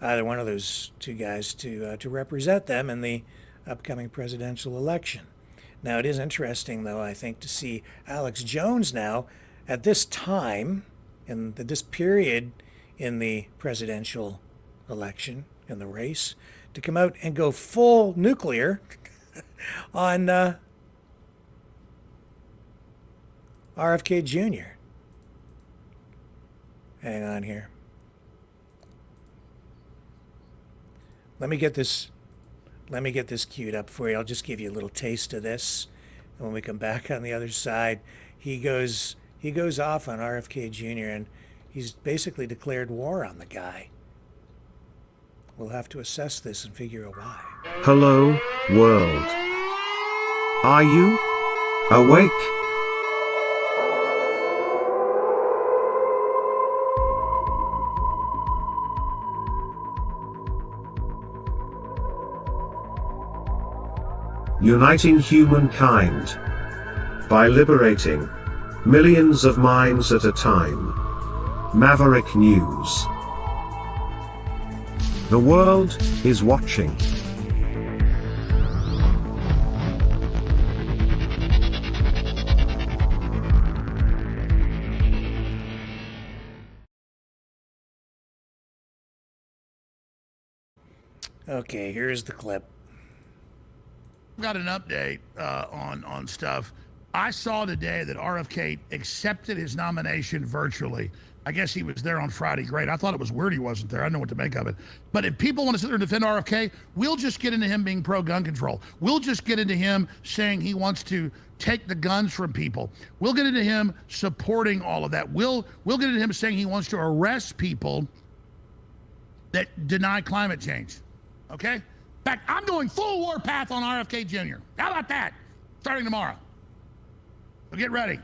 either one of those two guys, to represent them in the upcoming presidential election. Now, it is interesting, though, I think, to see Alex Jones now at this time, in this period in the presidential election, in the race, to come out and go full nuclear on RFK Jr. Hang on here. Let me get this queued up for you. I'll just give you a little taste of this. And when we come back on the other side, he goes off on RFK Jr. and he's basically declared war on the guy. We'll have to assess this and figure out why. Hello, world. Are you awake? Uniting humankind by liberating millions of minds at a time. Maverick News. The world is watching. Okay, here's the clip. Got an update on stuff. I saw today that RFK accepted his nomination virtually. I guess he was there on Friday. Great. I thought it was weird he wasn't there. I don't know what to make of it. But if people want to sit there and defend RFK, we'll just get into him being pro-gun control. We'll just get into him saying he wants to take the guns from people. We'll get into him supporting all of that. We'll get into him saying he wants to arrest people that deny climate change. Okay? In fact, I'm going full warpath on RFK Jr. How about that? Starting tomorrow. So get ready.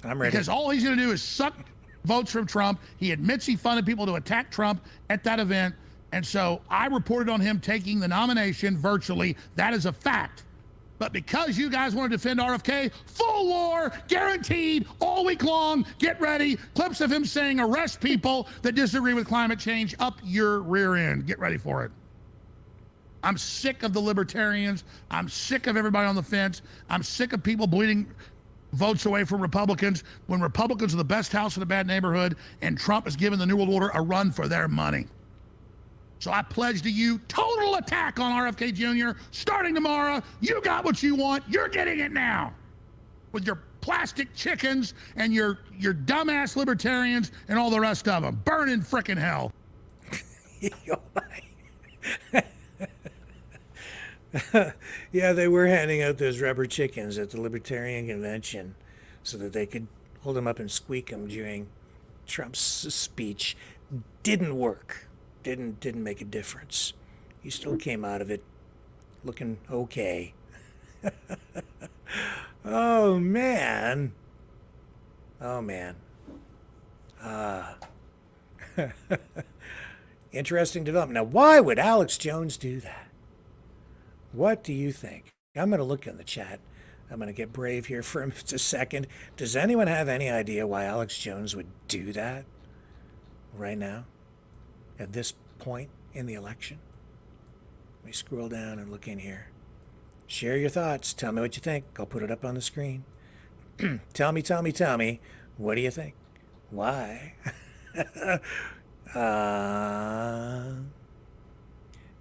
I'm ready. Because all he's going to do is suck votes from Trump. He admits he funded people to attack Trump at that event. And so I reported on him taking the nomination virtually. That is a fact. But because you guys want to defend RFK, full war, guaranteed, all week long, get ready. Clips of him saying arrest people that disagree with climate change up your rear end. Get ready for it. I'm sick of the libertarians. I'm sick of everybody on the fence. I'm sick of people bleeding votes away from Republicans when Republicans are the best house in a bad neighborhood and Trump is giving the New World Order a run for their money. So I pledge to you total attack on RFK Jr. starting tomorrow. You got what you want. You're getting it now with your plastic chickens and your dumbass libertarians and all the rest of them. Burn in frickin' hell. Yeah, they were handing out those rubber chickens at the Libertarian Convention so that they could hold them up and squeak them during Trump's speech didn't work. Didn't make a difference. He still came out of it looking okay. Oh man. Oh man. Interesting development. Now, why would Alex Jones do that? What do you think? I'm going to look in the chat. I'm going to get brave here for a second. Does anyone have any idea why Alex Jones would do that right now, at this point in the election? Let me scroll down and look in here. Share your thoughts. Tell me what you think. I'll put it up on the screen. Tell me. What do you think? Why?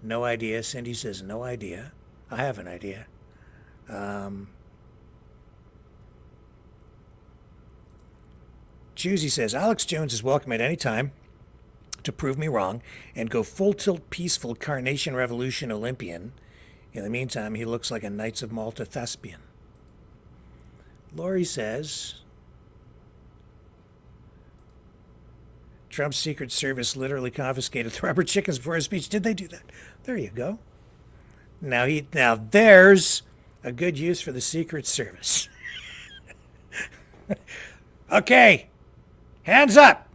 No idea. Cindy says no idea. I have an idea. Juicy says Alex Jones is welcome at any time to prove me wrong and go full tilt peaceful Carnation Revolution Olympian. In the meantime, he looks like a Knights of Malta thespian. Lori says Trump's Secret Service literally confiscated the rubber chickens before his speech. Did they do that? There you go. Now there's a good use for the Secret Service. Okay, hands up.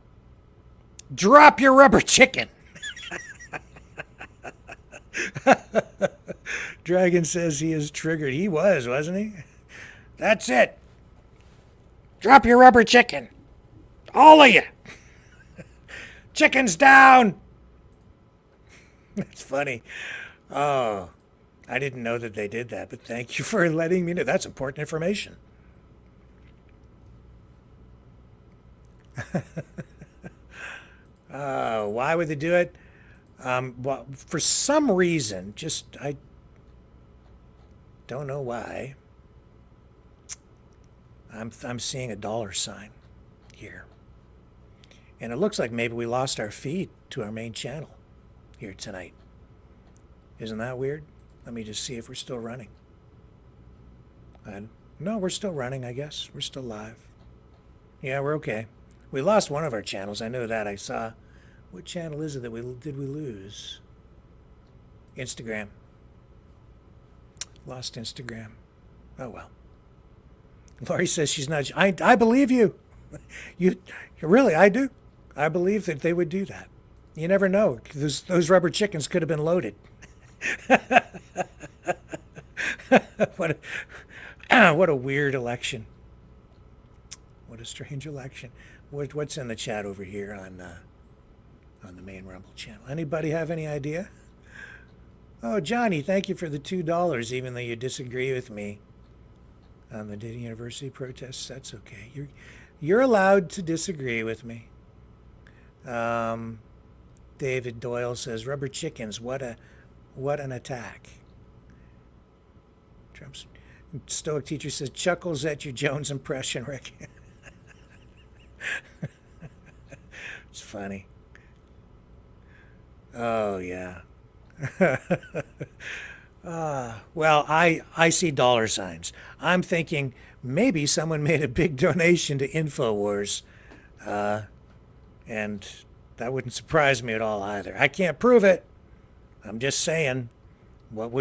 Drop your rubber chicken. Dragon says he is triggered. He was, wasn't he? That's it. Drop your rubber chicken. All of you. Chickens down. That's funny. Oh, I didn't know that they did that, but thank you for letting me know. That's important information. Why would they do it? Well, for some reason, I don't know why. I'm seeing a dollar sign here. And it looks like maybe we lost our feed to our main channel here tonight. Isn't that weird? Let me just see if we're still running. No, we're still running, I guess. We're still live. Yeah, we're okay. We lost one of our channels. I know that. I saw. What channel is it that did we lose? Instagram. Lost Instagram. Oh, well. Laurie says she's not. I believe you. Really, I do. I believe that they would do that. You never know. Those rubber chickens could have been loaded. What a weird election. What a strange election. What's in the chat over here on the main Rumble channel? Anybody have any idea? Oh, Johnny, thank you for the $2, even though you disagree with me on the Diddy University protests. That's okay. You're allowed to disagree with me. David Doyle says, rubber chickens, what an attack. Trump's Stoic teacher says, chuckles at your Jones impression, Rick. It's funny. Oh, yeah. Well, I see dollar signs. I'm thinking maybe someone made a big donation to InfoWars, and that wouldn't surprise me at all either. I can't prove it. I'm just saying, well,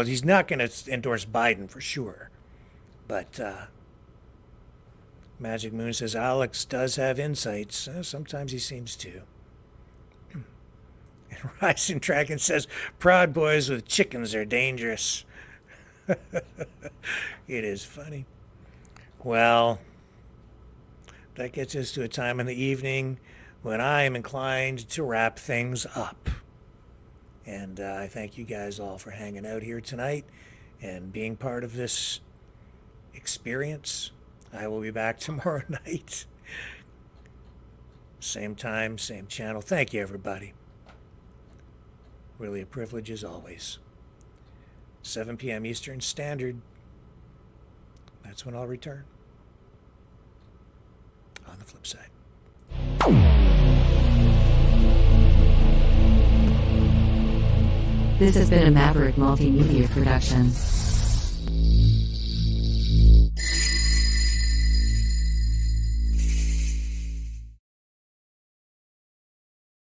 he's not going to endorse Biden for sure, but Magic Moon says Alex does have insights. Sometimes he seems to. And Rising Dragon says, Proud Boys with chickens are dangerous. It is funny. Well, that gets us to a time in the evening when I am inclined to wrap things up. And I thank you guys all for hanging out here tonight and being part of this experience. I will be back tomorrow night. Same time, same channel. Thank you, everybody. Really a privilege as always. 7 p.m. Eastern Standard. That's when I'll return. On the flip side. This has been a Maverick Multimedia production.